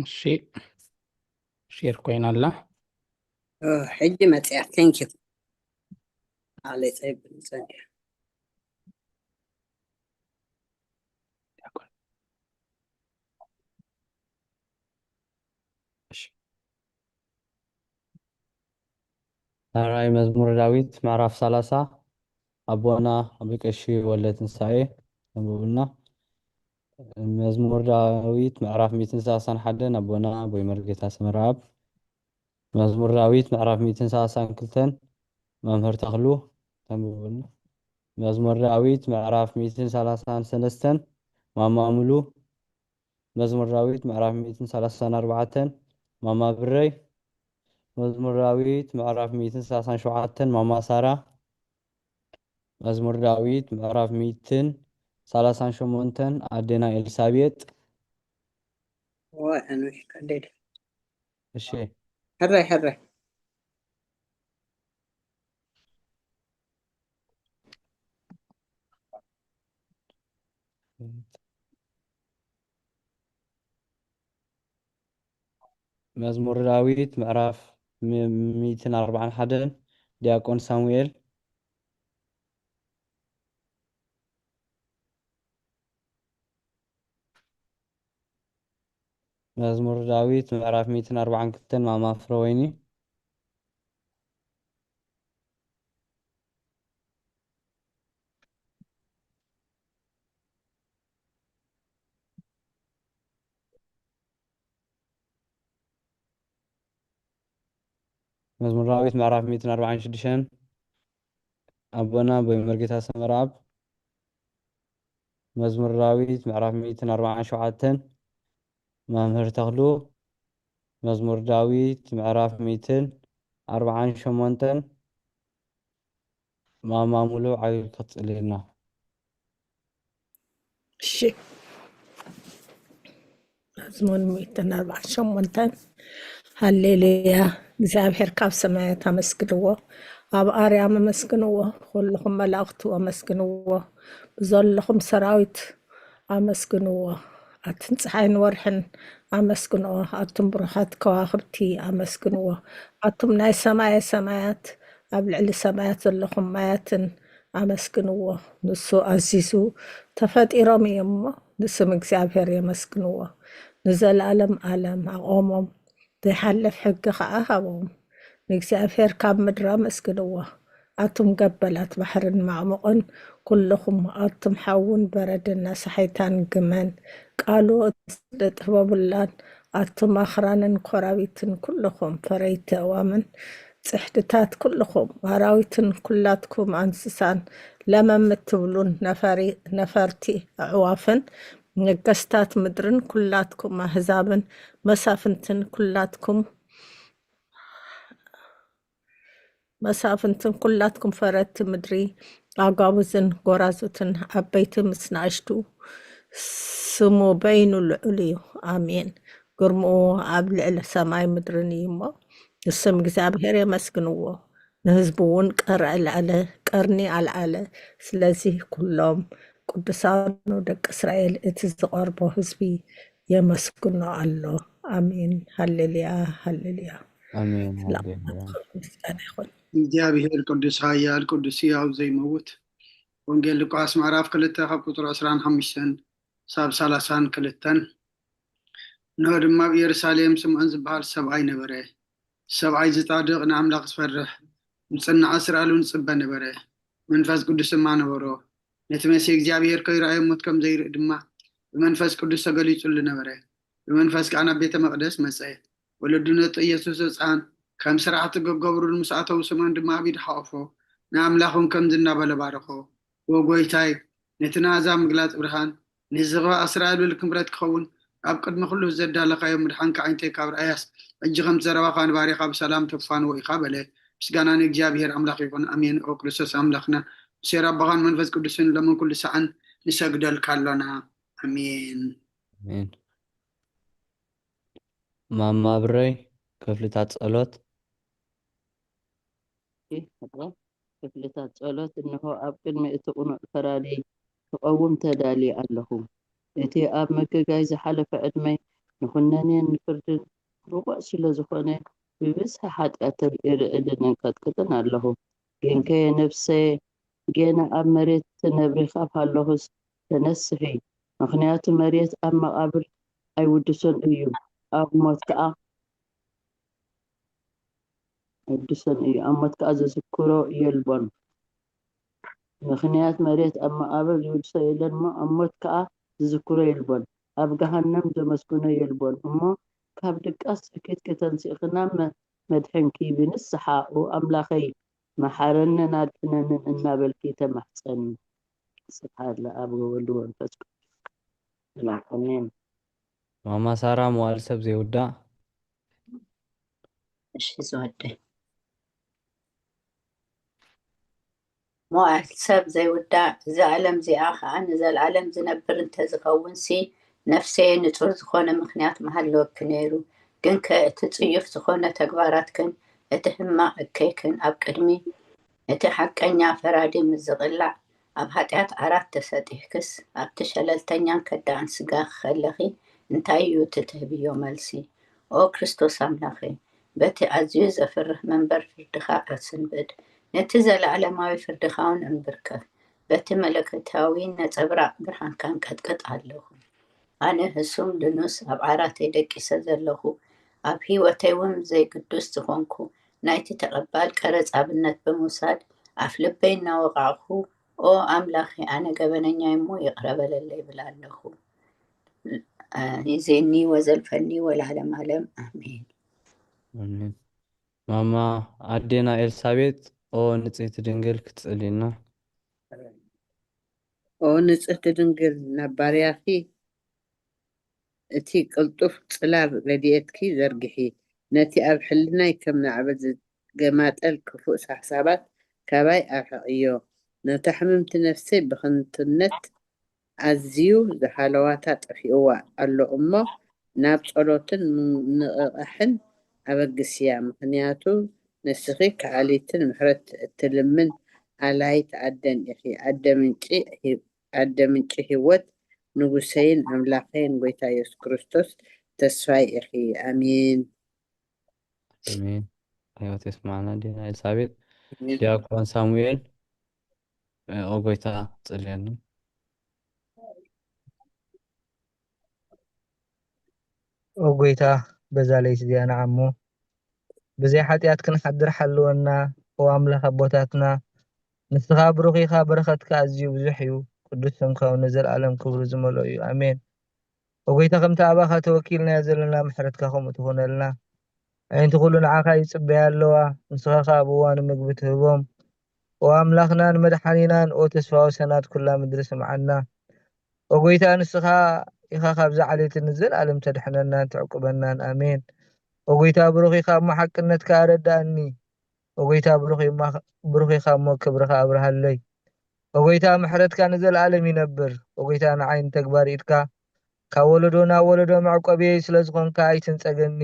شيء شير كوين الله حجي ما ثانك يو علي طيب ثانية رأي مزمور داويت معرف 30 أبونا أبيكشي ولا تنسعي نقولنا مزمور داويت معرف 131 أبونا أبوي مرقتا سمراب مزمور داويت معرف 132 ممهر تخلو نقولنا مزمور داويت معرف 133 ماما ملو مزمور داويت معرف 134 ماما بري مزمور داويت معرف 137 ماما سارة مزمور داويت معرف 138 أدينا إلسابيت وأنا مش قدير الشيء حري مزمور داويت معرف 241 دياقون سامويل مزمور داويت معرف 242 ماما فرويني مزمور داويت معرف 246 أبونا أبوي مرقتا سمراب مزمور داويت معرف 247 ممهر تخلو مزمور داويت معرف 248 ماما ملو عيل قتلنا شيء مزمور 248 هللويا እግዚአብሔር ካብ ሰማያት አመስግንዎ ኣብ ኣርያም አመስግንዎ ኩልኩም መላእክቱ አመስግንዎ ብዘለኹም ሰራዊት አመስግንዎ ኣትን ፀሓይን ወርሕን አመስግንዎ ኣቱም ብሩሓት ከዋኽብቲ አመስግንዎ ኣቱም ናይ ሰማይ ሰማያት ኣብ ልዕሊ ሰማያት ዘለኹም ማያትን አመስግንዎ ንሱ ኣዚዙ ተፈጢሮም እዮም እሞ ንስም እግዚኣብሔር የመስግንዎ ንዘለኣለም ዓለም ኣቆሞም ዘይሓልፍ ሕጊ ከዓ ሃቦም ንእግዚኣብሔር ካብ ምድሪ አመስግንዎ ኣቱም ገበላት ባሕርን ማዕሙቕን ኩልኹም ኣቱም ሓውን በረድን ናሳሒታን ግመን ቃሉ ጥበቡላን ኣቱም ኣኽራንን ኮራቢትን ኩልኹም ፈረይቲ እዋምን ጽሕድታት ኩልኹም ኣራዊትን ኩላትኩም እንስሳን ለመም እትብሉን ነፈርቲ ኣዕዋፍን ነገስታት ምድርን ኩላትኩም ኣህዛብን መሳፍንትን ኩላትኩም ፈረቲ ምድሪ ኣጓቡዝን ጎራዙትን ዓበይቲ ምስ ንኣሽቱ ስሙ በይኑ ልዑል እዩ ኣሜን ግርምኡ ኣብ ልዕሊ ሰማይ ምድርን እዩ እሞ ንስም እግዚኣብሔር የመስግንዎ ንህዝቡ እውን ቀርኒ ኣልዓለ ስለዚ ኩሎም ቅዱሳኑ ደቂ እስራኤል እቲ ዝቐርቦ ህዝቢ የመስግኖ ኣሎ ኣሜን ሃሌሉያ ሃሌሉያ آمين ምስጋና ይኹን እግዚአብሔር ቅዱስ ኃያል ቅዱስ ሕያው ዘይመውት ወንጌል ሉቃስ ምዕራፍ 2 ካብ ቁጥሪ 25 ሳብ 32 ንሆ ድማ ኣብ ኢየሩሳሌም ስምዖን ዝበሃል ሰብኣይ ነበረ ሰብኣይ ዝጻድቕ ንኣምላኽ ዝፈርሕ ንጽናዕ እስራኤልን ጽበ ነበረ መንፈስ ቅዱስ ድማ ነበሮ ነቲ መሲሕ እግዚአብሔር ከይረኣዮ ሞት ከም ዘይርኢ ድማ ብመንፈስ ቅዱስ ተገሊጹሉ ነበረ ብመንፈስ ከዓ ናብ ቤተ መቅደስ መጸ ወለዱ ነቲ ኢየሱስ ህፃን ከም ስርዓት ገገብሩ ምስኣተው ስምዖን ድማ ኣብ ኢዱ ሓቆፎ ንኣምላኹን ከም ዝናበለ ባረኾ ወጎይታይ ነቲ ንኣሕዛብ ምግላፅ ብርሃን ንህዝቢ እስራኤል ክምረት ክኸውን ኣብ ቅድሚ ኩሉ ዘዳለኻዮ ምድሓንካ ዓይንተይ ካብ ረኣያስ እጅ ከም ዘረባኻ ንባሪኻ ብሰላም ተፋንዎ ኢኻ በለ ምስጋና ንእግዚአብሔር ኣምላኽ ይኹን ኣሜን ኦ ክርስቶስ ኣምላኽና ብሴራ ኣቦኻን መንፈስ ቅዱስን ለመን ኩሉ ሰዓን ንሰግደልካ ኣለና ኣሜን آمين ماما بري كفلتات ጸሎት ክፍልታት ጸሎት እንሆ ኣብ ቅድሚ እቲ ቁኑዕ ፈራደይ ክቐውም ተዳልየ ኣለኹ እቲ ኣብ መገጋይ ዝሓለፈ ዕድመይ ንኩነኔን ንፍርድን ርቁዕ ስለ ዝኾነ ብብዝሒ ሓጢኣት ይርእልን እንቀጥቅጥን ኣለኹ። ግን ነፍሰይ ገና ኣብ መሬት ትነብሪ ካብ ሃለኹስ ተነስሒ። ምክንያቱ መሬት ኣብ መቃብር ኣይውድሶን እዩ፣ ኣብ ሞት ከዓ ዝዝክሮ የልቦን። ምክንያት መሬት ኣብ መቃብር ዝውድሶ የለን እሞ ኣብ ሞት ከዓ ዝዝክሮ የልቦን፣ ኣብ ገሃነም ዘመስግኖ የልቦን እሞ ካብ ድቃስ ስክት ተንሲእኽና መድሕንኪ ብንስሓ ኣምላኸይ መሓረንን ኣድሕነንን እናበልኪ ተማሕፀኒ። ስብሓት ለኣብ ወወልድ ወመንፈስ ቅዱስ አሜን። ማማ ሳራ መዋዕለ ሰብ ዘይውዳእ እሺ ዝወደይ መዋዕለ ሰብ ዘይውዳእ እዚ ዓለም እዚኣ ከዓ ንዘለዓለም ዝነብር እንተዝኸውን ሲ ነፍሰይ ንጹር ዝኾነ ምክንያት መሃለወኪ ነይሩ። ግን ከእቲ ጽዩፍ ዝኾነ ተግባራትክን እቲ ሕማቕ እከይክን ኣብ ቅድሚ እቲ ሓቀኛ ፈራዲ ምስ ዝቕላዕ ኣብ ሃጢኣት ዓራት ተሰጢሕክስ ኣብቲ ሸለልተኛን ከዳእን ስጋ ክኸለኺ እንታይ እዩ ትትህብዮ መልሲ? ኦ ክርስቶስ ኣምላኸ በቲ ኣዝዩ ዘፍርህ መንበር ፍርድኻ ኣስንብድ፣ ነቲ ዘለዓለማዊ ፍርድኻ እውን እምብርከኽ፣ በቲ መለኮታዊ ነፀብራቕ ብርሃንካን ቀጥቅጥ ኣለኹ። ኣነ ህሱም ልኑስ ኣብ ዓራተይ ደቂሰ ዘለኹ ኣብ ሂወተይ እውን ዘይግዱስ ዝኾንኩ ናይቲ ተቐባል ቀረፅ ኣብነት ብምውሳድ ኣፍ ልበይ እናወቃዕኹ ኦ ኣምላኸ ኣነ ገበነኛ እሞ ይቕረበለለ ይብል ኣለኹ። ይዜኒ ወዘልፈኒ ወለዓለም ዓለም ኣሜን። አሜን። ማማ ኣዴና ኤልሳቤጥ ኦ ንጽሕቲ ድንግል ክትጽልይና። ኦ ንጽሕቲ ድንግል ናብ ባርያኺ እቲ ቅልጡፍ ጽላል ረድኤትኪ ዘርግሒ፣ ነቲ ኣብ ሕልናይ ከም ናዕበል ዝገማጠል ክፉእ ሓሳባት ካባይ ኣርሕቕዮ። ነታ ሕምምቲ ነፍሰይ ብኽንትነት ኣዝዩ ዝሃለዋታ ጠፊእዋ ኣሎ እሞ ናብ ጸሎትን ንቕቓሕን ኣበግስያ። ምክንያቱ ንስኺ ከዓሊትን ምሕረት እትልምን ኣላይት ኣደን ኢኺ፣ ኣደ ምንጪ ህይወት ንጉሰይን ኣምላኸይን ጎይታ ኢየሱስ ክርስቶስ ተስፋይ ኢኺ። ኣሜን አሜን። ህይወት የስማዕና ዲና ኤልሳቤጥ ዲያቆን ሳሙኤል ኦ ጎይታ ጽልየኒ። ኦ ጎይታ በዛ ለይቲ እዚኣ ንዓሞ ብዘይ ሓጢኣት ክንሓድር ሓልወና። ኦ ኣምላኽ ኣቦታትና ንስኻ ብሩኽ ኢኻ፣ በረኸትካ ኣዝዩ ብዙሕ እዩ። ቅዱስ ስምካ ንዘለኣለም ክብሪ ዝመልኦ እዩ። ኣሜን። ኦ ጎይታ ከምቲ ኣባኻ ተወኪልናዮ ዘለና ምሕረትካ ከምኡ ትኾነልና። ዓይንቲ ኩሉ ንዓኻ ይጽበያ ኣለዋ፣ ንስኻ ከዓ ብእዋኑ ምግቢ ትህቦም። ኦ ኣምላኽና ንመድሓኒናን ኦ ተስፋዊ ሰናት ኩላ ምድሪ ስምዓና። ኦ ጎይታ ንስኻ ኢኻ ካብዚ ዓሌት ንዘለኣለም ተድሕነናን ትዕቁበናን። ኣሜን። ኦ ጎይታ ብሩኽ ኢኻ እሞ ሓቅነትካ ኣረዳእኒ። ኦ ጎይታ ብሩኽ ኢኻ እሞ ክብርኻ ኣብርሃለይ። ኦ ጎይታ ምሕረትካ ንዘለኣለም ይነብር። ኦ ጎይታ ንዓይኒ ተግባር ኢድካ ካብ ወለዶ ናብ ወለዶ መዕቆብየ ስለ ዝኾንካ ኣይትንጸገኒ።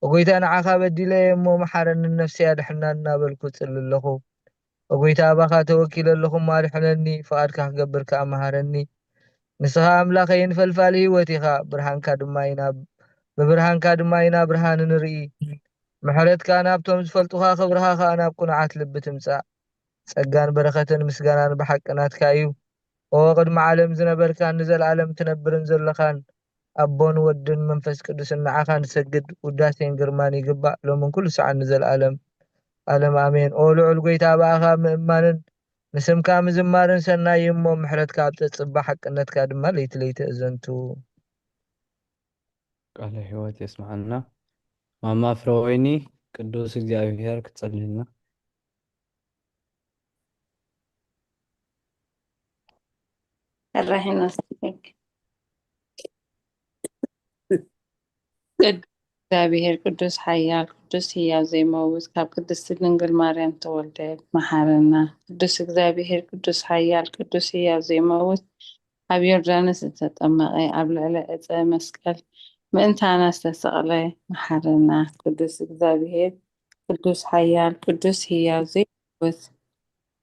ኦ ጎይታ ንዓኻ በዲለየ እሞ መሓረኒ ነፍሰይ ኣድሕና እናበልኩ ጽሊ ኣለኹ። ኦ ጎይታ ኣባኻ ተወኪለ ኣለኹ እሞ ኣድሕነኒ፣ ፍቓድካ ክገብር ከዓ መሃረኒ። ንስኻ ኣምላኸይ ንፈልፋሊ ህይወት ኢኻ፣ ብብርሃንካ ድማ ኢና ብርሃን ንርኢ። ምሕረትካ ናብቶም ዝፈልጡኻ ክብርኻ ከዓ ናብ ቁንዓት ልቢ ትምጻእ። ጸጋን በረኸትን ምስጋናን ብሓቅናትካ እዩ። ኦ ቅድሚ ዓለም ዝነበርካን ንዘለዓለም ትነብርን ዘለኻን ኣቦን ወድን መንፈስ ቅዱስን ንዓኻ ንሰግድ፣ ውዳሴን ግርማን ይግባእ ሎምን ኩሉ ሰዓት ንዘለዓለም ዓለም ኣሜን። ኦ ልዑል ጎይታ ባእኻ ምእማንን ንስምካ ምዝማርን ሰናይ እሞ ምሕረትካ ኣብ ተጽባ ሓቅነትካ ድማ ለይቲ ለይቲ እዘንቱ። ቃለ ሕይወት የስማዓና። ማማ ፍረ ወይኒ ቅዱስ እግዚአብሔር ክትጸልይና። الرحيم نصيبك እግዚአብሔር ቅዱስ ኃያል ቅዱስ ሕያው ዘይመውት ካብ ቅድስቲ ድንግል ማርያም ተወልደ መሓረና። ቅዱስ እግዚአብሔር ቅዱስ ኃያል ቅዱስ ሕያው ዘይመውት ኣብ ዮርዳኖስ ዝተጠመቐ ኣብ ልዕሊ ዕፀ መስቀል ምእንታና ዝተሰቕለ መሓረና። ቅዱስ እግዚአብሔር ቅዱስ ኃያል ቅዱስ ሕያው ዘይመውት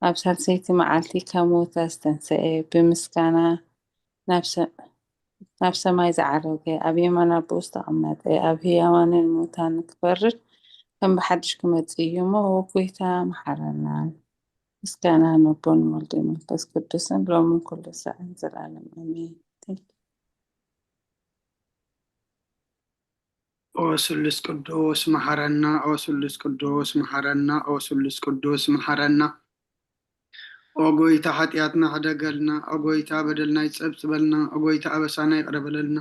ኣብ ሳልሰይቲ መዓልቲ ካብ ሞት ዝተንስአ ብምስጋና ናብ ሰማይ ዝዓረገ ኣብ የማን ኣቦ ዝተቐመጠ ኣብ ህያዋንን ሙታን ክፈርድ ከም ብሓድሽ ክመጽእ እዩ እሞ ጎይታ መሓረና። ምስጋና ንኣቦን ወልድን መንፈስ ቅዱስን ሎምን ኩሉ ሰዓትን ዘለዓለም ኣሜን። ኦ ስሉስ ቅዱስ መሐረና፣ ኦ ስሉስ ቅዱስ መሐረና፣ ኦ ስሉስ ቅዱስ መሐረና። ኦ ጎይታ ኃጢአትና ሓደገልና፣ ኦ ጎይታ በደልና ይጸብጽበልና፣ ኦ ጎይታ አበሳና ይቅረበለልና፣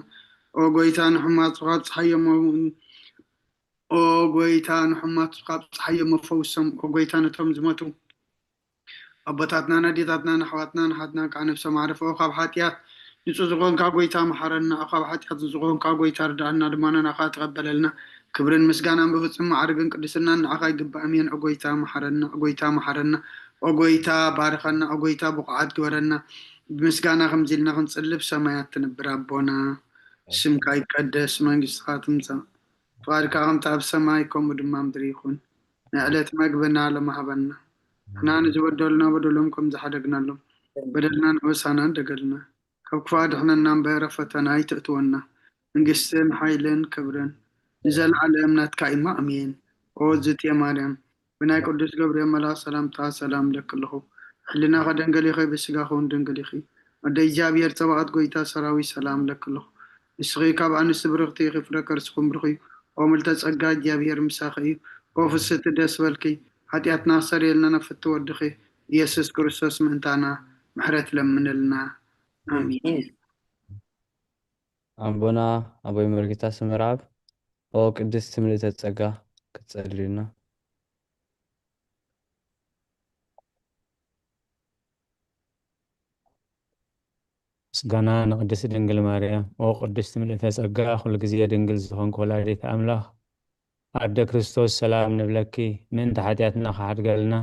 ኦ ጎይታ ንሕማት ካብ ፀሓዮም ኦ ጎይታ ንሕማት ካብ ፀሓዮም መፈውሶም፣ ኦ ጎይታ ነቶም ዝመቱ ኣቦታትና ነዴታትና ንኣሕዋትና ንሓትና ከዓ ነብሶም ዓረፈ ካብ ሓጢአት ንጹህ ዝኾንካ ጎይታ መሐረና፣ ካብ ሓጢአት ዝኾንካ ጎይታ ርዳእና፣ ድማና ናኻ ተቐበለልና። ክብርን ምስጋናን ብፍጹም ማዕርግን ቅድስናን ንዓኻ ይግባእ እሜን። ኦ ጎይታ መሐረና፣ ኦ ጎይታ መሐረና፣ ኦ ጎይታ ባርኸና፣ ኦ ጎይታ ብቑዓት ግበረና። ብምስጋና ከምዚ ኢልና ክንጽልብ ሰማያት ትነብር ኣቦና፣ ስምካ ይቀደስ፣ መንግስትካ ትምጻእ፣ ፍቃድካ ከምቲ ኣብ ሰማይ ከምኡ ድማ ምድሪ ይኹን። ናይ ዕለት መግብና ለማሃበና፣ ንሕና ንዝበደሉና በደሎም ከም ዝሓደግናሎም በደልና ንዕበሳና እንደገልና፣ ካብ ክፉእ ኣድሕነና እምበር ኣብ ፈተና ኣይተእትወና። መንግስትን ሓይልን ክብርን ንዘለዓለም ናትካ ኢማ ኣሜን። ኦ ዝትየ ማርያም ብናይ ቅዱስ ገብርኤል መልኣክ ሰላምታ ሰላም ለክልኹ ሕሊናኸ ደንገል ኢኸ ብስጋኸውን ደንገል ኢኺ ኣደ እግዚኣብሔር ፀባዖት ጎይታ ሰራዊት ሰላም ለክልኹ ንስኺ ካብ ኣንስቲ ብርኽቲ ኢኺ ፍረ ከርስኹም ብርኺ እዩ። ኦ ምልተ ጸጋ እግዚኣብሔር ምሳኺ እዩ። ኦ ፍስቲ ደስ በልኪ ሓጢአትና ክሰረየልና ነፍቲ ወድኺ ኢየሱስ ክርስቶስ ምእንታና ምሕረት ለምንልና አሜን። ኣቦና ኣቦይ መርጌታ ስምራብ ኦ ቅድስት ምልዕተ ጸጋ ክትጸልዩና ምስጋና ንቅድስቲ ድንግል ማርያም። ኦ ቅድስት ምልዕተ ጸጋ ኩሉ ግዜ ድንግል ዝኾንክ ወላዲተ ኣምላኽ ኣደ ክርስቶስ ሰላም ንብለኪ ምእንቲ ሓጢአትና ክሓድገልና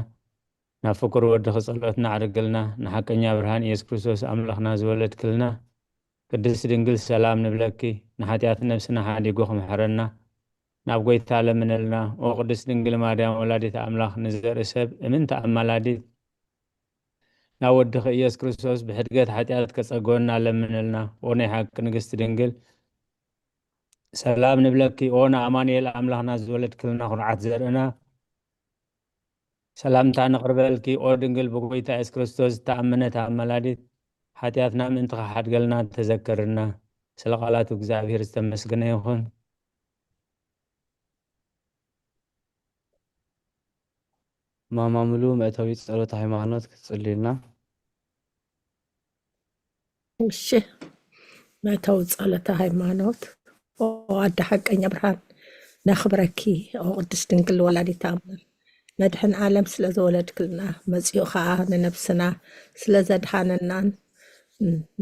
ናብ ፍቁር ወድኺ ጸሎትና ዓድግልና ንሓቀኛ ብርሃን ኢየሱስ ክርስቶስ ኣምላኽና ዝወለድክልና ቅድስቲ ድንግል ሰላም ንብለኪ ንሓጢአት ነብስና ሓዲጉ ክምሕረና ናብ ጎይታ ለምነልና። ኦ ቅድስት ድንግል ማርያም ወላዲተ ኣምላኽ ንዘርኢ ሰብ እምንቲ ኣማላዲት ናብ ወድኺ ኢየሱስ ክርስቶስ ብሕድገት ሓጢአት ከጸጎና ለምነልና። ኦ ናይ ሓቂ ንግስቲ ድንግል ሰላም ንብለኪ ኦ ንኣማኑኤል ኣምላኽና ዝወለድክልና ኩርዓት ዘርእና ሰላምታ ነቕርበልኪ። ኦ ድንግል ብጎይታ ኢየሱስ ክርስቶስ ዝተኣመነት ኣማላዲት ሓጢአትና ምእንቲ ክሓድገልና ተዘከርና። ስለ ቃላቱ እግዚአብሔር ዝተመስገነ ይኹን። ማማሙሉ መእተዊ ጸሎት ሃይማኖት ክትጽልዩልና እሺ። መእተዊ ጸሎተ ሃይማኖት። ኦ ኣደ ሓቀኛ ብርሃን ነኽብረኪ ኦ ቅድስት ድንግል ወላዲተ ኣምላኽ መድሕን ዓለም ስለ ዘወለድክልና መጺኡ ከዓ ንነብስና ስለ ዘድሓነናን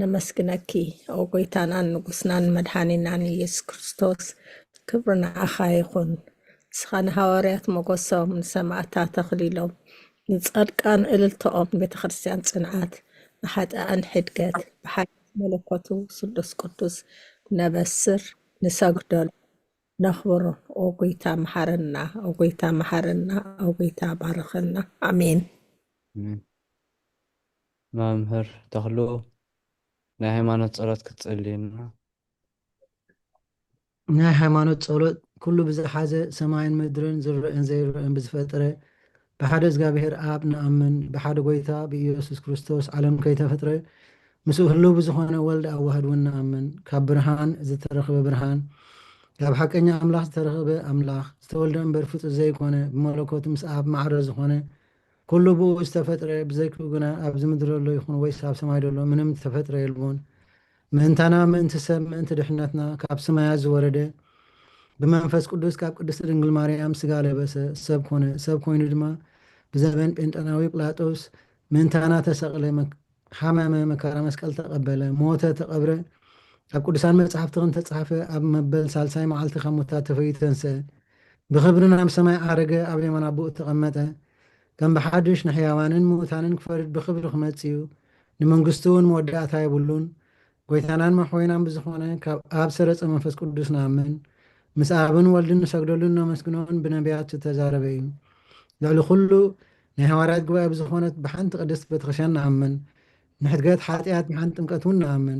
ነመስግነኪ ኦ ጎይታናን ንጉስናን መድሓኒናን ኢየሱስ ክርስቶስ ክብሪ ንዓኻ ይኹን። ንስኻ ንሃዋርያት መጎሶም ንሰማዕታት ተኽሊሎም ንጸድቃን እልልትኦም ቤተ ክርስቲያን ጽንዓት ንሓጥኣን ሕድገት ብሓይሊ መለኮቱ ስሉስ ቅዱስ ነበስር ንሰግደሉ ነኽብሮ። ኦ ጎይታ መሓረና፣ ኦ ጎይታ መሓረና፣ ኦ ጎይታ ባርኸና ኣሜን። መምህር ተኽሉ ናይ ሃይማኖት ጸሎት ክትጽልዩልና ናይ ሃይማኖት ጸሎት ኩሉ ብዝሓዘ ሰማይን ምድርን ዝርአን ዘይርአን ብዝፈጠረ ብሓደ እግዚኣብሔር ኣብ ንኣምን ብሓደ ጎይታ ብኢየሱስ ክርስቶስ ዓለም ከይተፈጥረ ምስኡ ህልው ብዝኾነ ወልዲ ኣዋህድ እውን ንኣምን ካብ ብርሃን ዝተረኸበ ብርሃን ካብ ሓቀኛ ኣምላኽ ዝተረኸበ ኣምላኽ ዝተወልደ እምበር ፍፁም ዘይኮነ ብመለኮቱ ምስ ኣብ ማዕረ ዝኾነ ኩሉ ብኡ ዝተፈጥረ ብዘይክኡ ግና ኣብዚ ምድሪ ዘሎ ይኹን ወይስ ኣብ ሰማይ ዘሎ ምንም ዝተፈጥረ የልዎን ምእንታና ምእንቲ ሰብ ምእንቲ ድሕነትና ካብ ሰማያት ዝወረደ ብመንፈስ ቅዱስ ካብ ቅድስቲ ድንግል ማርያም ስጋ ለበሰ ሰብ ኮነ። ሰብ ኮይኑ ድማ ብዘበን ጴንጠናዊ ጲላጦስ ምእንታና ተሰቕለ፣ ሓመመ፣ መከራ መስቀል ተቐበለ፣ ሞተ፣ ተቐብረ፣ ኣብ ቅዱሳን መጽሓፍቲ ተጻሕፈ፣ ኣብ መበል ሳልሳይ መዓልቲ ካብ ሙታት ተፈይዩ ተንስአ፣ ብክብሪ ናብ ሰማይ ዓረገ፣ ኣብ የማን ኣቦኡ ተቐመጠ፣ ከም ብሓድሽ ንሕያዋንን ምዉታንን ክፈርድ ብክብሪ ክመጽእ እዩ። ንመንግስቱ እውን መወዳእታ የብሉን። ጎይታናን መሕወይናን ብዝኾነ ካብ ኣብ ሰረፀ መንፈስ ቅዱስ ንኣምን ምስ ኣብን ወልድን ንሰግደሉን ነመስግኖን ብነቢያት ዝተዛረበ እዩ። ልዕሊ ኩሉ ናይ ሃዋርያት ጉባኤ ብዝኾነት ብሓንቲ ቅድስቲ ቤተክርስትያን ንኣምን። ንሕድገት ሓጢአት ብሓንቲ ጥምቀት እውን ንኣምን።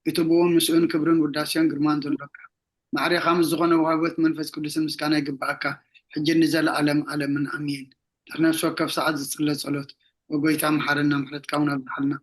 يتبون مسؤول كبرن وداسيان قرمان دلوك معري خامس زغنا وهابت منفس قدس المسكانة يقبعك حجي نزل علم من أمين نحن نشوكف ساعات زلت صلوت وقويتا محرنا محرد كونا بحلنا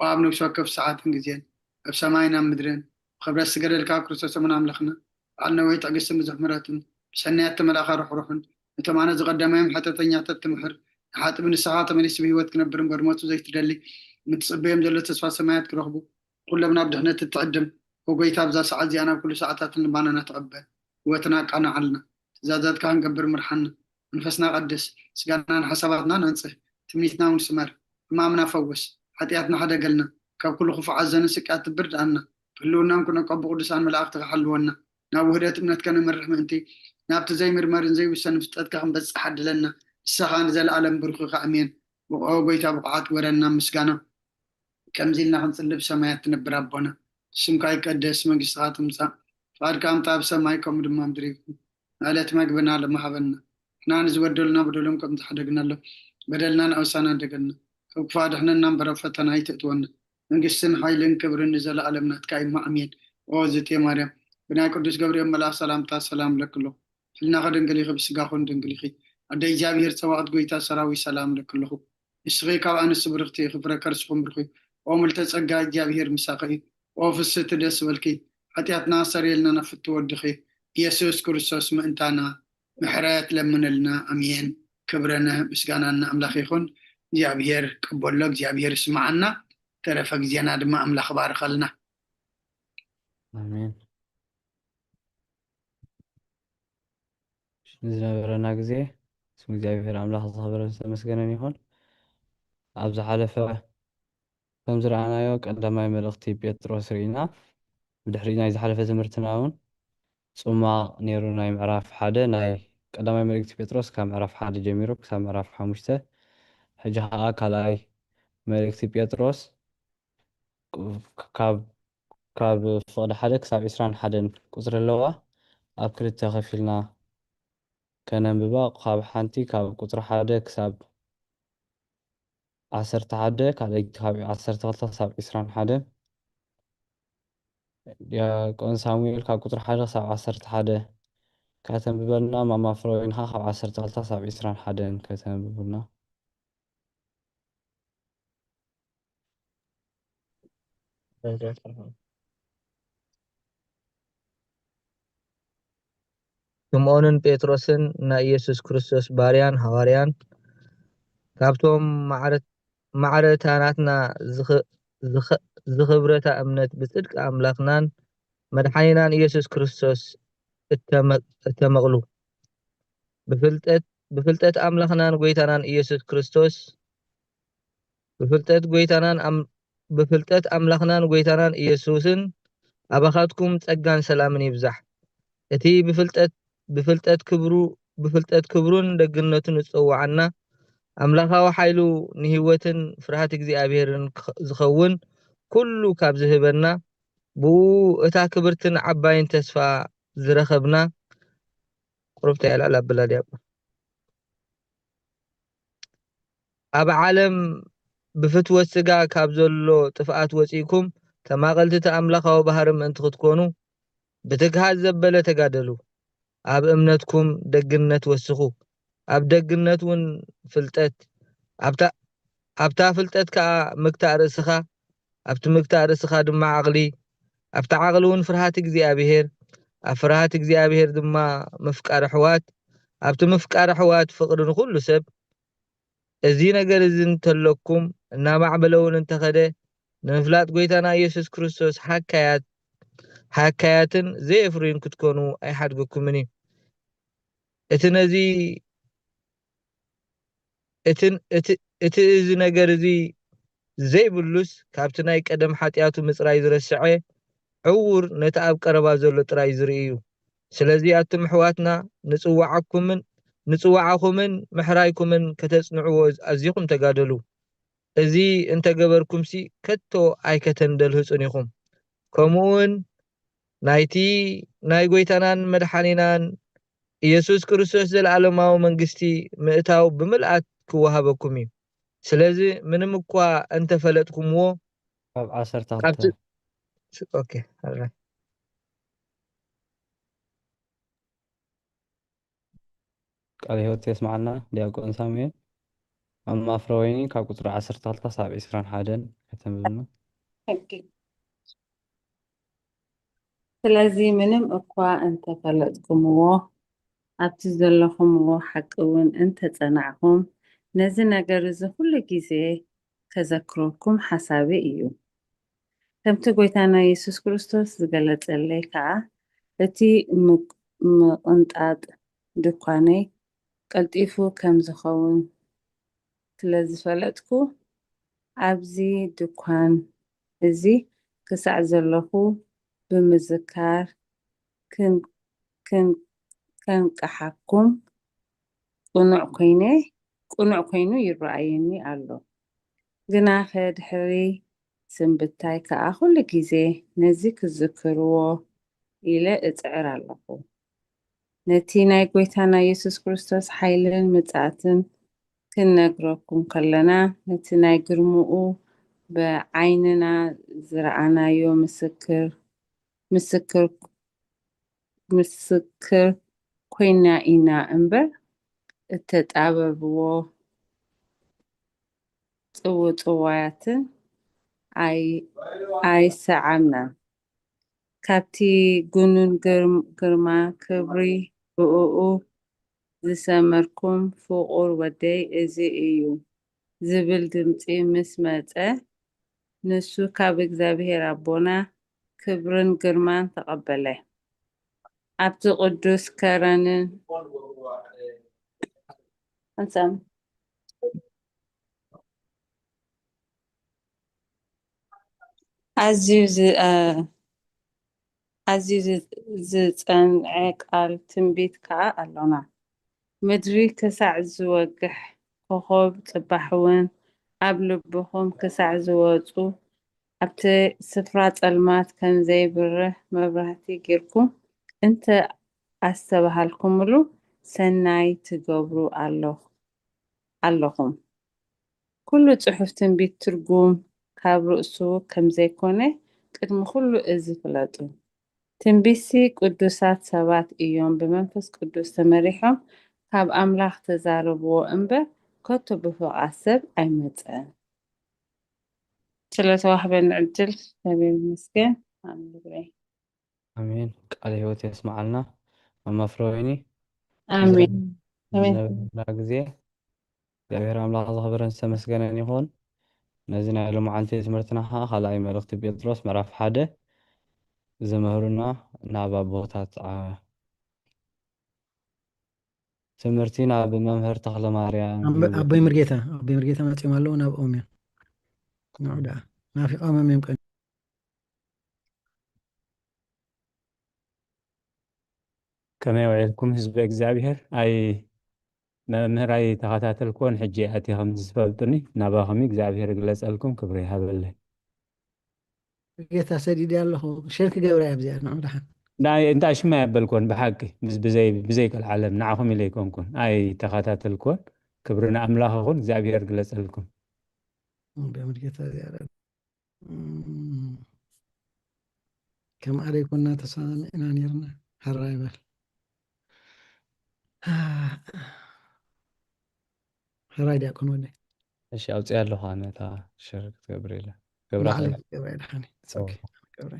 وابنو شوكف ساعات انجزين بسماينا مدرين خبر السجر الكاكروس سمنا أملخنا عنا ويت قسم زحمراتن سنيات ملاخ روحن نتمانا زقدامهم حتى تنيات التمحر حتى من الساعات من يسبي وقت كنبرم برموت زي تدلي متصبيهم دلت تسفى سمايات كرهبو كل ما بدنا تتقدم وقويتا بزا ساعات زي أنا كل ساعات نبانا نتقبل وتناك أنا علنا زادات كان قبر مرحنا نفسنا قدس سقانا حساباتنا ننصح تمنيتنا ونسمر ما منا فوس حتياتنا حدا قلنا كاب كل خوف عزنا سكات برد عنا كلنا نكون قبو قدس عن ملاك تحلونا نابو هدات ابنت كان من رحمتي نابت زي مرمارن زي وسن فتاتك عم بس حد لنا السخان زي العالم برخوخ أمين وقويتا بقعات ورنا مسقانا كم زلنا هنصلب سمايات نبر ربنا سمكاي قدس مقصات مسا فاركام تاب سمايكم دمام دريكم علات ما قبنا لما حبنا احنا نزودلنا بدلهم كم تحدقنا له بدلنا نأوسانا دقنا وكفاد احنا نمبر فتنا يتأتونا نقسن حيلين كبر نزل علمنا تكاين مع أمين وزت يا مريم بنا قدس قبريم ملا سلام تا سلام لك له فلنا غد انقلي خبس قاخون دنقلي أدي جابير سواء قويتا سراوي سلام لك له السغيكا وأنا سبرختي خبرة كرسكم برخي وملتصقا جابير مساقي وفست دس والكي حتياتنا سريلنا نفت ودخي يسوس كريستوس ما انتانا محرات لمن لنا أمين كبرنا مسقانا أملاخ يخون جابير قبولك جابير اسمعنا ترفق زينا دما أملاخ بارك لنا آمين نزنبرنا ጊዜ ስሙ እግዚአብሔር አምላኽ ዝኸበረ ዝተመስገነን ይኹን ኣብ ዝሓለፈ ከም ዝረኣናዮ ቀዳማይ መልእኽቲ ጴጥሮስ ርኢና ብድሕሪ ናይ ዝሓለፈ ትምህርትና እውን ጽማቕ ነይሩ ናይ ምዕራፍ 1 ናይ ቀዳማይ መልእኽቲ ጴጥሮስ ካብ ምዕራፍ 1 ጀሚሩ ክሳብ ምዕራፍ 5 ሕጂ ከዓ ካልኣይ መልእኽቲ ጴጥሮስ ካብ ፍቕዲ 1 ክሳብ 21 ቁፅሪ ኣለዋ ኣብ ክልተ ከፊልና ከነንብባ ካብ ሓንቲ ካብ ቁፅሪ 1 ክሳብ 11 ካልኣይ ካብ 12 ክሳብ 21 ዲያቆን ሳሙኤል ካብ ቁፅሪ 1 ክሳብ 11 ከተንብበልና ማማ ፍሮይንካ ካብ 12 ክሳብ 21 ከተንብበልና ስምዖንን ጴጥሮስን ናይ ኢየሱስ ክርስቶስ ባርያን ሐዋርያን ካብቶም ማዕረታናትና ዝኽብረታ እምነት ብጽድቂ ኣምላኽናን መድሓኒናን ኢየሱስ ክርስቶስ እተመቕሉ ብፍልጠት ኣምላኽናን ጎይታናን ኢየሱስ ክርስቶስ ብፍልጠት ኣምላኽናን ጎይታናን ኢየሱስን ኣባኻትኩም ጸጋን ሰላምን ይብዛሕ እቲ ብፍልጠት ክብሩን ደግነቱን ዝጽዋዓና ኣምላኻዊ ሓይሉ ንህይወትን ፍርሃት እግዚኣብሔርን ዝኸውን ኩሉ ካብ ዝህበና ብኡ እታ ክብርትን ዓባይን ተስፋ ዝረኸብና ቁርብታ ያላል ኣበላልያ ኣብ ዓለም ብፍትወት ስጋ ካብ ዘሎ ጥፍኣት ወፂኩም ተማቐልቲ ተኣምላኻዊ ባህሪ ምእንቲ ክትኮኑ ብትግሃት ዘበለ ተጋደሉ ኣብ እምነትኩም ደግነት ወስኹ ኣብ ደግነት እውን ፍልጠት ኣብታ ፍልጠት ከዓ ምግታእ ርእስኻ ኣብቲ ምግታእ ርእስኻ ድማ ዓቕሊ ኣብታ ዓቕሊ እውን ፍርሃት እግዚኣብሔር ኣብ ፍርሃት እግዚኣብሔር ድማ ምፍቃር ኣሕዋት ኣብቲ ምፍቃር ኣሕዋት ፍቕሪ ንኹሉ ሰብ እዚ ነገር እዚ እንተለኩም እናማዕበለ እውን እንተኸደ ንምፍላጥ ጎይታና ኢየሱስ ክርስቶስ ሓካያትን ዘየፍርዩን ክትኮኑ ኣይሓድገኩምን እዩ እቲ እዚ ነገር እዚ ዘይብሉስ ካብቲ ናይ ቀደም ሓጢኣቱ ምፅራይ ዝረስዐ ዕውር ነቲ ኣብ ቀረባ ዘሎ ጥራይ ዝርኢ እዩ ስለዚ ኣቱም ኣሕዋትና ንፅዋዓኹምን ምሕራይኩምን ከተጽንዕዎ ኣዝኹም ተጋደሉ እዚ እንተገበርኩምሲ ከቶ ኣይከተንደልህፁን ኢኹም ከምኡውን ናይቲ ናይ ጎይታናን መድሓኒናን ኢየሱስ ክርስቶስ ዘለዓለማዊ መንግስቲ ምእታው ብምልኣት ክወሃበኩም እዩ ስለዚ ምንም እኳ እንተፈለጥኩምዎ اوكي هلا ቃል ሕይወት የስማዓልና ዲያቆን ሳሙኤል أما فرويني كقطر 13 صعب 21 ከተንብብና ስለዚ ምንም እኳ እንተፈለጥኩምዎ ኣብቲ ዘለኹምዎ ሓቂ እውን እንተጸናዕኹም ነዚ ነገር እዚ ኩሉ ግዜ ከዘክረኩም ሓሳቢ እዩ። ከምቲ ጎይታና ኢየሱስ ክርስቶስ ዝገለጸለይ ከዓ እቲ ምቕንጣጥ ድኳነይ ቀልጢፉ ከም ዝኸውን ስለ ዝፈለጥኩ ኣብዚ ድኳን እዚ ክሳዕ ዘለኹ ብምዝካር ከንቀሓኩም ቁኑዕ ኮይኑ ይረኣየኒ ኣሎ። ግና ከድሕሪ ስንብታይ ከዓ ኩሉ ግዜ ነዚ ክዝክርዎ ኢለ እፅዕር ኣለኹ። ነቲ ናይ ጎይታና ኢየሱስ ክርስቶስ ሓይልን ምጽኣትን ክንነግረኩም ከለና ነቲ ናይ ግርምኡ ብዓይንና ዝረኣናዮ ምስክር ኮይና ኢና እምበር እተጣበብዎ ጽውጽዋያትን ኣይሰዓምና። ካብቲ ጉኑን ግርማ ክብሪ ብእኡ ዝሰመርኩም ፍቁር ወደይ እዚ እዩ ዝብል ድምፂ ምስ መፀ ንሱ ካብ እግዚኣብሔር ኣቦና ክብርን ግርማን ተቐበለ። ኣብቲ ቅዱስ ከረንን ኣዝዩ ዝጸንዐ ቃል ትንቢት ከዓ ኣሎና። ምድሪ ክሳዕ ዝወግሕ ኮኸብ ጽባሕ እውን ኣብ ልብኹም ክሳዕ ዝወፁ ኣብቲ ስፍራ ጸልማት ከም ዘይብርህ መብራህቲ ጌርኩም እንተ ኣስተባሃልኩምሉ ሰናይ ትገብሩ ኣለኹም። ኩሉ ጽሑፍ ትንቢት ትርጉም ካብ ርእሱ ከም ዘይኮነ ቅድሚ ኩሉ እዚ ፍለጡ። ትንቢትሲ ቅዱሳት ሰባት እዮም ብመንፈስ ቅዱስ ተመሪሖም ካብ ኣምላኽ ተዛረብዎ እምበር ከቶ ብፍቓድ ሰብ ኣይመፀን። ስለተዋህበኒ ዕድል እግዚአብሔር ይመስገን። ኣሜን። ቃል ሕይወት የስማዓልና ኣማ ፍሮይኒ ኣሜን። ዝነበረና ግዜ እግዚአብሔር ኣምላኽ ዝኽብርን ዝተመስገነን ይኹን። ነዚ ናይ ሎማዓንቲ ትምህርትና ከዓ ካልኣይ መልእኽቲ ጴጥሮስ ምዕራፍ 1 ዘምህሩና ናብ ኣቦታት ትምህርቲ ናብ መምህር ተክለ ማርያም ኣቦይ ምርጌታ መፂኦም ኣለዉ ናብኦም እዮም ንዑዳ ናፊቆም እዮም ቀ ከመይ ውዒልኩም ህዝቢ እግዚኣብሔር መምህራይ ተኸታተልክዎን ሕጂ ኣትኹም ዝፈልጡኒ ናባኸሚ እግዚኣብሔር ይግለፀልኩም ክብሪ ይሃበለይ። ጌታ ሰዲድ ኣለኹ ሸርክ ገብረ ኣብዚኣ ንዑዳ እንታይ ሽማ ያበልኮን ብሓቂ ብዘይ ከልዓለም ንዓኹም ኢለ ይኮንኩን ኣይ ተኸታተልክዎን ክብሪ ንኣምላኽ ይኹን እግዚኣብሔር ግለፀልኩም። ብምርጌታ እዚኣ ከም ኣደይ ኮና ተሰሚዕና ነርና ሃራ ይበል ሃራይ ዲያቆን ወደይ እሺ ኣውፅያ ኣለኹ ነታ ሸርክ ትገብር ኢለ ገብራ ድሓኒ ገብረ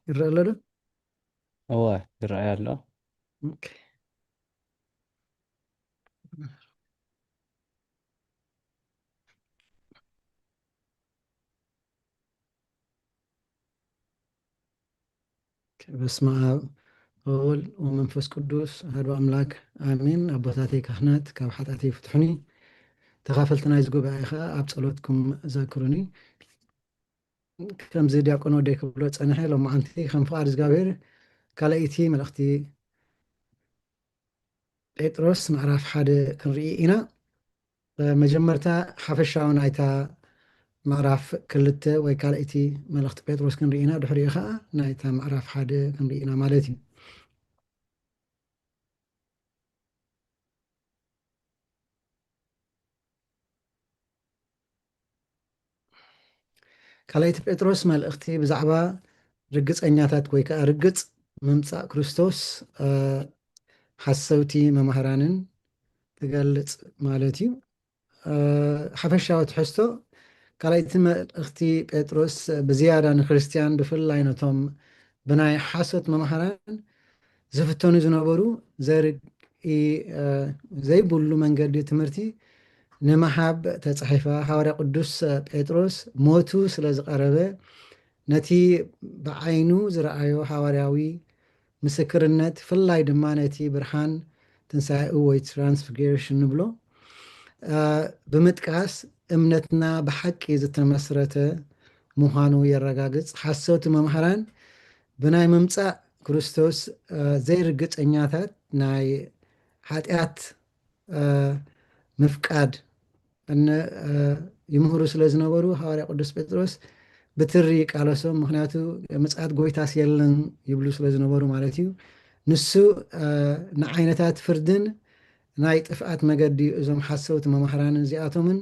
ይረአ ኣሎ ዶ? እወ ይረአይ ኣሎ። በስመ አብ ወወልድ ወመንፈስ ቅዱስ አሐዱ አምላክ አሜን። አቦታተይ ካህናት ካብ ሓጣተይ ፍትሑኒ ተኻፈልቲ ናይዚ ጉባኤ ከዓ ኣብ ጸሎትኩም ዘክሩኒ። ከምዚ ዲያቆን ወደይ ክብሎ ፀንሐ ሎማዓንቲ ከም ፍቃድ እግዚኣብሔር ካልአይቲ መልእኽቲ ጴጥሮስ ምዕራፍ 1 ክንርኢ ኢና መጀመርታ ሓፈሻዊ ናይታ ምዕራፍ 2 ወይ ካልእቲ መልእኽቲ ጴጥሮስ ክንርኢ ኢና ድሕሪኡ ከዓ ናይታ ምዕራፍ 1 ክንርኢ ኢና ማለት እዩ ካልኣይቲ ጴጥሮስ መልእኽቲ ብዛዕባ ርግፀኛታት ወይ ከዓ ርግፅ ምምፃእ ክርስቶስ ሓሰውቲ መምሃራንን ትገልፅ ማለት እዩ ሓፈሻዊ ትሕዝቶ ካልኣይቲ መልእኽቲ ጴጥሮስ ብዝያዳ ንክርስቲያን ብፍላይ ነቶም ብናይ ሓሶት መምሃራን ዝፍተኑ ዝነበሩ ዘርኢ ዘይብሉ መንገዲ ትምህርቲ ንምሃብ ተፃሒፋ ሃዋርያ ቅዱስ ጴጥሮስ ሞቱ ስለ ዝቐረበ ነቲ ብዓይኑ ዝረኣዮ ሃዋርያዊ ምስክርነት ፍላይ ድማ ነቲ ብርሃን ትንሳኤኡ ወይ ትራንስፊግሬሽን ንብሎ ብምጥቃስ እምነትና ብሓቂ ዝተመስረተ ምዃኑ የረጋግፅ ሓሰውቲ መምሃራን ብናይ ምምፃእ ክርስቶስ ዘይርግፀኛታት ናይ ሓጢኣት ምፍቃድ ይምህሩ ስለ ዝነበሩ ሃዋርያ ቅዱስ ጴጥሮስ ብትሪ ቃለሶም ምክንያቱ ምፅኣት ጎይታስ የለን ይብሉ ስለ ዝነበሩ ማለት እዩ ንሱ ንዓይነታት ፍርድን ናይ ጥፍኣት መገዲ እዞም ሓሰውቲ መምሃራንን እዚኣቶምን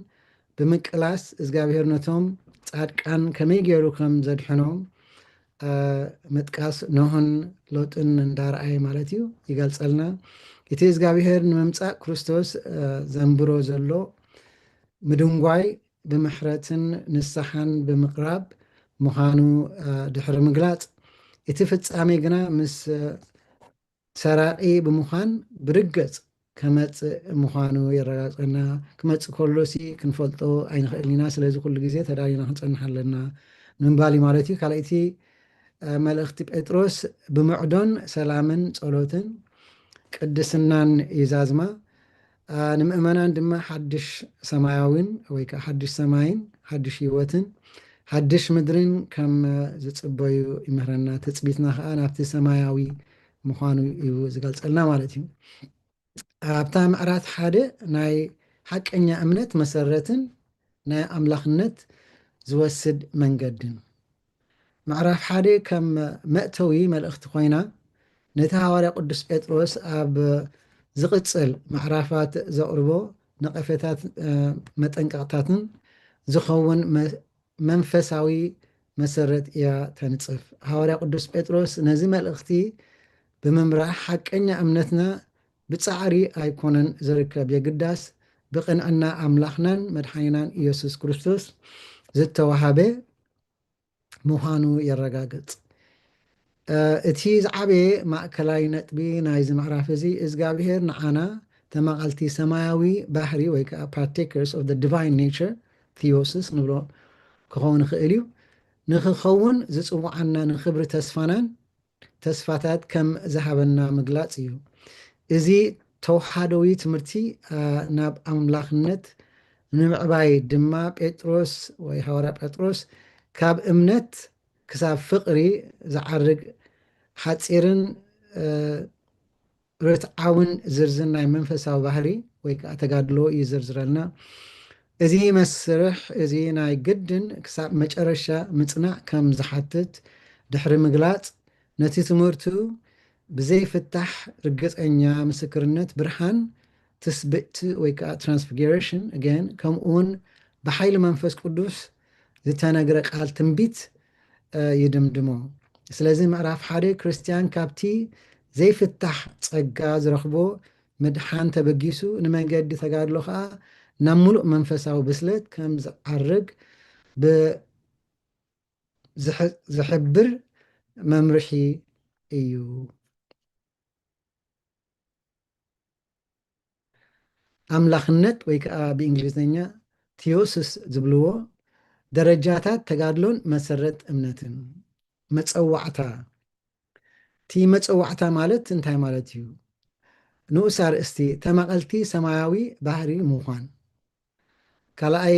ብምቅላስ እግዚኣብሔር ነቶም ፃድቃን ከመይ ገይሩ ከም ዘድሕኖም ምጥቃስ ኖህን ሎጥን እንዳረኣየ ማለት እዩ ይገልፀልና እቲ እግዚኣብሔር ንምምፃእ ክርስቶስ ዘንብሮ ዘሎ ምድንጓይ ብምሕረትን ንስሓን ብምቅራብ ምዃኑ ድሕሪ ምግላፅ እቲ ፍፃሜ ግና ምስ ሰራቂ ብምዃን ብርገፅ ከመፅእ ምዃኑ የረጋግፀና ክመፅእ ከሎሲ ክንፈልጦ ኣይንኽእል ኢና ስለዚ ኩሉ ግዜ ተዳሊና ክንፀንሕ ኣለና ንምባል ማለት እዩ ካልኣይቲ መልእኽቲ ጴጥሮስ ብምዕዶን ሰላምን ፀሎትን ቅድስናን ይዛዝማ ንምእመናን ድማ ሓድሽ ሰማያዊን ወይ ከዓ ሓድሽ ሰማይን ሓድሽ ሂወትን ሓድሽ ምድርን ከም ዝፅበዩ ይምህረና ትፅቢትና ከዓ ናብቲ ሰማያዊ ምዃኑ እዩ ዝገልፀልና ማለት እዩ ኣብታ ምዕራፍ 1 ናይ ሓቀኛ እምነት መሰረትን ናይ ኣምላኽነት ዝወስድ መንገድን ምዕራፍ 1 ከም መእተዊ መልእኽቲ ኮይና ነቲ ሃዋርያ ቅዱስ ጴጥሮስ ኣብ ዝቕፅል ምዕራፋት ዘቕርቦ ነቐፈታት መጠንቀቕታትን ዝኸውን መንፈሳዊ መሰረት እያ ተንፅፍ ሃዋርያ ቅዱስ ጴጥሮስ ነዚ መልእኽቲ ብምምራሕ ሓቀኛ እምነትና ብፃዕሪ ኣይኮነን ዝርከብ የግዳስ ብቕንዕና ኣምላኽናን መድሓኒናን ኢየሱስ ክርስቶስ ዝተዋሃበ ምዃኑ የረጋግፅ እቲ ዝዓበየ ማእከላይ ነጥቢ ናይዚ ምዕራፍ እዚ እግዚኣብሔር ንዓና ተማቐልቲ ሰማያዊ ባህሪ ወይ ከዓ partakers of the divine nature theosis ንብሎ ክኸውን ይኽእል እዩ ንክኸውን ዝፅዋዓና ንክብሪ ተስፋናን ተስፋታት ከም ዝሃበና ምግላፅ እዩ እዚ ተዋሓዳዊ ትምህርቲ ናብ ኣምላኽነት ንምዕባይ ድማ ጴጥሮስ ወይ ሃዋርያ ጴጥሮስ ካብ እምነት ክሳብ ፍቕሪ ዝዓርግ ሓፂርን ርትዓውን ዝርዝር ናይ መንፈሳዊ ባህሪ ወይ ከዓ ተጋድሎ ይዝርዝረልና እዚ መስርሕ እዚ ናይ ግድን ክሳብ መጨረሻ ምፅናዕ ከም ዝሓትት ድሕሪ ምግላፅ ነቲ ትምህርቱ ብዘይፍታሕ ርግፀኛ ምስክርነት ብርሃን ትስብእቲ ወይ ከዓ ትራንስፊግሬሽን again ከምኡውን ብሓይሊ መንፈስ ቅዱስ ዝተነግረ ቃል ትንቢት ይድምድሞ ስለዚ ምዕራፍ 1 ክርስቲያን ካብቲ ዘይፍታሕ ፀጋ ዝረኽቦ ምድሓን ተበጊሱ ንመንገዲ ተጋድሎ ከዓ ናብ ሙሉእ መንፈሳዊ ብስለት ከም ዝዓርግ ዝሕብር መምርሒ እዩ ኣምላኽነት ወይ ከዓ ብእንግሊዝኛ ቲዮስስ ዝብልዎ ደረጃታት ተጋድሎን መሰረት እምነትን መፀዋዕታ እቲ መፀዋዕታ ማለት እንታይ ማለት እዩ ንኡስ ኣርእስቲ ተማቐልቲ ሰማያዊ ባህሪ ምዃን ካልኣይ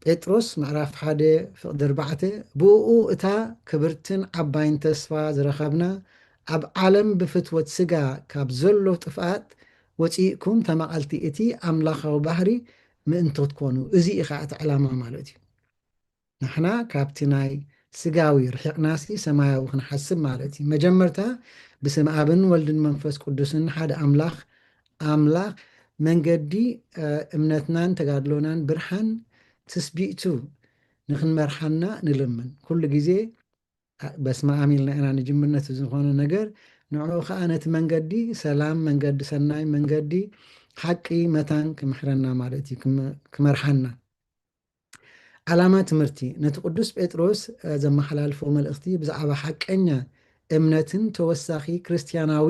ጴጥሮስ ምዕራፍ 1 ፍቕዲ 4 ብኡ እታ ክብርትን ዓባይን ተስፋ ዝረኸብና ኣብ ዓለም ብፍትወት ስጋ ካብ ዘሎ ጥፍኣት ወፂእኩም ተመቐልቲ እቲ ኣምላኻዊ ባህሪ ምእንቲ ክትኮኑ እዚ ኢኻ እቲ ዕላማ ማለት እዩ ንሕና ካብቲ ናይ ስጋዊ ርሒቕናሲ ሰማያዊ ክንሓስብ ማለት እዩ መጀመርታ ብስም ኣብን ወልድን መንፈስ ቅዱስን ሓደ ኣምላኽ መንገዲ እምነትናን ተጋድሎናን ብርሃን ትስቢእቱ ንክንመርሓና ንልምን ኩሉ ግዜ በስመ አብ ኢልና ኢና ንጅምር ነቲ ዝኾነ ነገር ንዕኡ ከዓ ነቲ መንገዲ ሰላም መንገዲ ሰናይ መንገዲ ሓቂ መታን ክምሕረና ማለት እዩ ክመርሓና ዓላማ ትምህርቲ ነቲ ቅዱስ ጴጥሮስ ዘመሓላልፎ መልእኽቲ ብዛዕባ ሓቀኛ እምነትን ተወሳኺ ክርስቲያናዊ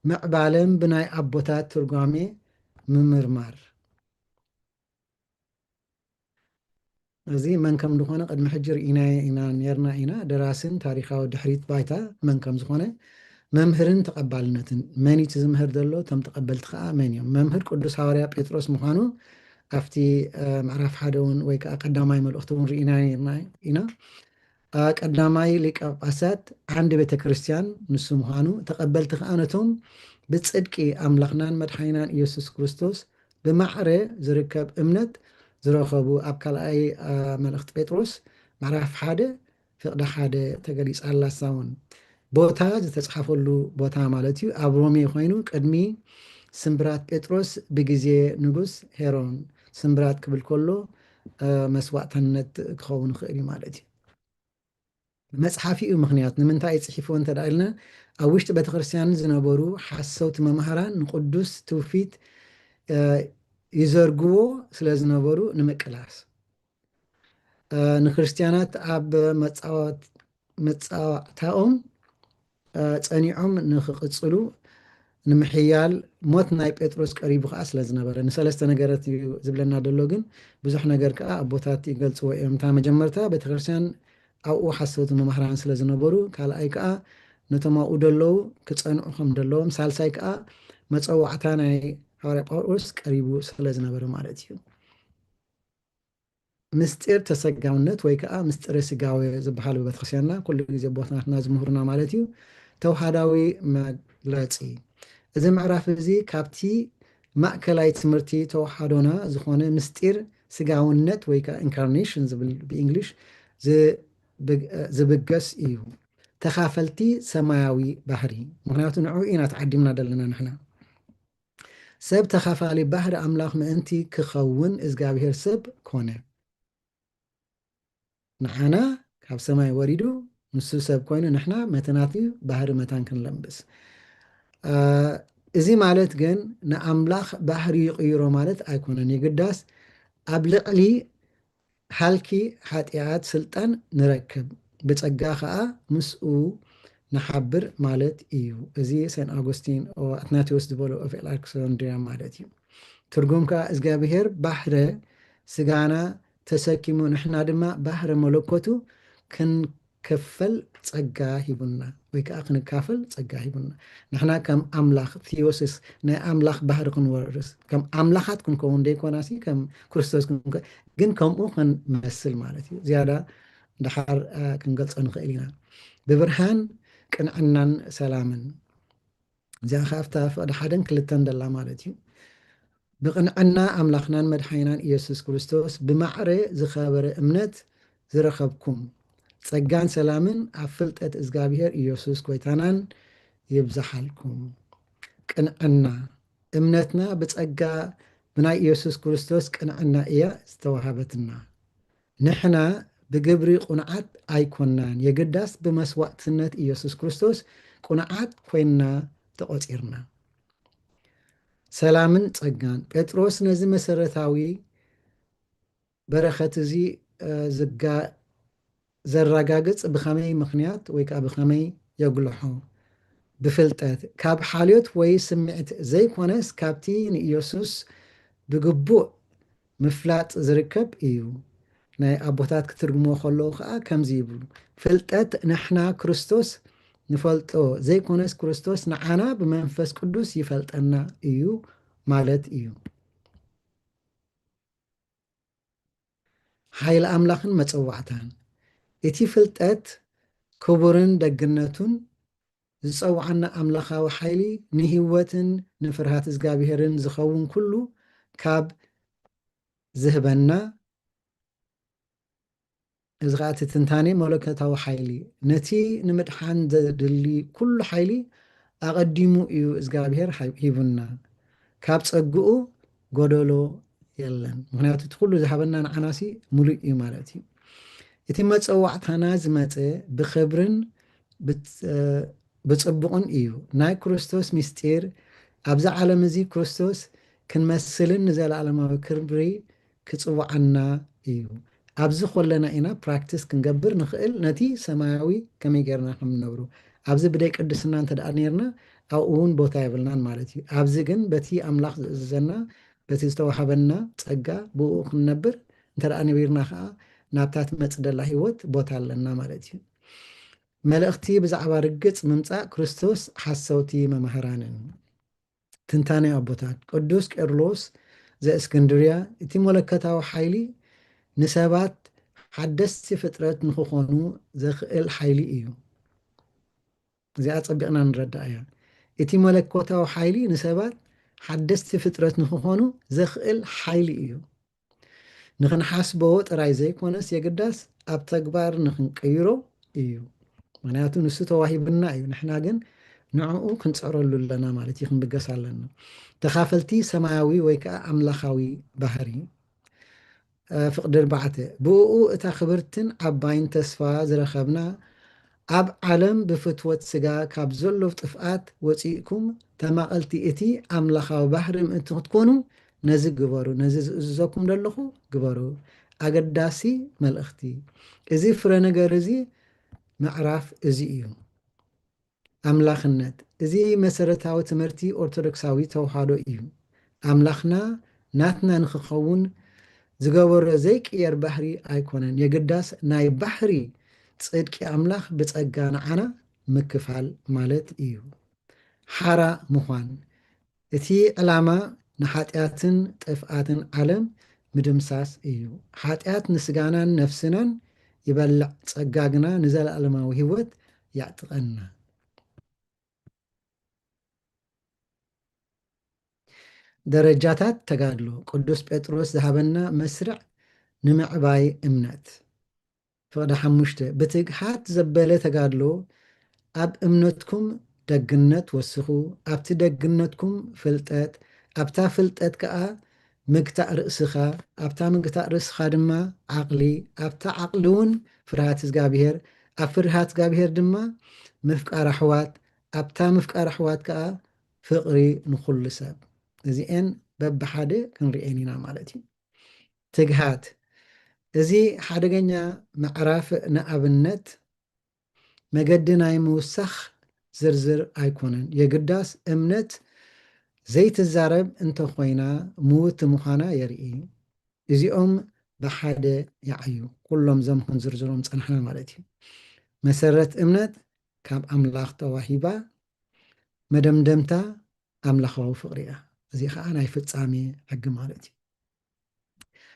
ምዕባለን ብናይ ኣቦታት ትርጓሜ ምምርማር እዚ መን ከም ዝኾነ ቅድሚ ሕጂ ርኢና ኢና ነርና ኢና ደራስን ታሪካዊ ድሕሪት ባይታ መን ከም ዝኾነ መምህርን ተቐባልነትን መን እቲ ዝምህር ዘሎ እቶም ተቐበልቲ ከዓ መን እዮም መምህር ቅዱስ ሃዋርያ ጴጥሮስ ምዃኑ ኣብቲ ምዕራፍ ሓደ እውን ወይ ከዓ ቀዳማይ መልእኽቲ እውን ርኢና ነርና ኢና ቀዳማይ ሊቀ ጳጳሳት ዓንዲ ቤተ ክርስቲያን ንሱ ምዃኑ ተቐበልቲ ከዓ ነቶም ብፅድቂ ኣምላኽናን መድሓኒናን ኢየሱስ ክርስቶስ ብማዕረ ዝርከብ እምነት ዝረኸቡ ኣብ ካልኣይ መልእኽቲ ጴጥሮስ ምዕራፍ 1 ፍቕዲ 1 ተገሊፃ ኣላሳ እውን ቦታ ዝተፅሓፈሉ ቦታ ማለት እዩ ኣብ ሮሜ ኮይኑ ቅድሚ ስምብራት ጴጥሮስ ብግዜ ንጉስ ሄሮን ስምብራት ክብል ከሎ መስዋዕትነት ክኸውን ይኽእል እዩ ማለት እዩ መፅሓፊ እዩ ምክንያት ንምንታይ ፅሒፍዎ እንተዳ ኢልና ኣብ ውሽጢ ቤተክርስትያን ዝነበሩ ሓሰውቲ መምሃራን ንቅዱስ ትውፊት ይዘርግዎ ስለ ዝነበሩ ንምቅላስ ንክርስቲያናት ኣብ መፃዋዕታኦም ፀኒዖም ንክቅፅሉ ንምሕያል ሞት ናይ ጴጥሮስ ቀሪቡ ከዓ ስለ ዝነበረ ንሰለስተ ነገራት እዩ ዝብለና ደሎ ግን ብዙሕ ነገር ከዓ ኣቦታት ይገልፅዎ እዮም እታ መጀመርታ ቤተክርስትያን ኣብኡ ሓሰውቲ መምሃራን ስለ ዝነበሩ ካልኣይ ከዓ ነቶም ኣብኡ ደለዉ ክፀንዑ ከም ደለዎም ሳልሳይ ከዓ መፀዋዕታ ናይ ሃዋርያ ጳውሎስ ቀሪቡ ስለ ዝነበረ ማለት እዩ ምስጢር ተሰጋውነት ወይ ከዓ ምስጢረ ስጋዊ ዝበሃል በቤተክርስትያንና ኩሉ ግዜ ቦታትና ዝምህሩና ማለት እዩ ተዋሃዳዊ መግለፂ እዚ ምዕራፍ እዚ ካብቲ ማእከላይ ትምህርቲ ተዋሃዶና ዝኾነ ምስጢር ስጋውነት ወይ ከዓ ኢንካርኔሽን ዝብል ብእንግሊሽ ዝብገስ እዩ ተኻፈልቲ ሰማያዊ ባህሪ ምክንያቱ ንዕኡ ኢና ተዓዲምና ዘለና ንሕና ሰብ ተኻፋሊ ባህሪ ኣምላኽ ምእንቲ ክኸውን እግዚኣብሔር ሰብ ኮነ ንዓና ካብ ሰማይ ወሪዱ ንሱ ሰብ ኮይኑ ንሕና መተናት ባህሪ መታን ክንለምብስ እዚ ማለት ግን ንኣምላኽ ባህሪ ይቕይሮ ማለት ኣይኮነን ይግዳስ ኣብ ልዕሊ ሃልኪ ሓጢኣት ስልጣን ንረክብ ብፀጋ ከዓ ምስኡ ንሓብር ማለት እዩ እዚ ሴንት ኣውጉስቲን ኣትናቴዎስ ዝበሎ ኦፍ ኤሌክሳንድሪያ ማለት እዩ ትርጉም ከዓ እግዚኣብሔር ባህረ ስጋና ተሰኪሙ ንሕና ድማ ባህረ መለኮቱ ክንከፈል ፀጋ ሂቡና ወይ ከዓ ክንካፈል ፀጋ ሂቡና ንሕና ከም ኣምላኽ ቴዎስስ ናይ ኣምላኽ ባህሪ ክንወርስ ከም ኣምላኻት ክንከውን ደይኮናሲ ከም ክርስቶስ ግን ከምኡ ክንመስል ማለት እዩ ዝያዳ ድሓር ክንገልፆ ንኽእል ኢና ብብርሃን ቅንዕናን ሰላምን እዚኣ ካብታ ፍቕዲ 1 2 ደላ ማለት እዩ ብቅንዕና ኣምላኽናን መድሓኒናን ኢየሱስ ክርስቶስ ብማዕረ ዝኸበረ እምነት ዝረኸብኩም ፀጋን ሰላምን ኣብ ፍልጠት እግዚኣብሔር ኢየሱስ ጎይታናን ይብዛሓልኩም ቅንዕና እምነትና ብፀጋ ብናይ ኢየሱስ ክርስቶስ ቅንዕና እያ ዝተዋሃበትና ንሕና ብግብሪ ቁንዓት ኣይኮናን የግዳስ ብመስዋዕትነት ኢየሱስ ክርስቶስ ቁንዓት ኮይንና ተቆፂርና ሰላምን ፀጋን ጴጥሮስ ነዚ መሰረታዊ በረኸት እዚ ዘረጋግፅ ብኸመይ ምክንያት ወይ ከዓ ብኸመይ የጉልሖ ብፍልጠት ካብ ሓልዮት ወይ ስምዒት ዘይኮነስ ካብቲ ንኢየሱስ ብግቡእ ምፍላጥ ዝርከብ እዩ ናይ ኣቦታት ክትርግሞ ከለዉ ከዓ ከምዚ ይብሉ ፍልጠት ንሕና ክርስቶስ ንፈልጦ ዘይኮነስ ክርስቶስ ንዓና ብመንፈስ ቅዱስ ይፈልጠና እዩ ማለት እዩ ሓይሊ ኣምላኽን መፀዋዕታን እቲ ፍልጠት ክቡርን ደግነቱን ዝፀውዓና ኣምላኻዊ ሓይሊ ንህይወትን ንፍርሃት እግዚኣብሔርን ዝኸውን ኩሉ ካብ ዝህበና እዚ ከዓ እቲ ትንታኔ መለኮታዊ ሓይሊ ነቲ ንምድሓን ዘድሊ ኩሉ ሓይሊ ኣቐዲሙ እዩ እግዚኣብሔር ሂቡና ካብ ፀግኡ ጎደሎ የለን ምክንያቱ እቲ ኩሉ ዝሃበና ንዓናሲ ሙሉእ እዩ ማለት እዩ እቲ መፀዋዕታና ዝመፀ ብክብርን ብፅቡቕን እዩ ናይ ክርስቶስ ምስጢር ኣብዚ ዓለም እዚ ክርስቶስ ክንመስልን ንዘለኣለማዊ ክብሪ ክፅዋዓና እዩ ኣብዚ ኮለና ኢና ፕራክቲስ ክንገብር ንኽእል ነቲ ሰማያዊ ከመይ ጌርና ከምንነብሩ ኣብዚ ብደይ ቅድስና እንተደኣ ነርና ኣብኡ እውን ቦታ የብልናን ማለት እዩ ኣብዚ ግን በቲ ኣምላኽ ዝእዝዘና በቲ ዝተዋሃበና ፀጋ ብኡ ክንነብር እንተደኣ ነቢርና ከዓ ናብታ ትመፅእ ዘላ ሂወት ቦታ ኣለና ማለት እዩ መልእኽቲ ብዛዕባ ርግፅ ምምፃእ ክርስቶስ ሓሰውቲ መምሃራንን ትንታነይ ኣቦታት ቅዱስ ቄርሎስ ዘእስክንድርያ እቲ መለከታዊ ሓይሊ ንሰባት ሓደስቲ ፍጥረት ንክኾኑ ዘኽእል ሓይሊ እዩ እዚኣ ፀቢቕና ንረዳእ እያ እቲ መለኮታዊ ሓይሊ ንሰባት ሓደስቲ ፍጥረት ንክኾኑ ዘኽእል ሓይሊ እዩ ንክንሓስቦ ጥራይ ዘይኮነስ የግዳስ ኣብ ተግባር ንክንቀይሮ እዩ ምክንያቱ ንሱ ተዋሂብና እዩ ንሕና ግን ንዕኡ ክንፅዕረሉ ኣለና ማለት እዩ ክንብገስ ኣለና ተኻፈልቲ ሰማያዊ ወይ ከዓ ኣምላኻዊ ባህሪ ፍቅዲ 4 ብኡ እታ ክብርትን ዓባይን ተስፋ ዝረኸብና ኣብ ዓለም ብፍትወት ስጋ ካብ ዘሎ ጥፍኣት ወፂእኩም ተማቐልቲ እቲ ኣምላኻዊ ባህሪ ምእንቲ ክትኮኑ ነዚ ግበሩ ነዚ ዝእዝዘኩም ዘለኹ ግበሩ ኣገዳሲ መልእኽቲ እዚ ፍረ ነገር እዚ ምዕራፍ እዚ እዩ ኣምላኽነት እዚ መሰረታዊ ትምህርቲ ኦርቶዶክሳዊ ተዋህዶ እዩ ኣምላኽና ናትና ንክኸውን ዝገበሮ ዘይቅየር ባህሪ ኣይኮነን የግዳስ ናይ ባህሪ ጽድቂ ኣምላኽ ብጸጋ ንዓና ምክፋል ማለት እዩ ሓራ ምዃን እቲ ዕላማ ንሓጢኣትን ጥፍኣትን ዓለም ምድምሳስ እዩ ሓጢኣት ንስጋናን ነፍስናን ይበልዕ ጸጋ ግና ንዘለኣለማዊ ህይወት ያዕጥቐና ደረጃታት ተጋድሎ ቅዱስ ጴጥሮስ ዝሃበና መስርዕ ንምዕባይ እምነት ፍቅዲ 5 ብትግሃት ዘበለ ተጋድሎ ኣብ እምነትኩም ደግነት ወስኹ ኣብቲ ደግነትኩም ፍልጠት ኣብታ ፍልጠት ከዓ ምግታእ ርእስኻ ኣብታ ምግታእ ርእስኻ ድማ ዓቕሊ ኣብታ ዓቕሊ እውን ፍርሃት እግዚኣብሔር ኣብ ፍርሃት እግዚኣብሔር ድማ ምፍቃር ኣሕዋት ኣብታ ምፍቃር ኣሕዋት ከዓ ፍቕሪ ንኩሉ ሰብ እዚአን በብሓደ ክንሪአን ኢና ማለት እዩ ትግሃት እዚ ሓደገኛ ምዕራፍ ንኣብነት መገዲ ናይ ምውሳኽ ዝርዝር ኣይኮነን የግዳስ እምነት ዘይትዛረብ እንተኮይና ምውት ምዃና የርኢ እዚኦም ብሓደ ይዓዩ ኩሎም ዞም ክንዝርዝሮም ፀንሕና ማለት እዩ መሰረት እምነት ካብ ኣምላኽ ተዋሂባ መደምደምታ ኣምላኻዊ ፍቕሪ እያ እዚ ከዓ ናይ ፍጻሜ ሕጊ ማለት እዩ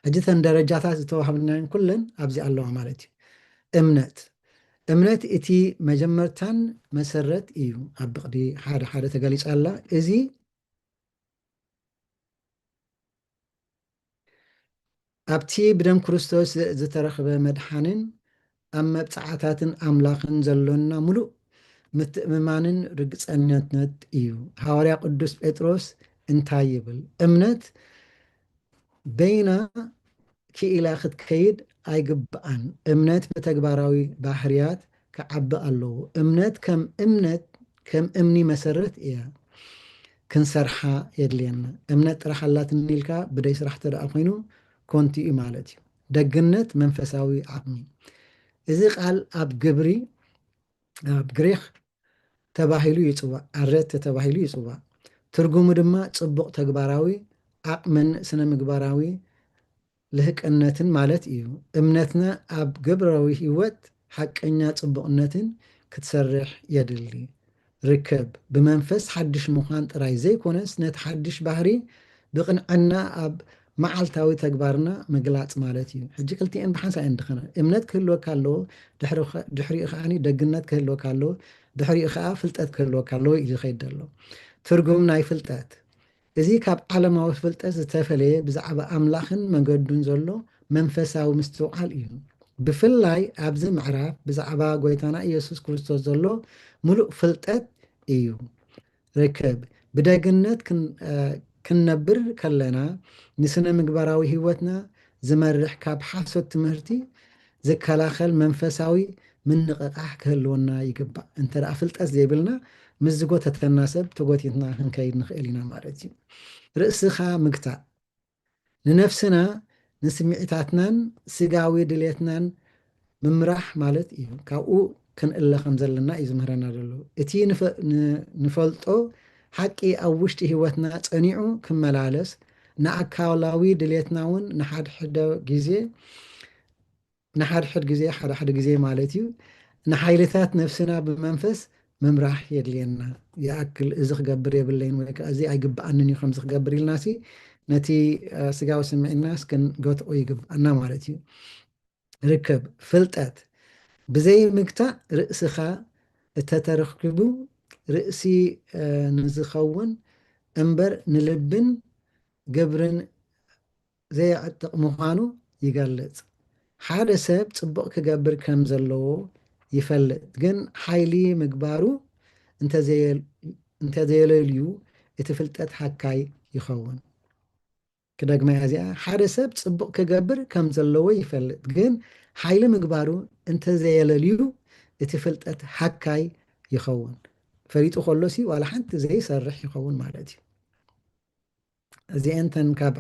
ሕጂ ተን ደረጃታት ዝተዋሃብናን ኩለን ኣብዚ ኣለዋ ማለት እዩ እምነት እቲ መጀመርታን መሰረት እዩ ኣብ ብቕዲ ሓደ ሓደ ተገሊፃ ኣላ እዚ ኣብቲ ብደም ክርስቶስ ዝተረኸበ መድሓንን ኣብ መብፃዕታትን ኣምላኽን ዘሎና ሙሉእ ምትእምማንን ርግፀኝነት እዩ ሃዋርያ ቅዱስ ጴጥሮስ እንታይ ይብል እምነት በይና ክኢላ ክትከይድ ኣይግብኣን እምነት ብተግባራዊ ባህርያት ክዓቢ ኣለዎ እምነት ከም እምኒ መሰረት እያ ክንሰርሓ የድልየና እምነት ጥራሕ ኣላትን ኢልካ ብደይ ስራሕ ተደኣ ኮይኑ ኮንቲ እዩ ማለት እዩ ደግነት መንፈሳዊ ዓቕሚ እዚ ቃል ኣብ ግሪክ ተባሂሉ ይፅዋዕ ኣረት ተባሂሉ ይፅዋዕ ትርጉሙ ድማ ፅቡቕ ተግባራዊ ዓቕምን ስነ ምግባራዊ ልህቅነትን ማለት እዩ እምነትና ኣብ ግብራዊ ህይወት ሓቀኛ ፅቡቕነትን ክትሰርሕ የድሊ ርከብ ብመንፈስ ሓድሽ ምዃን ጥራይ ዘይኮነስ ነቲ ሓድሽ ባህሪ ብቕንዕና ኣብ መዓልታዊ ተግባርና ምግላፅ ማለት እዩ ሕጂ ክልቲአን ብሓንሳእ ድኸና እምነት ክህልወካ ኣለዎ ድሕሪኡ ከዓኒ ደግነት ክህልወካ ኣለዎ ድሕሪኡ ከዓ ፍልጠት ክህልወካ ኣለዎ እዩ ዝኸይድ ኣሎ ትርጉም ናይ ፍልጠት እዚ ካብ ዓለማዊ ፍልጠት ዝተፈለየ ብዛዕባ ኣምላኽን መንገዱን ዘሎ መንፈሳዊ ምስትውዓል እዩ ብፍላይ ኣብዚ ምዕራፍ ብዛዕባ ጎይታና ኢየሱስ ክርስቶስ ዘሎ ሙሉእ ፍልጠት እዩ ርክብ ብደግነት ክንነብር ከለና ንስነ ምግባራዊ ህይወትና ዝመርሕ ካብ ሓሶት ትምህርቲ ዝከላኸል መንፈሳዊ ምንቕቓሕ ክህልወና ይግባእ እንተ ደኣ ፍልጠት ዘይብልና ምስ ዝጎተተና ሰብ ተጎቲትና ክንከይድ ንኽእል ኢና ማለት እዩ ርእስኻ ምግታእ ንነፍስና ንስምዒታትናን ስጋዊ ድሌትናን ምምራሕ ማለት እዩ ካብኡ ክንእለ ከም ዘለና እዩ ዝምህረና ዘሎ እቲ ንፈልጦ ሓቂ ኣብ ውሽጢ ህይወትና ፀኒዑ ክመላለስ ንኣካላዊ ድሌትና እውን ንሓድሕድ ግዜ ማለት እዩ ንሓይልታት ነፍስና ብመንፈስ ምምራሕ የድልየና ይኣክል እዚ ክገብር የብለይን ወይ ከዓ እዚ ኣይግባኣንን እዩ ከምዚ ክገብር ኢልናሲ ነቲ ስጋዊ ስምዒናስ ክንገትኦ ይግባኣና ማለት እዩ ርክብ ፍልጠት ብዘይ ምግታእ ርእስኻ እተተረኪቡ ርእሲ ንዝኸውን እምበር ንልብን ግብርን ዘይዕጥቕ ምዃኑ ይገልጽ ሓደ ሰብ ጽቡቕ ክገብር ከም ዘለዎ ይፈልጥ ግን ሓይሊ ምግባሩ እንተዘየለልዩ እቲ ፍልጠት ሓካይ ይኸውን ክደግማ እዚኣ ሓደ ሰብ ጽቡቕ ክገብር ከም ዘለዎ ይፈልጥ ግን ሓይሊ ምግባሩ እንተዘየለልዩ እቲ ፍልጠት ሓካይ ይኸውን ፈሊጡ ከሎሲ ዋላ ሓንቲ ዘይሰርሕ ይኸውን ማለት እዩ እዚአን ተን ካብ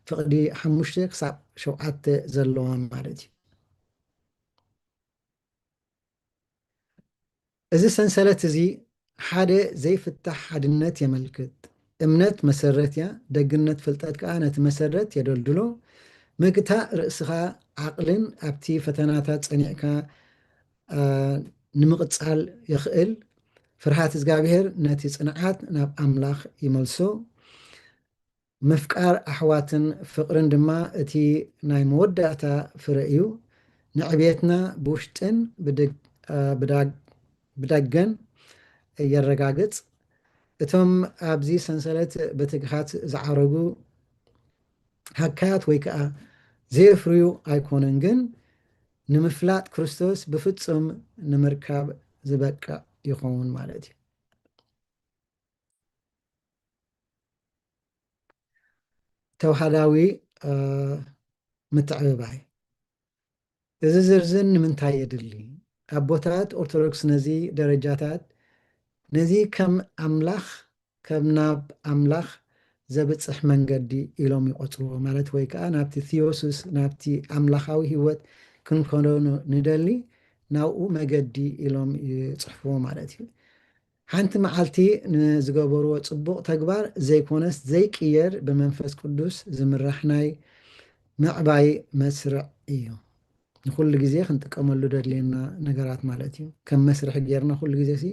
ፍቕዲ 5 ክሳብ 7 ዘለዋን ማለት እዩ እዚ ሰንሰለት እዚ ሓደ ዘይፍታሕ ሓድነት የመልክት እምነት መሰረት እያ ደግነት ፍልጠት ከዓ ነቲ መሰረት የደልድሎ ምግታእ ርእስኻ ዓቕልን ኣብቲ ፈተናታት ፀኒዕካ ንምቕፃል ይኽእል ፍርሃት እግዚኣብሔር ነቲ ፅንዓት ናብ ኣምላኽ ይመልሶ ምፍቃር ኣሕዋትን ፍቅርን ድማ እቲ ናይ መወዳእታ ፍረ እዩ ንዕቤትና ብውሽጥን ብደገን የረጋግፅ እቶም ኣብዚ ሰንሰለት በትግሃት ዝዓረጉ ሃካያት ወይ ከዓ ዘየፍርዩ ኣይኮኑን ግን ንምፍላጥ ክርስቶስ ብፍጹም ንምርካብ ዝበቅዕ ይኸውን ማለት እዩ ተዋህዳዊ ምትዕብባይ እዚ ዝርዝር ንምንታይ የድሊ ኣቦታት ኦርቶዶክስ ነዚ ደረጃታት ነዚ ከም ናብ ኣምላኽ ዘብፅሕ መንገዲ ኢሎም ይቆፅርዎ ማለት ወይ ከዓ ናብቲ ቴዎሶስ ናብቲ ኣምላኻዊ ህይወት ክንከዶ ንደሊ ናብኡ መገዲ ኢሎም ይፅሕፍዎ ማለት እዩ ሓንቲ መዓልቲ ንዝገበርዎ ፅቡቕ ተግባር ዘይኮነስ ዘይቅየር ብመንፈስ ቅዱስ ዝምራሕ ናይ ምዕባይ መስርዕ እዩ ንኩሉ ግዜ ክንጥቀመሉ ደድልየና ነገራት ማለት እዩ ከም መስርሕ ጌርና ኩሉ ግዜ ሲ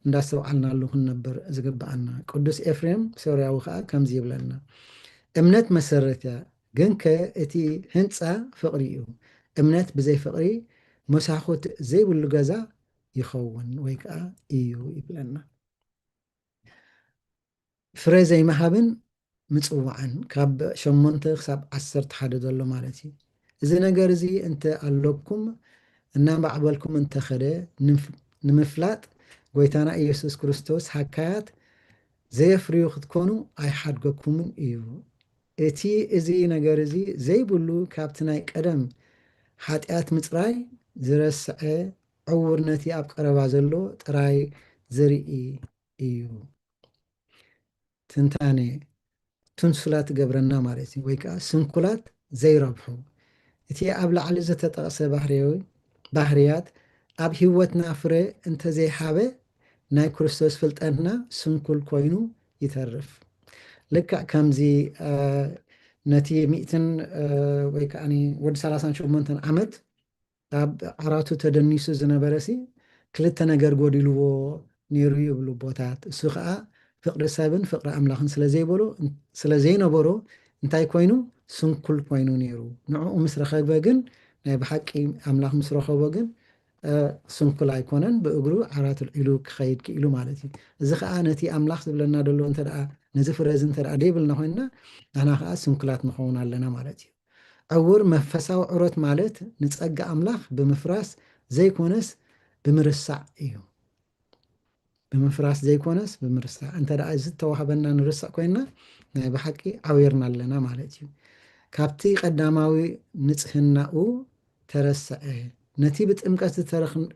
እንዳስተውዓልናሉ ክንነብር ዝግባአና ቅዱስ ኤፍሬም ሶርያዊ ከዓ ከምዚ ይብለና እምነት መሰረት እያ ግን እቲ ህንፃ ፍቅሪ እዩ እምነት ብዘይ ፍቅሪ መሳኹት ዘይብሉ ገዛ ይኸውን ወይ ከዓ እዩ ይብለና ፍረ ዘይመሃብን ምፅዋዕን ካብ 8 ክሳብ 11 ዘሎ ማለት እዩ እዚ ነገር እዚ እንተ ኣለኩም እናባዕበልኩም እንተኸደ ንምፍላጥ ጎይታና ኢየሱስ ክርስቶስ ሃካያት ዘየፍርዩ ክትኮኑ ኣይሓድገኩምን እዩ እቲ እዚ ነገር እዚ ዘይብሉ ካብቲ ናይ ቀደም ሓጢኣት ምፅራይ ዝረስዐ ዕውር ነቲ ኣብ ቀረባ ዘሎ ጥራይ ዝርኢ እዩ ትንታነ ትንሱላት ገብረና ማለት እዩ ወይ ከዓ ስንኩላት ዘይረብሑ እቲ ኣብ ላዕሊ ዝተጠቕሰ ባህርያት ኣብ ሂወትና ፍረ እንተዘይሃበ ናይ ክርስቶስ ፍልጠትና ስንኩል ኮይኑ ይተርፍ ልክዕ ከምዚ ነቲ 100 ወይ ከዓ ወዲ 38 ዓመት ኣብ ዓራቱ ተደኒሱ ዝነበረሲ ክልተ ነገር ጎዲልዎ ነይሩ ይብሉ ቦታት እሱ ከዓ ፍቅሪ ሰብን ፍቅሪ ኣምላኽን ስለዘይነበሮ እንታይ ኮይኑ ስንኩል ኮይኑ ነይሩ ንዕኡ ምስ ረኸበ ግን ናይ ብሓቂ ኣምላኽ ምስ ረኸቦ ግን ስንኩል ኣይኮነን ብእግሩ ዓራት ልዒሉ ክኸይድ ክኢሉ ማለት እዩ እዚ ከዓ ነቲ ኣምላኽ ዝብለና ደሎ እንተደኣ ነዚ ፍረዚ እንተደኣ ደይብልና ኮይንና ንሕና ከዓ ስንኩላት ንኸውን ኣለና ማለት እዩ ዕውር መንፈሳዊ ዕሮት ማለት ንፀጋ ኣምላኽ ብምፍራስ ዘይኮነስ ብምርሳዕ እዩ ብምፍራስ ዘይኮነስ ብምርሳዕ እንተደኣ እዚ ተዋህበና ንርሳዕ ኮይንና ናይ ብሓቂ ዓብርና ኣለና ማለት እዩ ካብቲ ቀዳማዊ ንፅህናኡ ተረስዐ ነቲ ብጥምቀት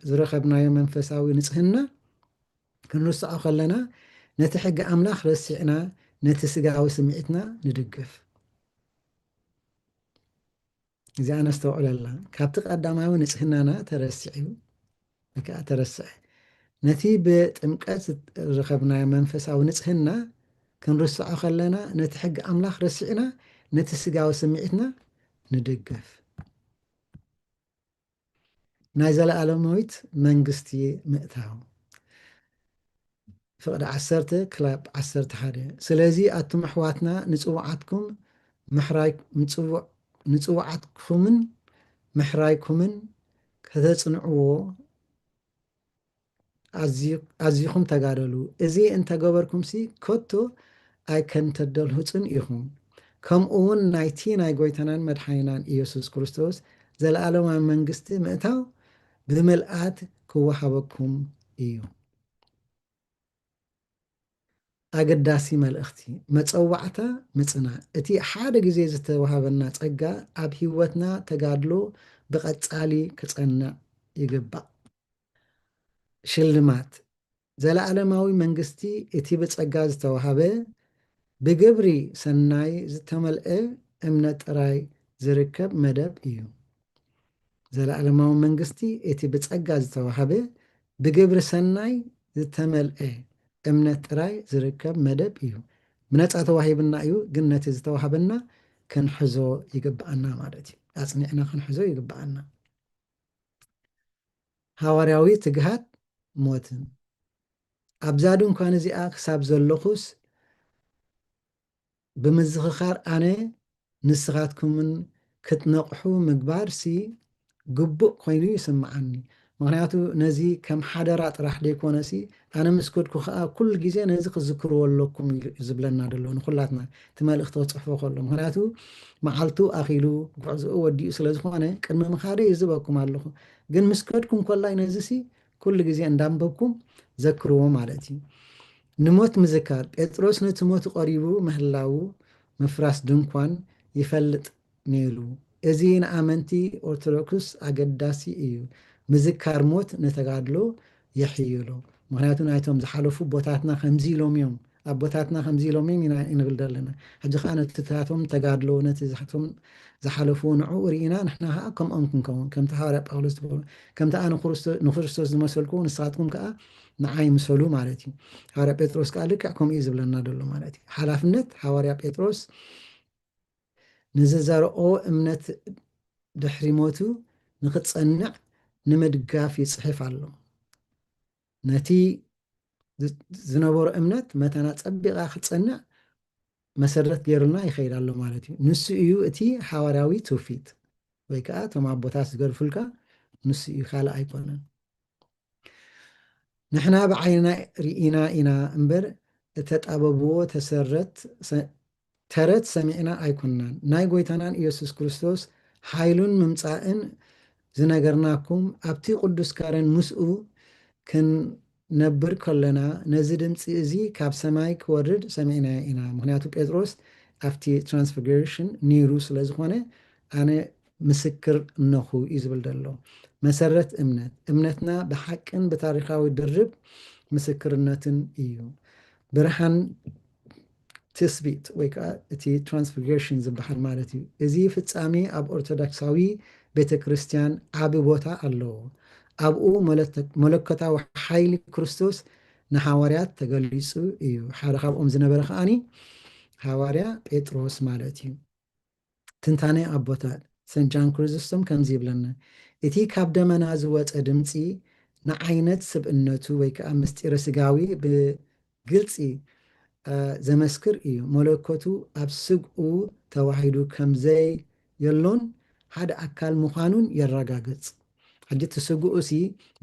ዝረኸብናዮ መንፈሳዊ ንፅህና ክንርስዖ ከለና ነቲ ሕጊ ኣምላኽ ረሲዕና ነቲ ስጋዊ ስምዒትና ንድግፍ እዚኣ ነስተውዕለላ ካብቲ ቀዳማዊ ንፅህናና ተረሲዑ ወይከዓ ተረስዐ ነቲ ብጥምቀት ዝረኸብናዮ መንፈሳዊ ንፅህና ክንርስዖ ከለና ነቲ ሕጊ ኣምላኽ ረሲዕና ነቲ ስጋዊ ስምዒትና ንድግፍ ናይ ዘለኣለማዊት መንግስቲ ምእታው ፍቅዲ 10 ክላብ 11 ስለዚ ኣቱም ኣሕዋትና ንፅዋዓትኩምን ምሕራይኩምን ከተፅንዕዎ ኣዝኹም ተጋደሉ እዚ እንተገበርኩምሲ ከቶ ኣይከንተደልሁፅን ኢኹም ከምኡ እውን ናይቲ ናይ ጎይታናን መድሓኒናን ኢየሱስ ክርስቶስ ዘለኣለማዊ መንግስቲ ምእታው ብምልኣት ክወሃበኩም እዩ ኣገዳሲ መልእኽቲ መፀዋዕታ ምፅናዕ እቲ ሓደ ግዜ ዝተዋሃበና ፀጋ ኣብ ሂወትና ተጋድሎ ብቐፃሊ ክፀንዕ ይግባእ ሽልማት ዘለኣለማዊ መንግስቲ እቲ ብፀጋ ዝተዋሃበ ብግብሪ ሰናይ ዝተመልአ እምነት ጥራይ ዝርከብ መደብ እዩ ዘለኣለማዊ መንግስቲ እቲ ብፀጋ ዝተዋሃበ ብግብሪ ሰናይ ዝተመልአ እምነት ጥራይ ዝርከብ መደብ እዩ ብነፃ ተዋሂብና እዩ ግን ነቲ ዝተዋሃበና ክንሕዞ ይግባአና ማለት እዩ ኣፅኒዕና ክንሕዞ ይግባአና ሃዋርያዊ ትግሃት ሞትን ኣብዛ ድንኳን እዚኣ ክሳብ ዘለኹስ ብምዝኽኻር ኣነ ንስኻትኩምን ክትነቕሑ ምግባርሲ ግቡእ ኮይኑ ይስምዓኒ ምክንያቱ ነዚ ከም ሓደራ ጥራሕ ደይኮነሲ ኣነ ምስከድኩ ከዓ ኩሉ ግዜ ነዚ ክዝክርዎ ኣለኩም ዝብለና ደሎ ንኩላትና እቲ መልእኽቲ ክፅሕፎ ከሎ ምክንያቱ መዓልቱ ኣኺሉ ጉዕዝኡ ወዲኡ ስለዝኾነ ቅድሚ ምኻደ ይዝበኩም ኣለኹ ግን ምስከድኩም ኮላይ ነዚሲ ኩሉ ግዜ እንዳንበብኩም ዘክርዎ ማለት እዩ ንሞት ምዝካር ጴጥሮስ ነቲ ሞት ቀሪቡ ምህላው ምፍራስ ድንኳን ይፈልጥ ነይሩ እዚ ንኣመንቲ ኦርቶዶክስ ኣገዳሲ እዩ ምዝካር ሞት ነተጋድሎ የሕይሎ ምክንያቱ ናይቶም ዝሓለፉ ቦታትና ከምዚ ኢሎም እዮም ኣብ ቦታትና ከምዚ ኢሎም እዮም ይንብል ዘለና ሕጂ ከዓ ነቲታቶም ተጋድሎ ነቲ ዝሓለፉ ንዕኡ ርኢና ንሕና ከዓ ከምኦም ክንከውን ከምቲ ሃዋርያ ጳውሎስ ዝበሉ ከምቲ ኣነ ንክርስቶስ ዝመሰልኩ ንስኻትኩም ከዓ ንዓይ ምሰሉ ማለት እዩ ሃዋርያ ጴጥሮስ ከዓ ልክዕ ከምኡ እዩ ዝብለና ደሎ ማለት እዩ ሓላፍነት ሃዋርያ ጴጥሮስ ንዝዘርኦ እምነት ድሕሪ ሞቱ ንክትፀንዕ ንምድጋፍ ይፅሕፍ ኣሎ ነቲ ዝነበሮ እምነት መተና ፀቢቓ ክትፀንዕ መሰረት ገይሩልና ይኸይድ ኣሎ ማለት እዩ ንሱ እዩ እቲ ሓዋርያዊ ትውፊት ወይ ከዓ እቶም ኣቦታት ዝገርፉልካ ንሱ እዩ ካልእ ኣይኮነን ንሕና ብዓይንና ርኢና ኢና እምበር እተጣበብዎ ተረት ሰሚዕና ኣይኮንናን ናይ ጎይታናን ኢየሱስ ክርስቶስ ሓይሉን ምምፃእን ዝነገርናኩም ኣብቲ ቅዱስ ካረን ምስኡ ክንነብር ከለና ነዚ ድምፂ እዚ ካብ ሰማይ ክወርድ ሰሚዕና ኢና ምክንያቱ ጴጥሮስ ኣብቲ ትራንስፊግሬሽን ነይሩ ስለዝኾነ ኣነ ምስክር እነኹ እዩ ዝብል ዘሎ መሰረት እምነትና ብሓቅን ብታሪካዊ ድርብ ምስክርነትን እዩ ብርሃን ትስቢት ወይ ከዓ እቲ ትራንስፊግሬሽን ዝበሃል ማለት እዩ እዚ ፍፃሜ ኣብ ኦርቶዶክሳዊ ቤተክርስትያን ዓቢ ቦታ ኣለዎ ኣብኡ መለኮታዊ ሓይሊ ክርስቶስ ንሓዋርያት ተገሊፁ እዩ ሓደ ካብኦም ዝነበረ ከዓኒ ሃዋርያ ጴጥሮስ ማለት እዩ ትንታነ ኣቦታት ሰንት ጃን ክሪዞስቶም ከምዚ ይብለና እቲ ካብ ደመና ዝወፀ ድምፂ ንዓይነት ስብእነቱ ወይ ከዓ ምስጢረ ስጋዊ ብግልፂ ዘመስክር እዩ መለኮቱ ኣብ ስግኡ ተዋሂዱ ከምዘይ የሎን ሓደ ኣካል ምዃኑን የረጋግፅ ሕጂ ትስግኡ ሲ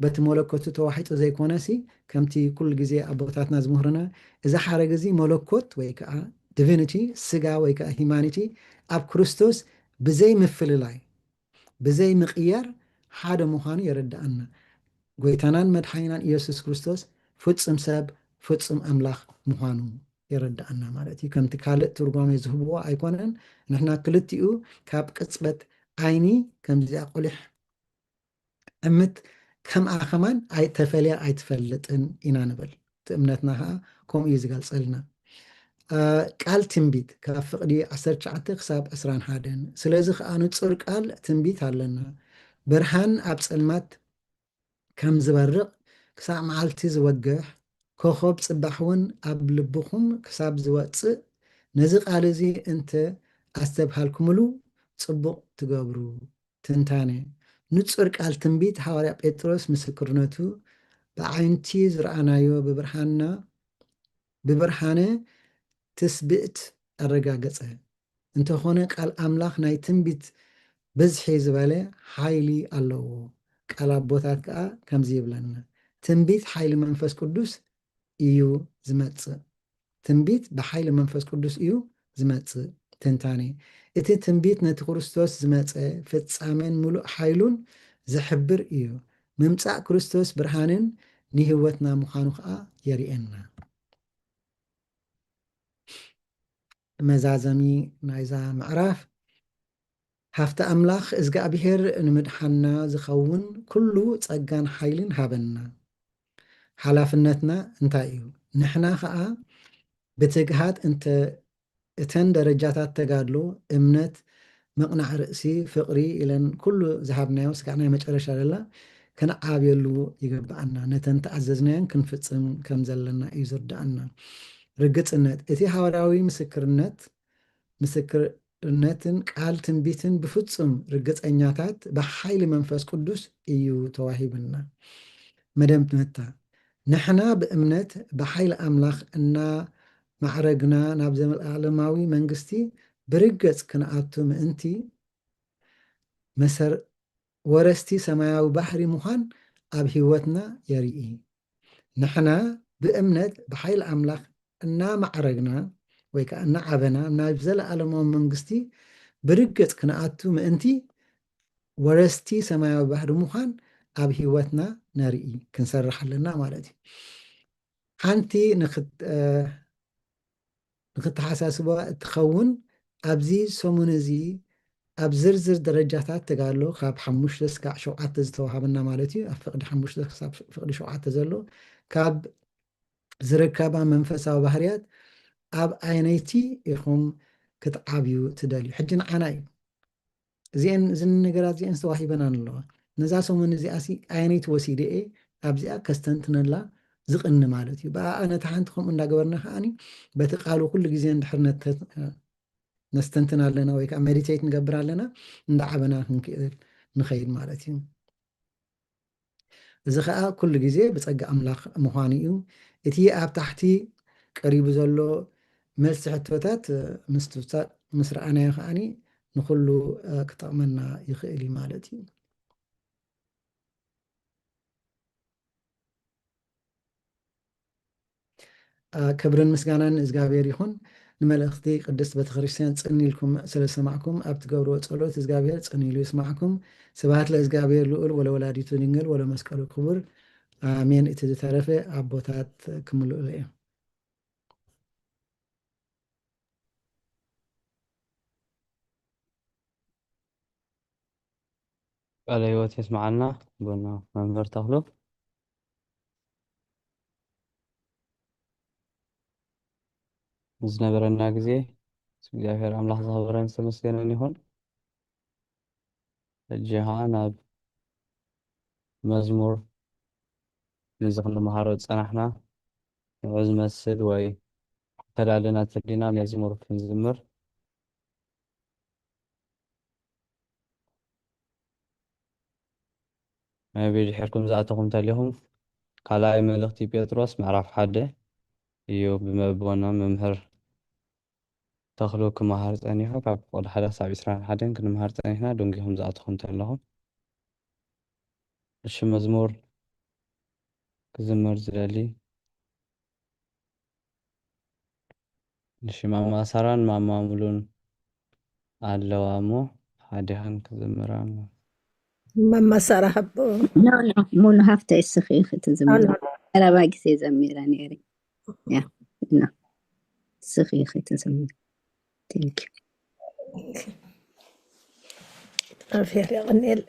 በቲ መለኮቱ ተዋሒጡ ዘይኮነ ሲ ከምቲ ኩሉ ግዜ ኣቦታትና ዝምህሩና እዚ ሓረግ እዚ መለኮት ወይ ከዓ ዲቪኒቲ ስጋ ወይ ከዓ ሂማኒቲ ኣብ ክርስቶስ ብዘይ ምፍልላይ ብዘይ ምቕያር ሓደ ምዃኑ የረድአና። ጎይታናን መድሓኒናን ኢየሱስ ክርስቶስ ፍጹም ሰብ ፍጹም ኣምላኽ ምዃኑ የረድአና ማለት እዩ። ከምቲ ካልእ ትርጓሜ ዝህብዎ ኣይኮነን። ንሕና ክልቲኡ ካብ ቅፅበት ዓይኒ ከምዚኣ ቁሊሕ እምት ከምኣ ኸማን ተፈልያ ኣይትፈልጥን ኢና ንብል። እቲ እምነትና ከዓ ከምኡ እዩ ዝገልፀልና። ቃል ትንቢት ካብ ፍቕዲ 19 ክሳብ 21 ስለዚ ከዓ ንፁር ቃል ትንቢት ኣለና። ብርሃን ኣብ ፀልማት ከም ዝበርቕ ክሳብ መዓልቲ ዝወግሕ ኮኸብ ፅባሕ እውን ኣብ ልብኹም ክሳብ ዝወፅእ ነዚ ቃል እዚ እንተ ኣስተብሃልኩምሉ ፅቡቕ ትገብሩ። ትንታነ ንፁር ቃል ትንቢት ሓዋርያ ጴጥሮስ ምስክርነቱ ብዓይንቲ ዝረኣናዮ ብብርሃነ ትስብእት ኣረጋገፀ እንተኾነ ቃል ኣምላኽ ናይ ትንቢት ብዝሒ ዝበለ ሓይሊ ኣለዎ። ቃል ኣቦታት ከዓ ከምዚ ይብለና ትንቢት ሓይሊ መንፈስ ቅዱስ እዩ ዝመፅእ። ትንቢት ብሓይሊ መንፈስ ቅዱስ እዩ ዝመፅእ። ትንታኔ እቲ ትንቢት ነቲ ክርስቶስ ዝመፀ ፍፃሜን ሙሉእ ሓይሉን ዝሕብር እዩ። ምምፃእ ክርስቶስ ብርሃንን ንህይወትና ምዃኑ ከዓ የርእየና። መዛዘሚ ናይዛ ምዕራፍ ሃፍቲ ኣምላኽ እግዚኣብሔር ንምድሓና ዝኸውን ኩሉ ፀጋን ሓይልን ሃበና። ሓላፍነትና እንታይ እዩ? ንሕና ከዓ ብትግሃት እተን ደረጃታት ተጋድሎ እምነት፣ ምቕናዕ ርእሲ፣ ፍቕሪ ኢለን ኩሉ ዝሃብናዮ ስጋዕ ናይ መጨረሻ ዘላ ክንዓብየሉ ይግባአና። ነተን ተኣዘዝናየን ክንፍፅም ከም ዘለና እዩ ዝርዳእና። ርግፅነት እቲ ሃዋርያዊ ምስክርነትን ቃል ትንቢትን ብፍፁም ርግፀኛታት ብሓይሊ መንፈስ ቅዱስ እዩ ተዋሂብና። መደምድምታ ንሕና ብእምነት ብሓይሊ ኣምላኽ ማዕረግና ናብ ዘለኣለማዊ መንግስቲ ብርገፅ ክንኣቱ ምእንቲ ወረስቲ ሰማያዊ ባሕሪ ምዃን ኣብ ሂወትና የርኢ። ንሕና ብእምነት ብሓይሊ ኣምላኽ ማዕረግና ወይ ከዓ እናዓበና ናብ ዘለኣለማዊ መንግስቲ ብርገፅ ክንኣቱ ምእንቲ ወረስቲ ሰማያዊ ባሕሪ ምዃን ኣብ ሂወትና ነርኢ ክንሰርሕ ኣለና ማለት እዩ። ሓንቲ ንክተሓሳስባ እትኸውን ኣብዚ ሰሙን እዚ ኣብ ዝርዝር ደረጃታት ተጋድሎ ካብ 5 ክሳብ 7 ዝተዋሃበና ማለት እዩ። ኣብ ፍቕዲ 5 ክሳብ ፍቕዲ 7 ዘሎ ካብ ዝርከባ መንፈሳዊ ባህርያት ኣብ ኣየነይቲ ኢኹም ክትዓብዩ ትደልዩ? ሕጂ ንዓና እዩ እዚን ነገራት እዚአን ዝተዋሂበና ኣለዋ። ነዛ ሰሙን እዚኣ ኣየነይቲ ወሲደ ኣብዚኣ ከስተንትነላ ዝቕኒ ማለት እዩ። ብኣ ነታ ሓንቲ ከምኡ እንዳገበርና ከዓኒ በቲ ቃሉ ኩሉ ግዜ እንድሕር ነስተንትና ኣለና ወይ ከዓ ሜዲቴት ንገብር ኣለና እንዳዓበና ክንክእል ንኸይድ ማለት እዩ። እዚ ከዓ ኩሉ ግዜ ብፀጋ ኣምላኽ ምዃኑ እዩ። እቲ ኣብ ታሕቲ ቀሪቡ ዘሎ መልሲ ሕቶታት ምስ ረኣናዮ ከዓኒ ንኩሉ ክጠቕመና ይኽእል እዩ ማለት እዩ። ክብርን ምስጋናን እግዚኣብሔር ይኹን። ንመልእኽቲ ቅድስት ቤተክርስትያን ፅኒ ኢልኩም ስለሰማዕኩም ኣብ ትገብርዎ ፀሎት እግዚኣብሔር ፅኒ ኢሉ ይስማዕኩም። ስብሃት ለእግዚኣብሔር ልዑል ወለወላዲቱ ድንግል ወለመስቀሉ ክቡር ኣሜን። እቲ ዝተረፈ ኣቦታት ክምልኡሉ እዮም። ቃለ ሕይወት የስማዓና ቦና መምህር ተኽሉ ዝነበረና ጊዜ እግዚአብሔር አምላክ ዝኸበረን ዝተመስገነን ይሁን። ሕጂ ከዓ ናብ መዝሙር ነዚ ክንመሃሮ ፀናሕና ንዑ ዝመስል ወይ ተዳልና ተዲና መዝሙር ክንዝምር መበይ ድሕርኩም ዝኣተኹም እንተለኹም ካልኣይ መልእኽቲ ጴጥሮስ ምዕራፍ 1 እዩ ብመቦና መምህር ተኽሉ ክመሃር ፀኒሑ ካብ ፍቕዲ 1 ክሳብ 21 ክንመሃር ፀኒሕና ደንጊኹም ዝኣተኹም እንተለኹም እሺ መዝሙር ክዝመር ዝደሊ እሺ ማማ ሳራን ማማ ሙሉን ኣለዋ እሞ ሓዲኸን ክዝምራ እሞ መመሰራ ህቦ ኖ ሙሉ ሃፍተ ይስኺ ክትዝምር ቀረባ ጊዜ ዘሚረ ነይረ ያ ና ስኺ ክትዝምር ቴንክ አፌር ያቅኔል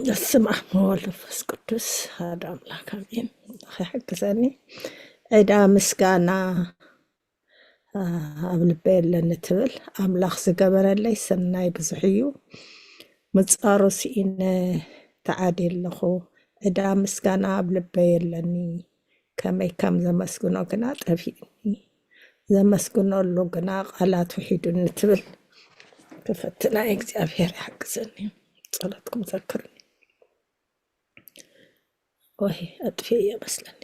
በስመ አብ ወወልድ ወመንፈስ ቅዱስ አሐዱ አምላክ አሜን። ይሕግዘኒ ዕዳ ምስጋና ኣብ ልበይ የለኒ ትብል ኣምላኽ ዝገበረለይ ሰናይ ብዙሕ እዩ ምፃሩ ስኢነ ተዓድየ ኣለኹ ዕዳ ምስጋና ኣብ ልበይ የለኒ ከመይ ከም ዘመስግኖ ግና ጠፊእኒ ዘመስግነሉ ግና ቃላት ውሒዱኒ ትብል ክፈትና እግዚኣብሔር ይሕግዘኒ ጸሎትኩም ዘክሩኒ ወይ ኣጥፊእ የመስለኒ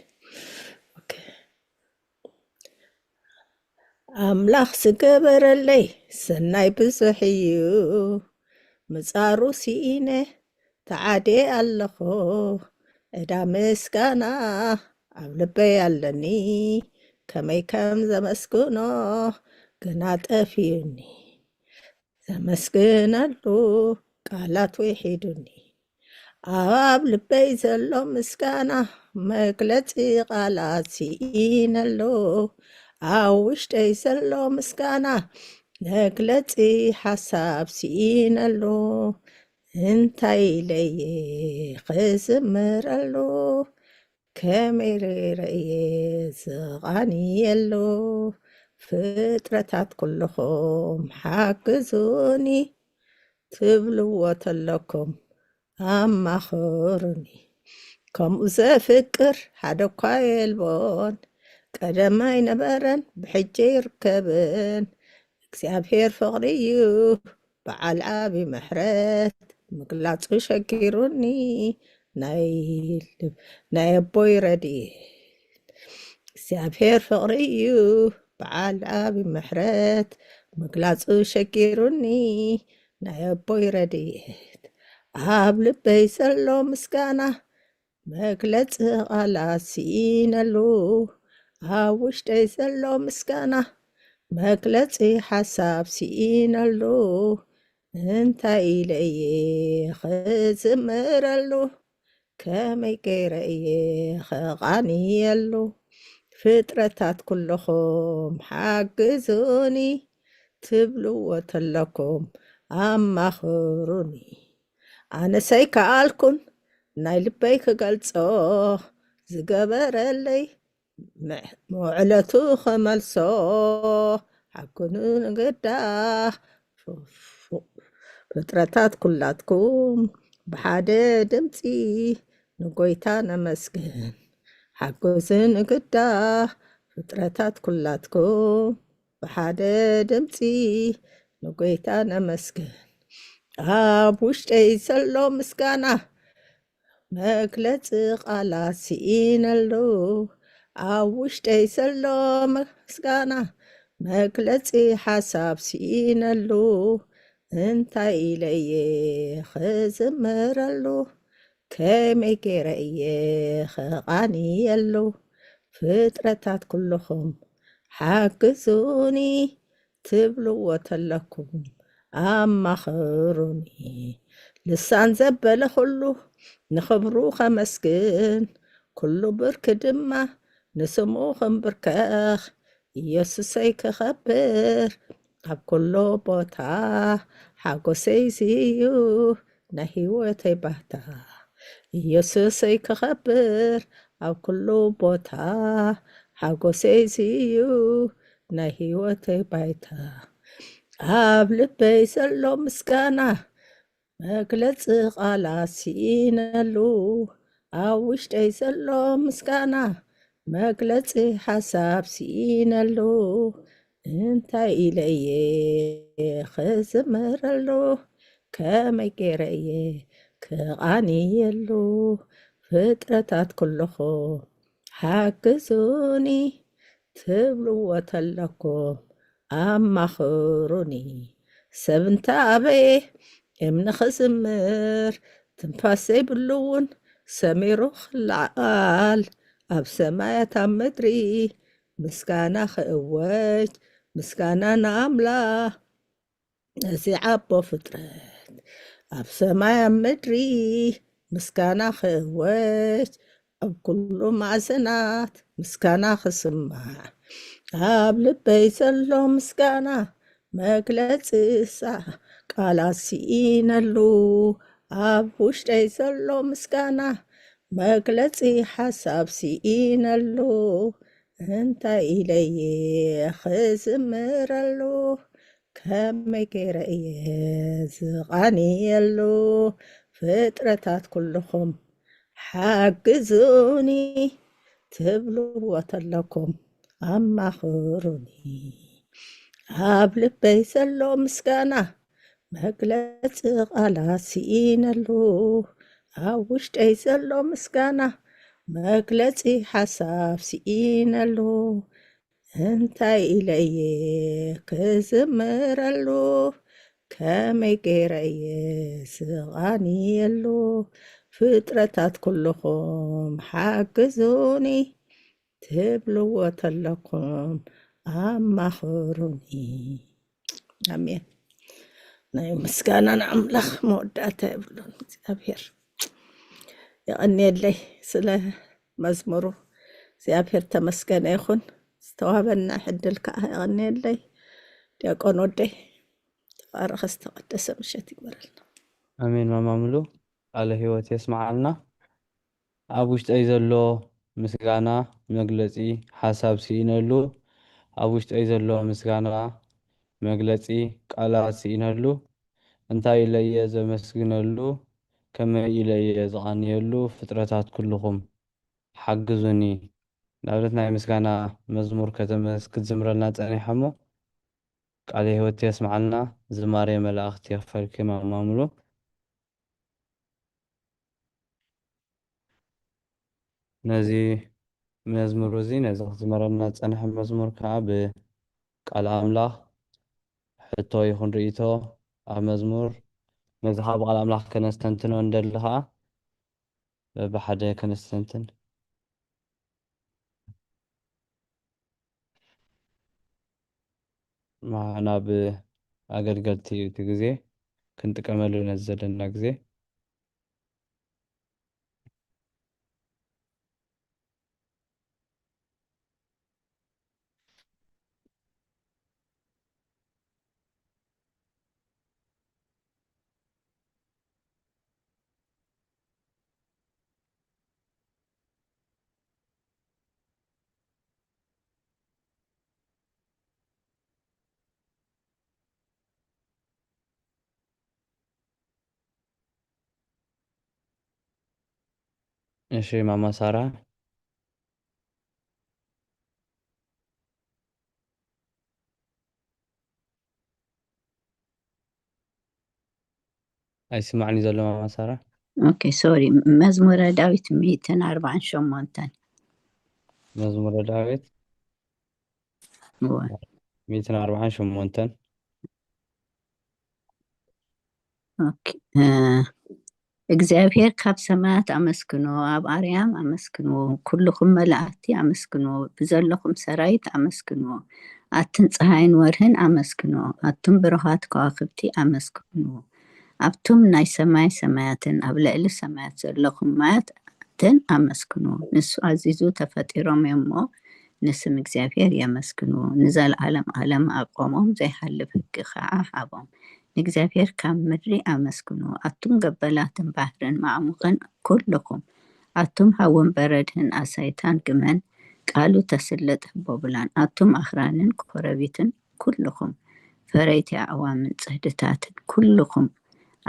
ኣምላኽ ዝገበረለይ ሰናይ ብዙሕ እዩ ምፃሩ ሲኢነ ተዓድየ ኣለኹ ዕዳ ምስጋና ኣብ ልበይ ኣለኒ ከመይ ከም ዘመስግኖ ግና ጠፊኡኒ ዘመስግነሉ ቃላት ውሒዱኒ ኣብ ልበይ ዘሎ ምስጋና መግለፂ ቃላት ሲኢነሎ ኣብ ውሽጠይ ዘሎ ምስጋና መግለፂ ሓሳብ ሲኢነሎ እንታይ ለየ ክዝምረሉ ከመይ ረየ ዝቓንየሎ ፍጥረታት ኩልኹም ሓግዙኒ ትብልዎ ተለኩም ኣማኽሩኒ ከምኡ ዘፍቅር ሓደ እኳ የልቦን ቀደማ ይነበረን ብሕጂ ይርከብን እግዚኣብሔር ፍቕሪ እዩ በዓል ዓቢ ምሕረት ምግላፁ ሸጊሩኒ ናይ ኣቦይ ረድኤት እግዚኣብሔር ፍቕሪ እዩ በዓል ዓቢ ምሕረት ምግላፁ ሸጊሩኒ ናይ ኣቦይ ረድኤት ኣብ ልበይ ዘሎ ምስጋና መግለፂ ቃላት ሲኢነሉ ኣብ ውሽጠይ ዘሎ ምስጋና መግለፂ ሓሳብ ሲኢነሉ እንታይ ኢለየ ክዝምረሉ ከመይ ገይረ እየ ክቓንየሉ ፍጥረታት ኩልኹም ሓግዙኒ ትብልዎ ተለኩም ኣማኽሩኒ ኣነሰይ ከኣልኩን ናይ ልበይ ክገልጾ ዝገበረለይ መውዕለቱ ክመልሶ ሓኩኑ ንግዳህ ፍጥረታት ኩላትኩም ብሓደ ድምፂ ንጎይታ ነመስግን ሓጎስ ንግዳህ ፍጥረታት ኩላትኩም ብሓደ ድምፂ ንጎይታ ነመስግን ኣብ ውሽጠይ ዘሎ ምስጋና መግለፂ ቃላት ሲኢነሉ ኣብ ውሽጠይ ዘሎ ምስጋና መግለፂ ሓሳብ ሲኢነሉ እንታይ ኢለየ ክዝምረሉ ከመይ ገይረ እየ ክቓንየሉ ፍጥረታት ኩልኹም ሓግዙኒ ትብልዎ ተለኩም ኣማኽሩኒ ልሳን ዘበለ ኩሉ ንኽብሩ ኸመስግን ኩሉ ብርኪ ድማ ንስሙ ኽንብርከኽ ኢየሱሰይ ክኸብር ኣብ ኩሉ ቦታ ሓጎሰይ እዩ ናይ ህይወተይ ባታ ኢየሱሰይ ክኸብር ኣብ ኩሉ ቦታ ሓጎሰይ እዩ ናይ ህይወተይ ባይታ ኣብ ልበይ ዘሎ ምስጋና መግለፂ ቃላት ሲኢነሉ ኣብ ውሽጠይ ዘሎ ምስጋና መግለፂ ሓሳብ ሲኢነሉ እንታይ ኢለየ ክዝምረሉ ከመይ ገይረ እየ ክቓንየሉ ፍጥረታት ኩልኹም ሓግዙኒ ትብልዎ ተለኩም ኣማኽሩኒ ሰብ እንተኣበየ እምኒ ኽዝምር ትንፋስ ዘይብሉ እውን ሰሚሩ ክለዓል ኣብ ሰማያት ኣብ ምድሪ ምስጋና ክእወጅ ምስጋና ንኣምላኽ እዚ ዓቦ ፍጥረት ኣብ ሰማይ ኣብ ምድሪ ምስጋና ክእወጅ ኣብ ኩሉ ማዕዘናት ምስጋና ክስማዕ ኣብ ልበይ ዘሎ ምስጋና መግለፂ ቃላት ሲኢነሉ ኣብ ውሽጠይ ዘሎ ምስጋና መግለፂ ሓሳብ ሲኢነሉ እንታይ ኢለየ ክዝምረሉ ከመይ ገይረ እየ ዝቓንየሉ ፍጥረታት ኩልኹም ሓግዙኒ ትብልዎ ተለኩም ኣማኽሩኒ ኣብ ልበይ ዘሎ ምስጋና መግለፂ ቃላት ሲኢነሉ ኣብ ውሽጠይ ዘሎ ምስጋና መግለፂ ሓሳብ ሲኢነሉ እንታይ ኢለየ ክዝምረሉ ከመይ ገይረ እየ ዝቓንየሉ ፍጥረታት ኩልኹም ሓግዙኒ ትብልዎ ተለኩም ኣማኽሩኒ ኣሜን። ናይ ምስጋና ንኣምላኽ መወዳእታ የብሉን እግዚኣብሔር ይቐኒየለይ ስለ መዝሙሩ እግዚኣብሔር ተመስገነ ይኹን። ዝተዋሃበና ሕድል ከዓ ይቐኒየለይ። ዲያቆን ወደይ ተባረኸ ዝተቐደሰ ምሸት ይግበረልና። ኣሜን። ማማምሉ ቃለ ህይወት የስማዓልና ኣብ ውሽጠይ ዘሎ ምስጋና መግለፂ ሓሳብ ሲኢነሉ ኣብ ውሽጠይ ዘሎ ምስጋና መግለፂ ቃላት ሲኢነሉ እንታይ ኢለየ ዘመስግነሉ ከመይ ኢለየ ዝቓንየሉ ፍጥረታት ኩልኹም ሓግዙኒ ንኣብነት ናይ ምስጋና መዝሙር ክትዝምረልና ፀኒሐ እሞ ቃለ ህይወት የስማዓልና ዝማሬ መላእኽቲ የኽፈልኪ ማማምሉ ነዚ መዝሙር እዚ ነዚ ክዝመረልና ፀንሐ መዝሙር ከዓ ብቃል ኣምላኽ ሕቶ ይኹን ርእቶ ኣብ መዝሙር ነዚ ከዓ ብቃል ኣምላኽ ከነስተንትኖ እንደሊ ከዓ በብሓደ ከነስተንትን ናብ ኣገልገልቲ እቲ ግዜ ክንጥቀመሉ ነዚ ዘለና ግዜ እሺ ማማ ሳራ ኣይስማዕኒ ዘሎ ማማ ሳራ ኦኬ ሶሪ መዝሙረ ዳዊት 148 መዝሙረ ዳዊት 148 ኦኬ እግዚአብሔር ካብ ሰማያት ኣመስግኖ ኣብ ኣርያም ኣመስግኖ ኩልኩም መላእክቲ ኣመስግኖ ብዘለኩም ሰራዊት ኣመስግኖ ኣትን ፀሃይን ወርህን ኣመስግኖ ኣቱም ብሩኻት ከዋክብቲ ኣመስግኖ ኣብቱም ናይ ሰማይ ሰማያትን ኣብ ልዕሊ ሰማያት ዘለኹም ማያትን ኣመስግኖ ንሱ ኣዚዙ ተፈጢሮም እሞ ንስም እግዚአብሔር የመስግኖ ንዘለዓለም ዓለም ኣቆሞም ዘይሓልፍ ሕጊ ከዓ ሃቦም እግዚአብሔር ካብ ምድሪ ኣመስግኖ ኣቱም ገበላትን ባሕርን ማዕሙቕን ኩልኩም ኣቱም ሃውን በረድን ኣሳይታን ግመን ቃሉ ተስልጥ ቦብላን ኣቱም ኣኽራንን ኮረቢትን ኩልኩም ፈረይቲ ኣዕዋምን ጽህድታትን ኩልኩም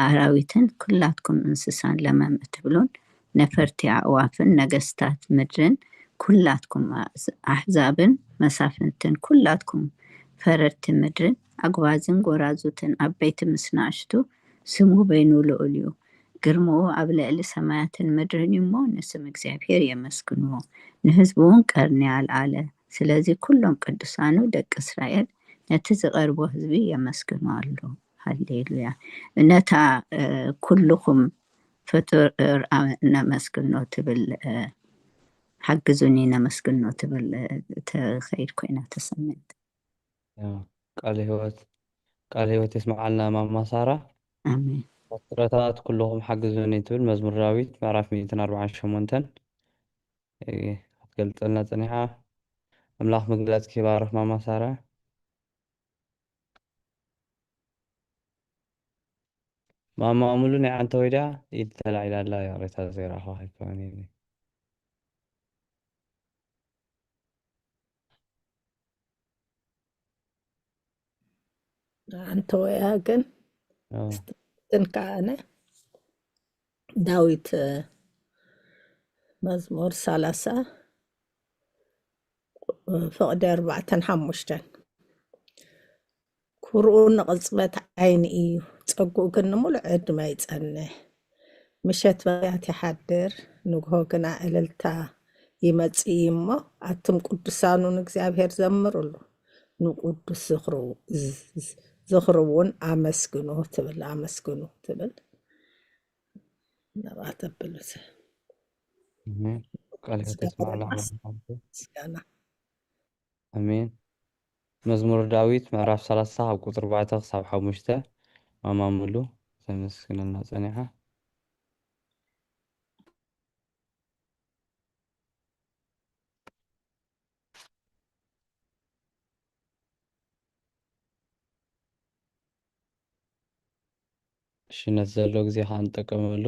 ኣራዊትን ኩላትኩም እንስሳን ለመም እትብሉን ነፈርቲ ኣዕዋፍን ነገስታት ምድርን ኩላትኩም ኣሕዛብን መሳፍንትን ኩላትኩም ፈረርቲ ምድርን ኣግባዝን ጎራዙትን ኣበይቲ ምስናእሽቱ ስሙ በይኑ ልዑል እዩ ግርምኡ ኣብ ልዕሊ ሰማያትን ምድርን እሞ ንስም እግዚአብሔር የመስግንዎ ንህዝቡ እውን ቀርኒ ኣልዓለ ስለዚ ኩሎም ቅዱሳኑ ደቂ እስራኤል ነቲ ዝቐርቦ ህዝቢ የመስግኑ ኣሎ። ሃሌሉያ። ነታ ኩልኩም ፍጡር ነመስግኖ ትብል ሓግዙኒ ነመስግኖ ትብል ተኸይድ ኮይና ተሰምዕት። ቃል ህይወት የስመዓልና ማማ ሳራ ኣሜን ፍጥረታት ኩልኩም ሓግዙኒ ትብል መዝሙር ዳዊት ምዕራፍ 148 ክትገልፀልና ፀኒሓ። ኣምላኽ ምግላፅ ይባርኽ ማማ ሳራ። ማማ ሙሉ ናይ ዓንተ ወይዳ ኢድ ተላዒላ ኣላ ሬታ ዘይረኸ ኣይኮነ أنت وياكن تنكأنا داويت مزمور 30 فقد 4 كرؤون قصبت عين إيو تصقو كن ملعد ما يتصنع مشت بيات يحدر نقهو كنا إللتا يمتسي يمو أتم قدسانو نكزابير زمرلو نقدس زخرون أمسكنو تبل نبات بلوس قال تسمع أمين مزمور داويت معرف 3 قطر 4 صاب حمشته ماما ملو تمسكن لنا صنيحة እሺ ነዘሎ ጊዜ ካንጠቀመሉ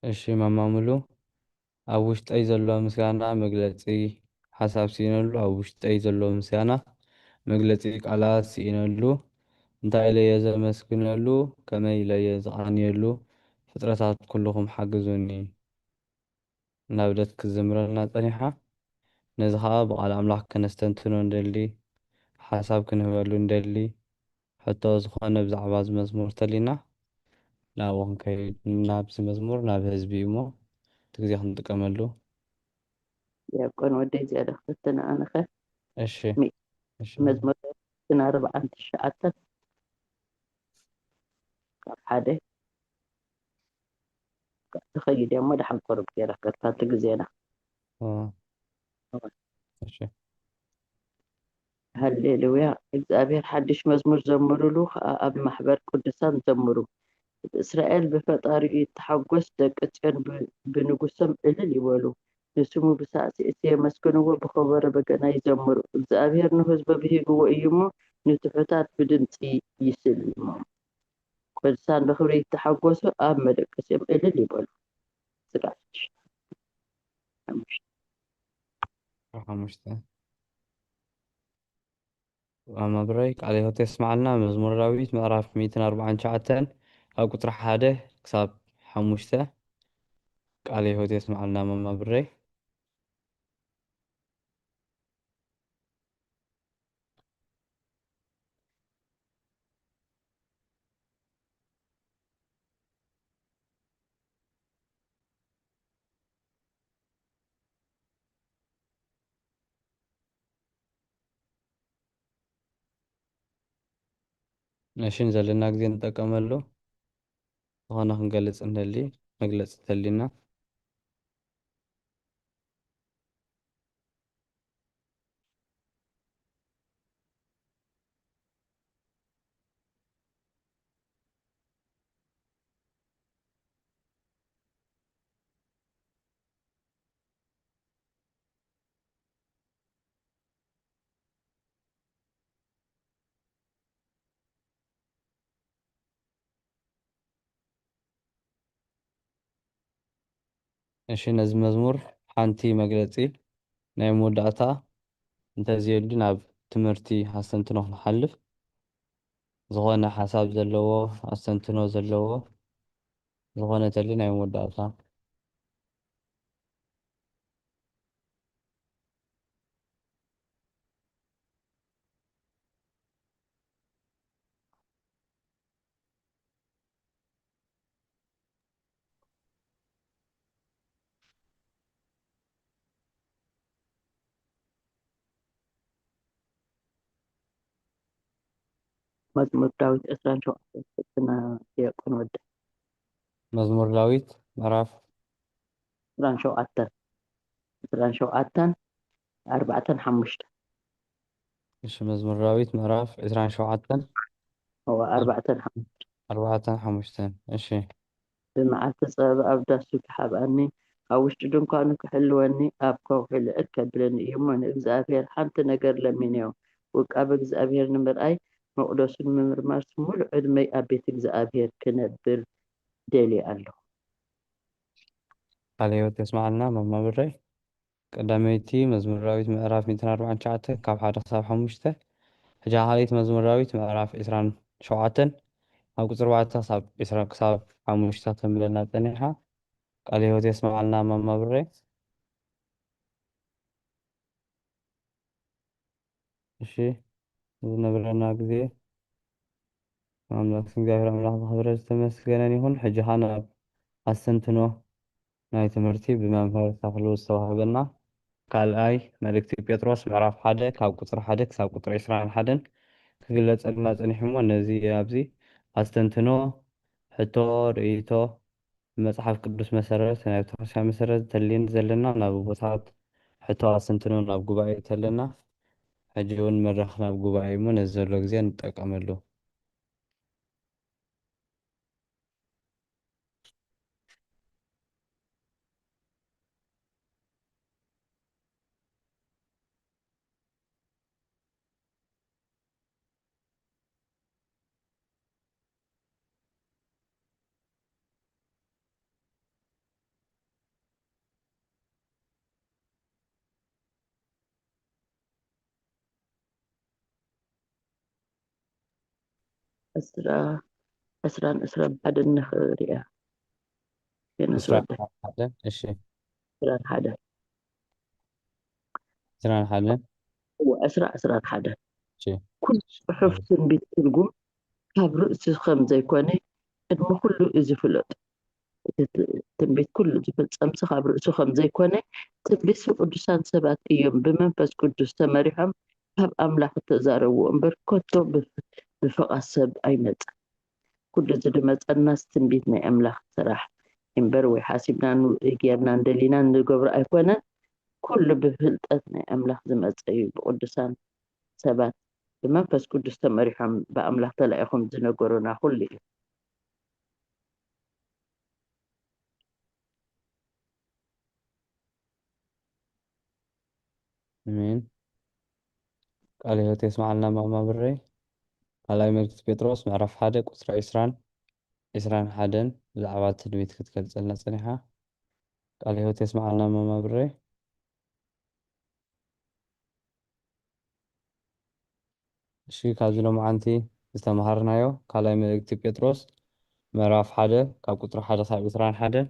እሺ ማማ ሙሉ ኣብ ውሽጠይ ዘሎ ምስጋና መግለፂ ሓሳብ ሲኢነሉ ኣብ ውሽጠይ ዘሎ ምስጋና መግለፂ ቃላት ሲኢነሉ እንታይ ኢለየ ዘመስግነሉ ከመይ ኢለየ ዝቃንየሉ ፍጥረታት ኩልኩም ሓግዙኒ ናብደት ክዝምረልና ፀኒሓ ነዚ ከዓ ብቃል ኣምላኽ ከነስተንትኖ እንደሊ ሓሳብ ክንህበሉ እንደሊ ሕቶ ዝኾነ ብዛዕባ ዝመዝሙር ተሊና ናብኡ ክንከይድ ናብዚ መዝሙር ናብ ህዝቢ እሞ እቲ ግዜ ክንጥቀመሉ يكون ودي زيادة ختنا أنا خير እሺ እሺ مزمور سنة 4 تشعة حدا تخيل يا مدح القرب كده كانت تجزينا እሺ هللويا እግዚአብሔር ሓድሽ መዝሙር ዘምሩሉ ኣብ ማሕበር ቅዱሳን ዘምሩ እስራኤል ብፈጣሪኡ ይተሓጎስ ደቂ ጽዮን ብንጉሶም እልል ይበሉ ንስሙ ብሳዕስዒት የመስግንዎ ብኸበሮ በገና ይዘምሩ እግዚአብሔር ንህዝቡ ብሂግዎ እዩ እሞ ንትሑታት ብድምፂ ይስልሙ ቅዱሳን ብክብሪ ይተሓጎሱ ኣብ መደቀሲኦም እልል ይበሉ ስጋች ሓሙሽተ ومبري قال هو تسمعنا مزمور داويت مقراف 149 أو قطر حاده كساب حموشته قال هو تسمعنا مبري نشين زلنا قدين تكملوا هنا هنجلس عندلي مجلس تلينا እሺ ነዚ መዝሙር ሓንቲ መግለፂ ናይ መወዳእታ እንተዝየሉ ናብ ትምህርቲ ኣስተንትኖ ክንሓልፍ ዝኾነ ሓሳብ ዘለዎ ኣስተንትኖ ዘለዎ ዝኾነ ተሊ ናይ መወዳእታ መዝሙር ዳዊት 27 ዲያቆን ወደ መዝሙር ዳዊት ምዕራፍ 27 4-5 እሺ መዝሙር ዳዊት ምዕራፍ 27 هو 4-5 4-5 እሺ بمعرفة سبب أبدأ كحباني أو اشتدون كانوا كحلواني أبقوا في الأكبرني يومون إغزابير حانت نقر لمنيو وكأب إغزابير نمبر أي مقدوس الممر مرسمول عدمي أبيت إغزابير كنبر ديلي ألو عليه تسمعنا مما بري قداميتي مزمور داويت ምዕራፍ 149 ካብ 1-5 ሕጂ ሓሊት መዝሙር ዳዊት ምዕራፍ 27 ኣብ ቁፅሪ 4 ሳብ 20 ክሳብ 5 ተምለና ፀኒሓ ቃል ህይወት የስማዓልና መማ ብሬ እሺ ዝነበረና ግዜ አምላክ እግዚአብሔር አምላክ ክብረ ዝተመስገነን ይሁን ሕጂ ኻና ኣስተንትኖ ናይ ትምህርቲ ብመምህር ተክሉ ዝተዋህበና ካልኣይ መልእክቲ ጴጥሮስ ምዕራፍ 1 ካብ ቁፅሪ 1 ክሳብ ቁፅሪ 21 ክግለፀልና ፀኒሑ እሞ ነዚ ኣብዚ ኣስተንትኖ ሕቶ ርእይቶ መጽሓፍ ቅዱስ መሰረት ናይ ቤተክርስትያን መሰረት ተልየን ዘለና ናብ ቦታት ሕቶ ኣስተንትኖ ናብ ጉባኤ ተለና ሕጂ እውን መድረኽ ናብ ጉባኤ እሞ ነዚ ዘሎ ግዜ ንጠቀመሉ أسران بعد النخرية كان اسرع سودة حدا ايش أسران حدا اسرع حدا هو أسران حدا شي كل صحف تنبيت تلقوا كاب رأس خمزة يكوني إنه كله إذا فلت تنبيت كله جبت أمس خاب رأس خمزة يكوني تنبيت قدسان سبات أيام بمنفس قدس تماريهم كاب أملاح تزاروا أمبر كتب بفقاسب أيمت كل زدمت الناس تنبيتنا أملاح صراحة إمبر وحاسبنا نجيبنا ندلينا نجبر أيقونا كل بفلتنا أملاح زمت أي بقدسان سبات بمنفس قدس تماريهم بأملاح تلاقيهم زنقرونا كل امين قال هي تسمع لنا ماما بري على ملك بطرس معرف حدا قصر إسران حدا زعبات البيت كتكلم صنيحة قال هي تسمع لنا ماما بري شي كازلو معنتي استمهرنايو قال ملك بطرس معرف حدا كاب قصر حدا صاحب إسران حدا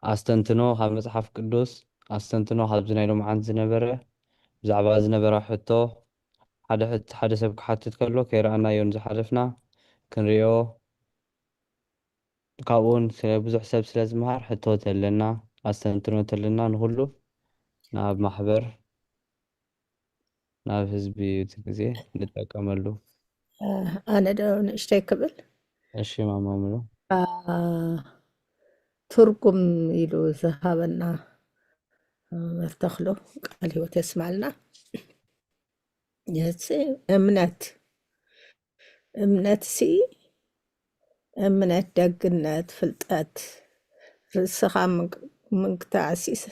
أستنتنو خاب مصحف قدوس أستنتنو خاب زنايلو معنت زنبره بزعبا زنبره حتو حدا سبك حتت كله كيرانا يون زحلفنا كنريو كابون ብዙሕ ሰብ ስለ ዝምሃር ሕቶ ተለና ኣስተንትኖ ተለና ንሁሉ ናብ ማሕበር ናብ ህዝቢ እቲ ግዜ ንጥቀመሉ أنا دون اشتكبل እሺ ማማሙሉ ترقم يلو ذهبنا مرتخلو قال هو تسمع لنا يسي እምነት ሲ እምነት ደግነት ፍልጠት ርስኻ ምግታዕሲስ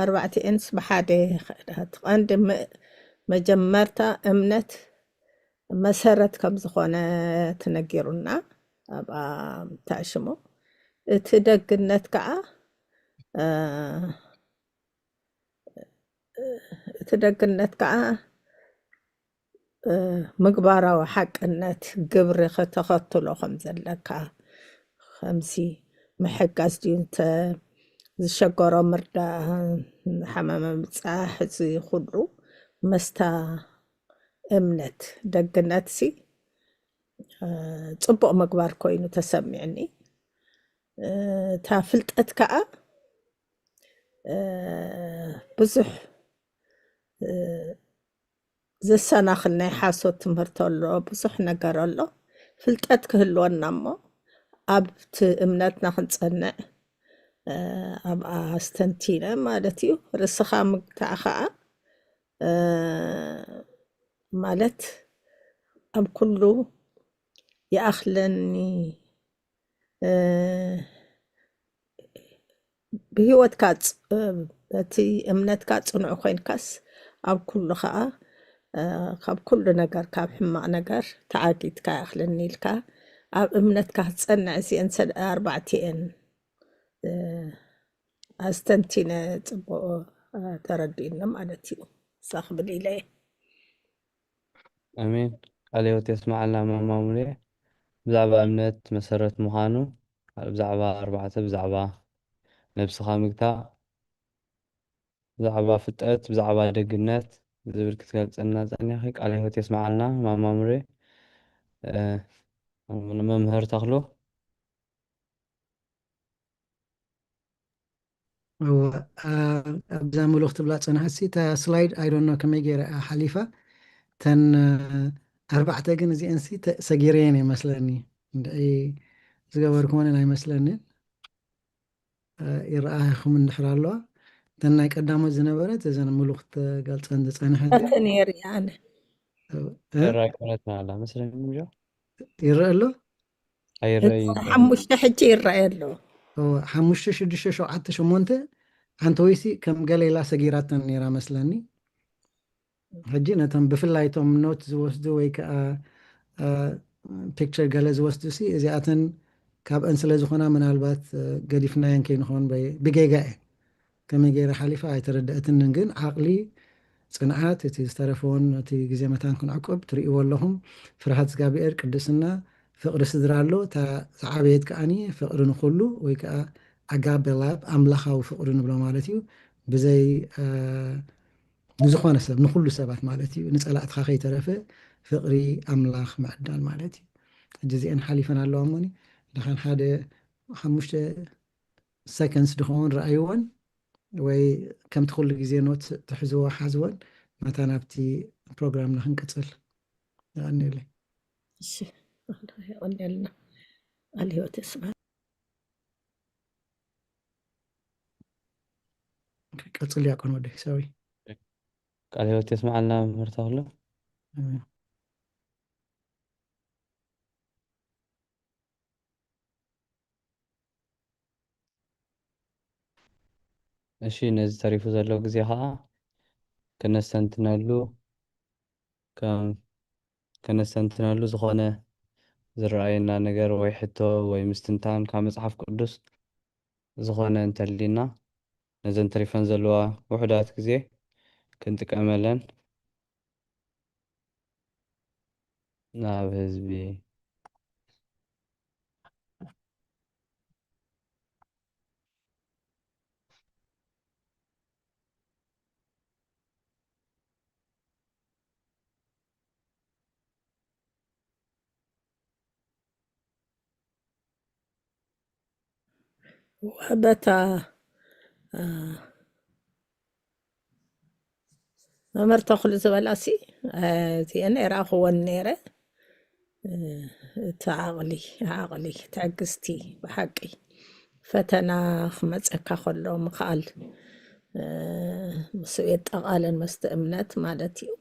4 እንስ ብሓደ ይኽእላት ቀንዲ መጀመርታ እምነት መሰረት ከም ዝኾነ ትነጊሩና ኣብኣ ታሽሞ እቲ ደግነት ከዓ እቲ ደግነት ከዓ ምግባራዊ ሓቅነት ግብሪ ከተኸትሎ ከም ዘለካ ከምዚ ምሕጋዝ ድዩ እንተ ዝሸገሮ ምርዳእ ሓመመ ምፅራሕ እዚ ኩሉ መስታ እምነት ደግነት ሲ ፅቡቅ ምግባር ኮይኑ ተሰሚዕኒ እታ ፍልጠት ከዓ ብዙሕ ዘሰናኽል ናይ ሓሶት ትምህርቲ ኣሎ ብዙሕ ነገር ኣሎ ፍልጠት ክህልወና እሞ ኣብቲ እምነትና ክንፀንዕ ኣብኣ ኣስተንቲነ ማለት እዩ ርስኻ ምግታዕ ከዓ ማለት ኣብ ኩሉ ይኣኽለኒ ብሂወትካ እቲ እምነትካ ፅኑዕ ኮንካስ ኣብ ኩሉ ከዓ ካብ ኩሉ ነገር ካብ ሕማቕ ነገር ተዓጊትካ ይኣኽለኒ ኢልካ ኣብ እምነትካ ክትፀንዕ እዚአን ኣርባዕቲአን ኣስተንቲነ ፅቡቅ ተረዲእና ማለት እዩ እሳ ክብል ኢለ እየ ኣሜን ቃል ሂወት የስማዓልና ማማሙሌ ብዛዕባ እምነት መሰረት ምዃኑ ብዛዕባ ኣርባዕተ ብዛዕባ ነብስኻ ምግታዕ ብዛዕባ ፍልጠት ብዛዕባ ደግነት ዝብል ክትገልፀልና ፀኒሕኺ ቃል ሂወት የስማዓልና ማማሙሌ መምህር ተኽሉ ኣብዛ መልእኽቲ ብላ ፀናሕሲ እታ ስላይድ ኣይዶኖ ከመይ ገይረ ሓሊፋ ተን ኣርባዕተ ግን እዚአንሲ ሰጊረየን ይመስለኒ እንደይ ዝገበርክዎንን ኣይመስለኒን ይረኣይኹም እንድሕር ኣለዋ እተን ናይ ቀዳሞት ዝነበረት እዘን መልእኽቲ ገልፀን ዝፀንሐት ነይር ኣነ ይረኣይ ኮነት ኣላ መስለኒ ምጆ ይረአ ኣሎ ኣይረኣይ ሓሙሽተ ሕጂ ይረአይ ኣሎ 5 6 7 8 ሓንቲ ወይሲ ከም ገሌላ ሰጊራተን ነይራ መስለኒ ሕጂ ነቶም ብፍላይቶም ኖት ዝወስዱ ወይ ከዓ ፒክቸር ገለ ዝወስዱ ሲ እዚኣተን ካብአን ስለ ዝኾና ምናልባት ገዲፍናየን ከይንኾን ብጌጋ እየ ከመይ ገይረ ሓሊፋ ኣይተረድአትንን ግን ዓቕሊ ፅንዓት እቲ ዝተረፈውን እቲ ግዜ መታን ክንዕቅብ ትርእይዎ ኣለኹም ፍርሃት እግዚኣብሔር ቅድስና ፍቅሪ ስድራ ኣሎ እታ ዝዓበየት ከዓኒ ፍቅሪ ንኩሉ ወይ ከዓ ኣጋቤ ላብ ኣምላኻዊ ፍቅሪ ንብሎ ማለት እዩ ብዘይ ንዝኾነ ሰብ ንኩሉ ሰባት ማለት እዩ ንፀላእትካ ከይተረፈ ፍቅሪ ኣምላኽ ምዕዳል ማለት እዩ ሕጂ እዚአን ሓሊፈን ኣለዋ እሞኒ ድኻን ሓደ 5 ሰከንድስ ድኸውን ረኣይዎን ወይ ከምቲ ኩሉ ግዜ ኖት ትሕዝዎ ሓዝዎን ማታ ናብቲ ፕሮግራምና ክንቅፅል ይቀኒለይ እሺ ይቀኒልና ኣልሂወት የስማ ቀፅል ያቆን ወደ ሰዊ ቃል ሂወት የስማዓልና መምህር ተኽሉ እሺ ነዚ ተሪፉ ዘሎ ግዜ ከዓ ከነስተንትነሉ ዝኾነ ዝረኣየና ነገር ወይ ሕቶ ወይ ምስትንታን ካብ መፅሓፍ ቅዱስ ዝኾነ እንተሊና ነዘን ተሪፈን ዘለዋ ውሕዳት ግዜ ክንጥቀመለን ናብ ህዝቢ በታ መምህር ተኽሉ ዝበላሲ እዚአን ይረኣኽዎን ነይረ እቲ ዓቕሊ ትዕግዝቲ ብሓቂ ፈተና ክመፀካ ከሎ ምኽኣል ምስኡ የጠቓለን መስተ እምነት ማለት እዩ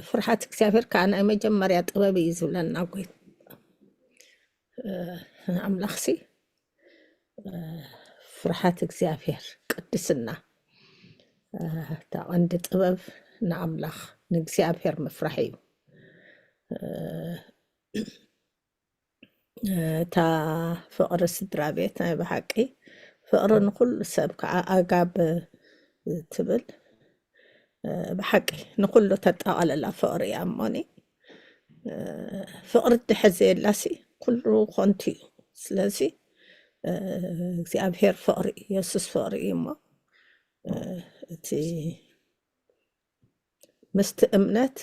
ፍርሓት እግዚኣብሔር ከዓ ናይ መጀመርያ ጥበብ እዩ ዝብለና ጎይ ኣምላኽሲ ፍርሓት እግዚኣብሔር ቅድስና እታ ቀንዲ ጥበብ ንኣምላኽ ንእግዚኣብሔር ምፍራሕ እዩ እታ ፍቅሪ ስድራ ቤት ናይ ብሓቂ ፍቅሪ ንኩሉ ሰብ ከዓ ኣጋብ ትብል ብሓቂ ንኩሉ ተጠቃለላ ፍቅሪ እያ እሞኒ ፍቅሪ ድሕር ዘየላሲ ኩሉ ኮንቲ እዩ ስለዚ እግዚኣብሔር ፍቅሪ ኢየሱስ ፍቅሪ እዩ እሞ እቲ ምስቲ እምነት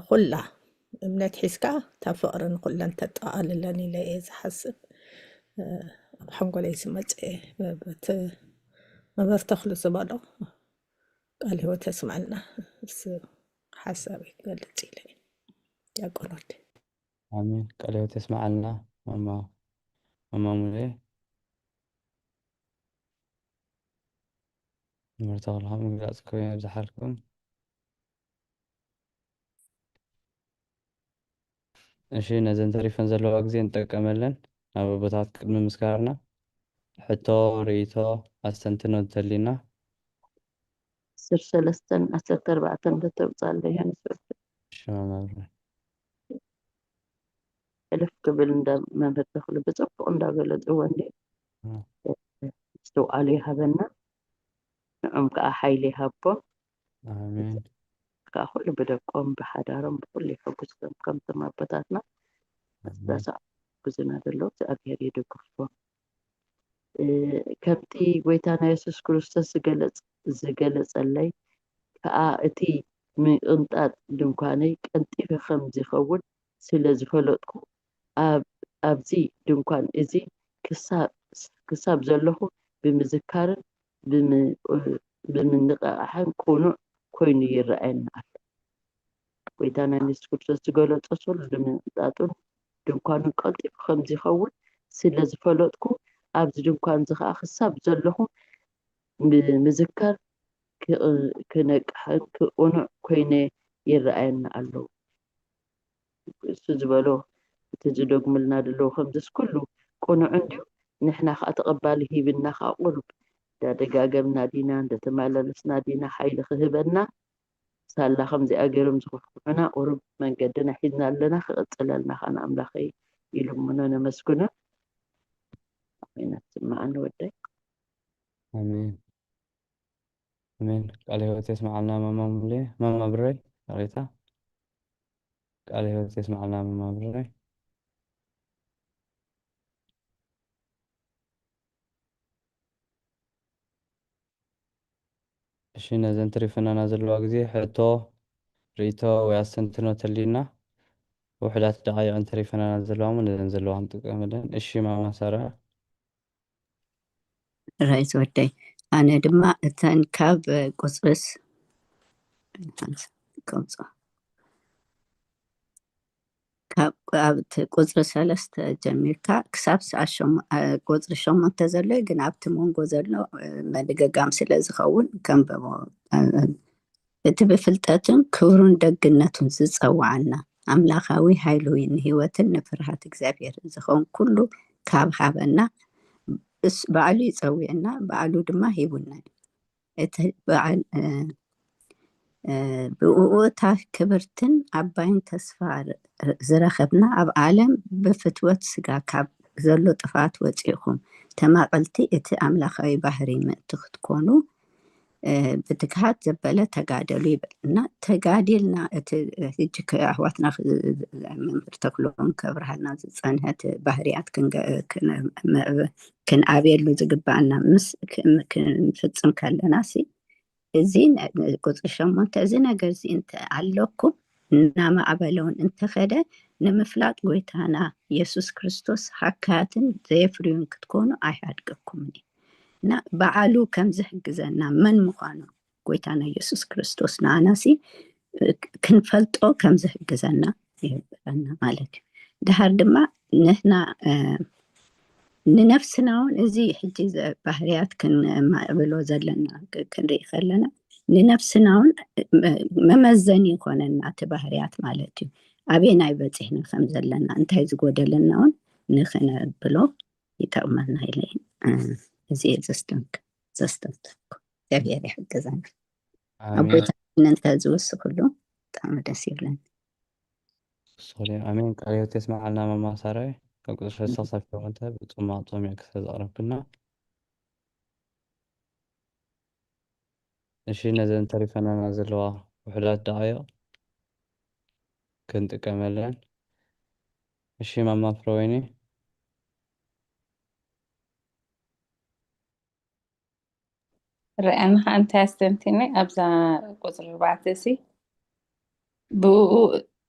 ኩላ እምነት ሒዝካ እታ ፍቅሪ ንኩለን ተጠቃልለን ኢለ እየ ዝሓስብ ኣብ ሓንጎለይ ዝመፀ በቲ መበርቲ ተኽሉ ዝበሎ ቃል ሂወት ተስማዕልና ሓሳበይ ክገልፅ ኢለ እየ ዲያቆን ወዲ አሜን። ቃል ሕይወት ይስማዓልና ማማ ሙሌ ምርታውልኩም ምግላፅ ኮይኑ ይብዛሓልኩም። እሺ ነዘን ተሪፈን ዘለዋ ግዜ እንጠቀመለን ናብ ቦታት ቅድሚ ምስጋርና ሕቶ ርእቶ ኣስተንትኖ እንተሊና 13 14 ተተውፃለ ያንስበል ሽማማብረ እልፍ ክብል መምህር ተኽሉ ብፅቡቅ እንዳገለፅዎ እንዲ ዝተውዓሉ ይሃበና ንዖም ከዓ ሓይሊ ይሃቦም አሜን ከዓ ኩሉ ብደቆም ብሓዳሮም ብኩሉ ይሕጉስቶም ከምቶም ኣቦታትና ዳሳ ጉዝና ዘሎ እግዚኣብሔር ይድግፎም ከምቲ ጎይታና የሱስ ክርስቶስ ዝገለፀለይ ከዓ እቲ ምቅንጣጥ ድንኳነይ ቀንጢፈ ከም ዝኸውን ስለ ዝፈለጥኩ ኣብዚ ድንኳን እዚ ክሳብ ዘለኹ ብምዝካርን ብምንቅቃሕን ቁኑዕ ኮይኑ ይረአየና ኣሎ። ጎይታና የሱስ ክርስቶስ ዝገለፆ ስሉ ንምቅንጣጡን ድንኳኑን ቀልጢፉ ከም ዝኸውን ስለ ዝፈለጥኩ ኣብዚ ድንኳን እዚ ከዓ ክሳብ ዘለኹ ብምዝካር ክነቅሕን ክቁኑዕ ኮይነ ይረአየና ኣሎ። እሱ ዝበሎ እቲ ዝደግምልና ደለዉ ከምዚስ ኩሉ ቁኑዕ እንድዩ ንሕና ከዓ ተቐባሊ ሂብና ከዓ ቁሩብ እንዳደጋገምና ዲና እንዳተመላለስና ዲና ሓይሊ ክህበና ሳላ ከምዚኣ ገይሮም ዝኽፍዑና ቁሩብ መንገድና ሒዝና ኣለና ክቕፅለልና ከዓ ንኣምላኸይ ይልምኖ ነመስግኖ ኣሜናት ስማዓኒ ወደይ አሜን አሜን። ቃል ሕይወት ይስማዓልና ማማ ብረይ ሬታ ቃል ሕይወት ይስማዓልና ማማ ብረይ እሺ ነዘን ትሪፈናና ዘለዋ ግዜ ሕቶ ርእቶ ወይ ኣስተንትኖ ተሊና ውሕዳት ደቃይቅን ተሪፈናና ዘለዋ ነዘን ዘለዋ ክንጥቀመለን። እሺ ማማ ሳራ ራይት ወደይ ኣነ ድማ እተን ካብ ቁፅርስ ከምፆ ካብ ቁፅሪ 3 ጀሚርካ ክሳብ ቁፅሪ 8 ዘሎ ግን ኣብቲ መንጎ ዘሎ መድገጋም ስለ ዝኸውን ከንበቦ እቲ ብፍልጠትን ክብሩን ደግነቱን ዝፀዋዓና ኣምላኻዊ ሃይሉ ንሂወትን ንፍርሃት እግዚኣብሔር ዝኸውን ኩሉ ካብ ሃበና በዓሉ ይፀውየና በዓሉ ድማ ሂቡና እቲ በዓል ብኡታ ክብርትን ዓባይን ተስፋ ዝረኸብና ኣብ ዓለም ብፍትወት ስጋ ካብ ዘሎ ጥፋት ወፂኹም ተማቐልቲ እቲ ኣምላኻዊ ባህሪ ምእንቲ ክትኮኑ ብትግሃት ዘበለ ተጋደሉ ይበልና ተጋዲልና እቲ ሕጂ ኣሕዋትና መምህር ተክሎም ከብርሃልና ዝፀንሐት ባህርያት ክንዓብየሉ ዝግባአና ምስ ክንፍፅም ከለና ሲ እዚ ቁፅሪ 8 እዚ ነገር እዚ እንተ ኣለኩም እናማዕበለውን እንተኸደ ንምፍላጥ ጎይታና ኢየሱስ ክርስቶስ ሓካያትን ዘየፍርዩን ክትኮኑ ኣይሓድገኩም እና በዓሉ ከም ዝሕግዘና መን ምዃኑ ጎይታና ኢየሱስ ክርስቶስ ንኣናሲ ክንፈልጦ ከም ዝሕግዘና ይህብረና ማለት እዩ ድሓር ድማ ንሕና ንነፍስና እውን እዚ ሕጂ ባህርያት ክንማዕብሎ ዘለና ክንርኢ ከለና ንነፍስና እውን መመዘኒ ይኮነና እቲ ባህርያት ማለት እዩ ኣበየናይ በፂሕና ከም ዘለና እንታይ ዝጎደለና እውን ንክነብሎ ይጠቕመና ኢለ እዚ ዘስተንክ እግዚአብሔር ይሕግዘና ኣቦታችን እንተዝውስክሉ ብጣዕሚ ደስ ይብለኒ አሜን። ቃል ሕይወት ይስማዓልና ማማ ሳራይ ካብ ቁፅሪ 3 ክሳብ 7 ብፅማቅ ፆሚዕ ክተዘቕረብክና እሺ ነዘን ተሪፈናና ዘለዋ ውሕዳት ደቃዮ ክንጥቀመለን። እሺ ማማ ፍሮወይኒ رأينا أنت استنتني أبزا قصر 4 سي ብኡ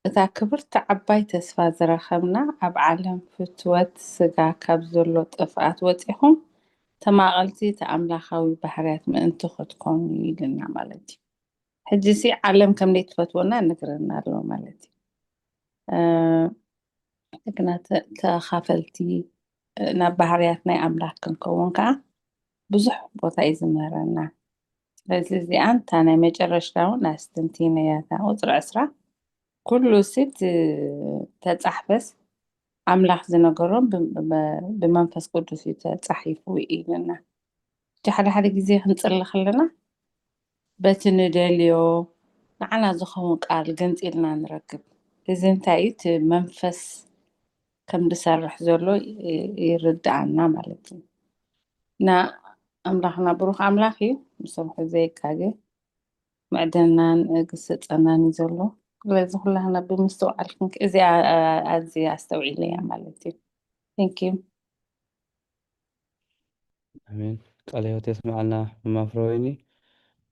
እታ ክብርቲ ዓባይ ተስፋ ዝረኸብና ኣብ ዓለም ፍትወት ስጋ ካብ ዘሎ ጥፍኣት ወፂኹም ተማቐልቲ ተኣምላኻዊ ባህርያት ምእንቲ ክትኮኑ ኢልና ማለት እዩ። ሕጂ ሲ ዓለም ከምደይ ትፈትወና ንግረና ኣሎ ማለት እዩ። ግና ተኻፈልቲ ናብ ባህርያት ናይ ኣምላኽ ክንከውን ከዓ ብዙሕ ቦታ እዩ ዝምህረና። ስለዚ እዚኣ እንታ ናይ መጨረሻ እውን ኣስተንቲነ እያ እታ ቁፅሪ 20 ኩሉ ሴት ተጻሕፈስ ኣምላኽ ዝነገሮም ብመንፈስ ቅዱስ እዩ ተጻሒፉ ኢልና ሓደ ሓደ ግዜ ክንፅሊ ከለና በቲ ንደልዮ ንዓና ዝኸውን ቃል ገንፂልና ንረክብ። እዚ እንታይ እዩ እቲ መንፈስ ከም ዝሰርሕ ዘሎ ይርድኣና ማለት እዩ። እና ኣምላኽና ብሩኽ ኣምላኽ እዩ ብሰርሑ ዘይቃገ መዕደናን ግስፀናን እዩ ዘሎ። ስለዚ ኩላህና ብምስትውዓል እዚ ኣዝያ ኣስተውዒለ እያ ማለት እዩ። ቴንክ ዩ ኣሜን። ቃለ ሕይወት የስምዐልና ማማ ፍሮወይኒ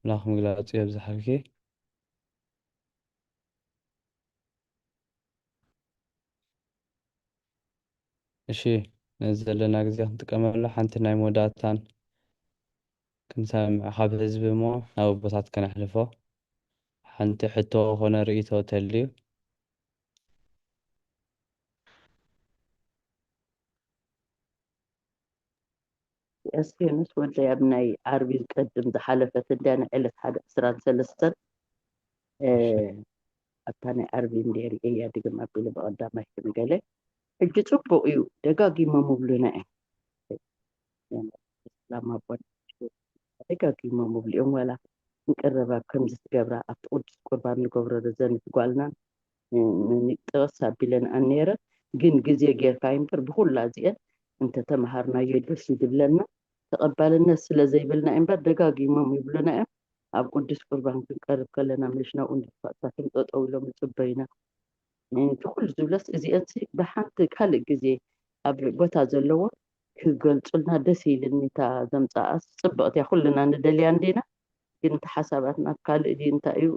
ኣምላኽ ምግላፁ የብዝሓልኪ። እሺ ነዚ ዘለና ግዜ ክንጥቀመሉ ሓንቲ ናይ መወዳእታን ክንሰምዕ ካብ ህዝቢ እሞ ናብ ቦታት ከነሕልፎ ሓንቲ ሕቶ ኮነ ርእይቶ ተልዩ እስኪንስ ወልደይ ኣብ ናይ ዓርቢ ዝቀድም ዝሓለፈት እንድያ ናይ ዕለት 1:23 ኣብታ ናይ ዓርቢ እንድያ እያ ድግም ኣቢሉ ብቐዳማይ ክንገለ ሕጂ ፅቡቅ እዩ ደጋጊሞም ብሉና ደጋጊሞም ብልኦም ዋላ ንቀረባ ከምዚ ትገብራ ኣብቲ ቅዱስ ቁርባን ንገብሮ ዘንቲ ጓልና ንጥቕስ ኣቢለን ኣነረ ግን ግዜ ጌርካ እምበር ብኩላ እዚአን እንተተማሃርናዮ ደስ ይብለና ተቐባልነት ስለ ዘይብልና እምበር ደጋጊሞም ይብሉና እዮም። ኣብ ቅዱስ ቁርባን ክንቀርብ ከለና ምሽናኡ እንድፋእሳ ክንጠጠው ኢሎም ይፅበዩና ትኩል ዝብለስ እዚአን ብሓንቲ ካልእ ግዜ ኣብ ቦታ ዘለዎ ክገልፁልና ደስ ይብልኒ እታ ዘምፃኣስ ፅብቕቲ እያ ኩልና ንደልያ እንዲና ግን እቲ ሓሳባትና ካልእ ዲ እንታይ እዩ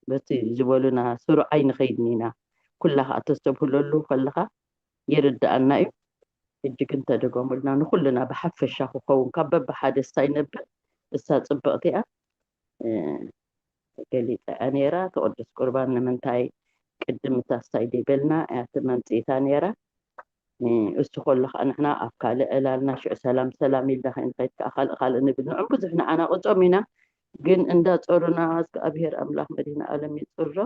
በቲ ዝበሉና ስሩዓይ ንኸይድኒ ኢና ኩላ ከዓ ተስተብህለሉ ከለካ ይርዳኣና እዩ። ሕጂ ግን ተደገሙልና ንኩልና ብሓፈሻ ክኸውን ካብ በብሓደ ሳይነብር እሳ ፅብቕቲ እያ ገሊፃ ነራ ተቅዱስ ቁርባን ንምንታይ ቅድም ታስታይ ደበልና እያቲ መምፂታ ነራ እሱ ከሎ ከዓ ንሕና ኣብ ካልእ ዕላልና ሽዑ ሰላም ሰላም ኢልና ከይድ ከዓ ካልእ ንብል ንዑ ብዙሕ ንዓና ቁፆም ኢና ግን እንዳፀሩና እግዚኣብሄር ኣምላኽ መዲና ዓለም ይፅሮ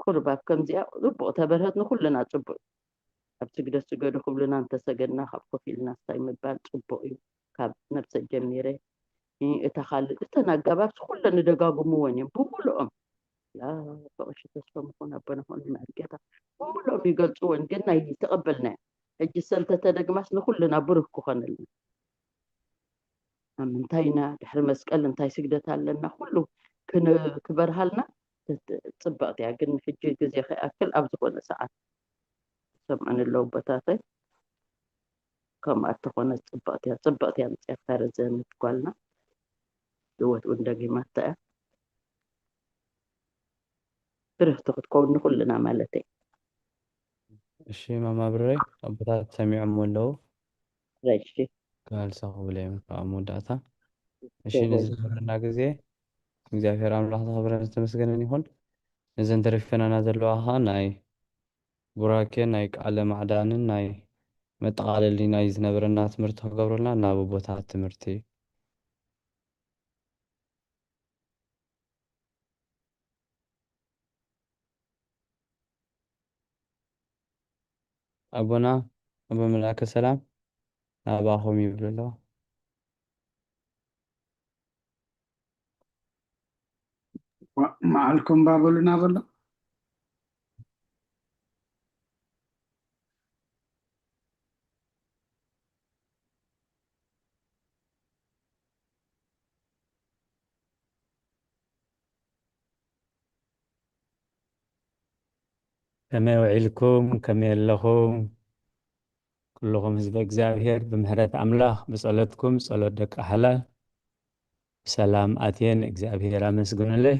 ቁርባብ ከምዚኣ ፅቡቕ ተበርሀት ንኩልና ፅቡቅ ኣብ ስግደት ስገዱ ክብሉና እንተሰገድና ካብ ኮፍ ኢልና ስታይ ምባል ፅቡቅ እዩ ካብ ነብሰ ጀሚረ እታ ካልእ እተን ኣገባብቲ ኩለን ንደጋግምዎን እዮም ብምሉኦም በቕሺ ተስፋ ምኾን ኣቦና ኾን ንመርጌታ ብምሉኦም ይገልፅዎን ግን ናይ ተቐበልና ሕጂ ሰንተ ተደግማስ ንኩልና ብሩህ ክኾነልና ኣብ ምንታይና ድሕሪ መስቀል እንታይ ስግደት ኣለና ኩሉ ክበርሃልና ፅበቕቲ እያ ግን ሕጂ ግዜ ከይኣክል ኣብ ዝኾነ ሰዓት ሰምዐን ኣለዉ ቦታተይ ከምኣ እተኾነት ፅበቕቲ እያ ምፅያፍታ ረዘነት ጓልና ህይወት እውን ደጊማታ እያ ብርህቲ ክትከውን ንኩልና ማለት እዩ። እሺ ማማ ብረይ ኣቦታት ሰሚዖም ኣለዉ ረሺ ካልሳ ክብለ እዮም ከዓ መወዳእታ እሺ ንዝነበረና ግዜ እግዚኣብሔር ኣምላኽ ተኸብረን ዝተመስገነን ይኹን ነዘን ተረፊናና ዘለዋ ከዓ ናይ ቡራኬ ናይ ቃለ ማዕዳንን ናይ መጠቃለሊ ናይ ዝነበረና ትምህርቲ ክገብረልና ናብ ቦታት ትምህርቲ ኣቦና ኣቦ መላእከ ሰላም ናባኹም ይብሉ ኣለዋ መዓልኩም ባበሉና በሎ كما وعلكم كما لكم كلكم حزب እግዚአብሔር بمحرة أملاح بصلاتكم صلاة دك أحلال سلام آتين እግዚአብሔር أمسكن له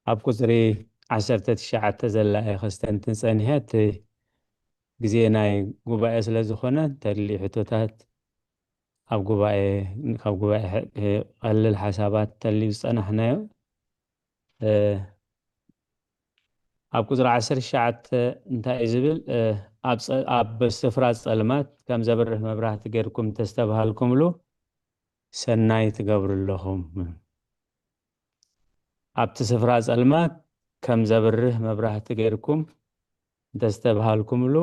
أب قصري 19 زلا خستنتن صنيحت ግዜናይ ጉባኤ ስለ ዝኾነ ተድሊ ሕቶታት ኣብ ጉባኤ ቀልል ሓሳባት ተድሊ ዝፀናሕናዮ ኣብ ቁፅሪ 19 እንታይ እዩ ዝብል ኣብ ስፍራ ፀልማት ከም ዘብርህ መብራህቲ ጌርኩም ተስተባሃልኩምሉ ሰናይ ትገብሩለኹም ኣብቲ ስፍራ ፀልማት ከም ዘብርህ መብራህቲ ጌርኩም ተስተባሃልኩምሉ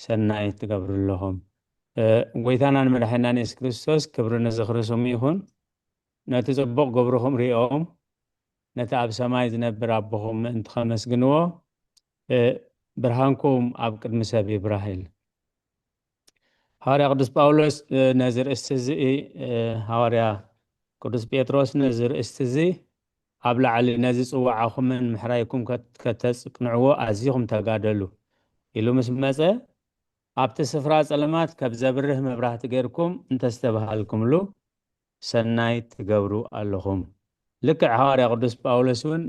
ሰናይ ትገብሩለኹም ጎይታናን መድሓኒትናን ኢየሱስ ክርስቶስ ክብርን ዝኽርስሙ ይኹን ነቲ ጽቡቕ ገብርኹም ሪኦም ነቲ ኣብ ሰማይ ዝነብር ኣቦኹም ምእንቲ ከመስግንዎ ብርሃንኩም ኣብ ቅድሚ ሰብ ይብራህ ኢሉ ሐዋርያ ቅዱስ ጳውሎስ ነዚ ርእስቲ እዚ ሐዋርያ ቅዱስ ጴጥሮስ ነዚ ርእስቲ እዚ ኣብ ላዕሊ ነዚ ጽዋዓኹምን ምሕራይኩም ከተጽቅንዕዎ ኣዝይኹም ተጋደሉ ኢሉ ምስ መፀ ኣብቲ ስፍራ ጸልማት ከብ ዘብርህ መብራህቲ ጌርኩም እንተስተባሃልኩምሉ ሰናይ ትገብሩ ኣለኹም ልክዕ ሐዋርያ ቅዱስ ጳውሎስ እውን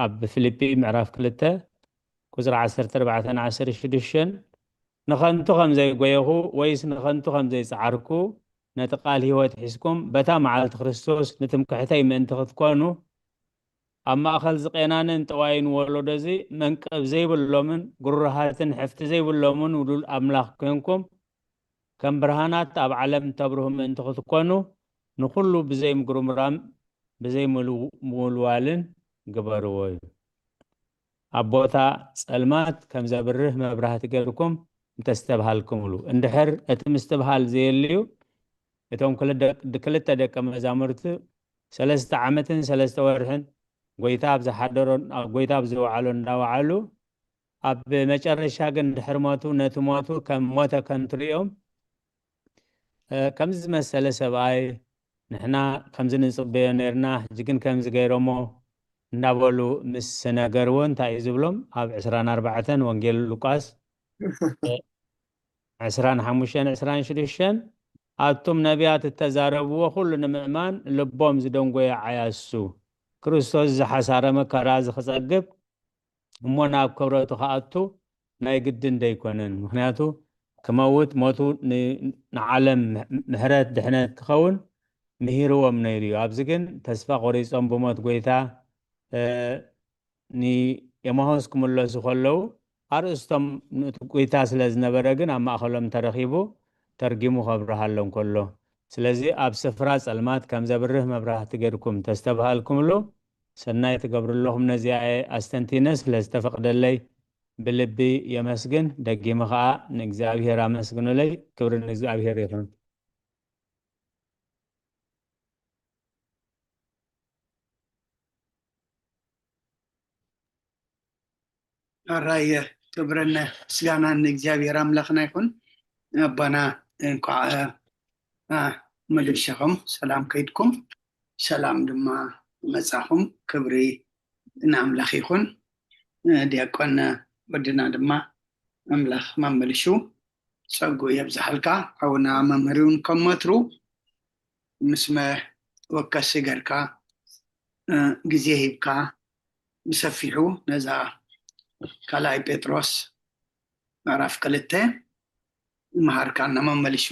ኣብ ፊልጵ ምዕራፍ 2 ቁፅሪ 14-16 ንኸንቱ ከም ዘይጎየኹ ወይስ ንኸንቱ ከም ዘይፀዓርኩ ነቲ ቃል ህይወት ሒዝኩም በታ መዓልቲ ክርስቶስ ንትምክሕተይ ምእንቲ ክትኮኑ ኣብ ማእኸል ዝቄናንን ጠዋይን ወለዶ እዚ መንቀብ ዘይብሎምን ጉሩሃትን ሕፍቲ ዘይብሎምን ውሉል ኣምላኽ ኮይንኩም ከም ብርሃናት ኣብ ዓለም ተብርሁ ምእንቲ ክትኮኑ ንኩሉ ብዘይ ምጉርምራም ብዘይ ምውልዋልን ግበርዎ እዩ ኣብ ቦታ ጸልማት ከም ዘብርህ መብራህቲ ጌርኩም እንተስተባሃልኩምሉ እንድሕር እቲ ምስትብሃል ዘየልዩ እቶም ክልተ ደቀ መዛሙርቲ 3 ዓመትን 3 ወርሕን ጎይታ ኣብ ዝሓደሮን ጎይታ ኣብ ዝወዓሎ እንዳወዓሉ ኣብ መጨረሻ ግን ድሕር ሞቱ ነቲ ሞቱ ከም ሞተ ከንትሪኦም ከምዚ ዝመሰለ ሰብኣይ ንሕና ከምዚ ንጽበዮ ነርና ሕጂ ግን ከምዚ ገይሮሞ እንዳበሉ ምስ ነገርዎ እንታይ እዩ ዝብሎም ኣብ 24 ወንጌል ሉቃስ 25-26 ኣቶም ነቢያት እተዛረብዎ ኩሉ ንምእማን ልቦም ዝደንጎየ ዓያሱ ክርስቶስ ዝሓሳረ መከራ ዝኽጸግብ እሞ ናብ ክብረቱ ከኣቱ ናይ ግድን ደይኮነን ምክንያቱ ክመውት ሞቱ ንዓለም ምሕረት ድሕነት ክኸውን ምሂርዎም ነይሩ እዩ ኣብዚ ግን ተስፋ ቆሪፆም ብሞት ጎይታ ንኤማሆስ ክምለሱ ከለዉ ኣርእስቶም ጎይታ ስለ ዝነበረ ግን ኣብ ማእኸሎም ተረኺቡ ተርጊሙ ከብርሃሎም ከሎ ስለዚ ኣብ ስፍራ ጸልማት ከም ዘብርህ መብራህቲ ጌርኩም ተስተባሃልኩምሉ ሰናይ ትገብሩለኹም ነዚኣ ኣስተንቲነ ስለ ዝተፈቅደለይ ብልቢ የመስግን ደጊመ ከዓ ንእግዚአብሔር ኣመስግኑለይ ክብሪ ንእግዚአብሔር ይኹን ኣራየ ክብረነ ምስጋና ንእግዚአብሔር ኣምላኽና ይኹን ኣባና እንኳዕ መልሻኹም ሰላም ከይድኩም ሰላም ድማ መጻኹም ክብሪ ንኣምላኽ ይኹን ዲያቆን ወድና ድማ ኣምላኽ ማመልሹ ጸጉ የብዛሕልካ ኣውና መምህሪውን ከመትሩ ምስመ ወከሲ ገርካ ግዜ ሂብካ ብሰፊሑ ነዛ ካልኣይ ጴጥሮስ ምዕራፍ 2 መሃርካና መመልሹ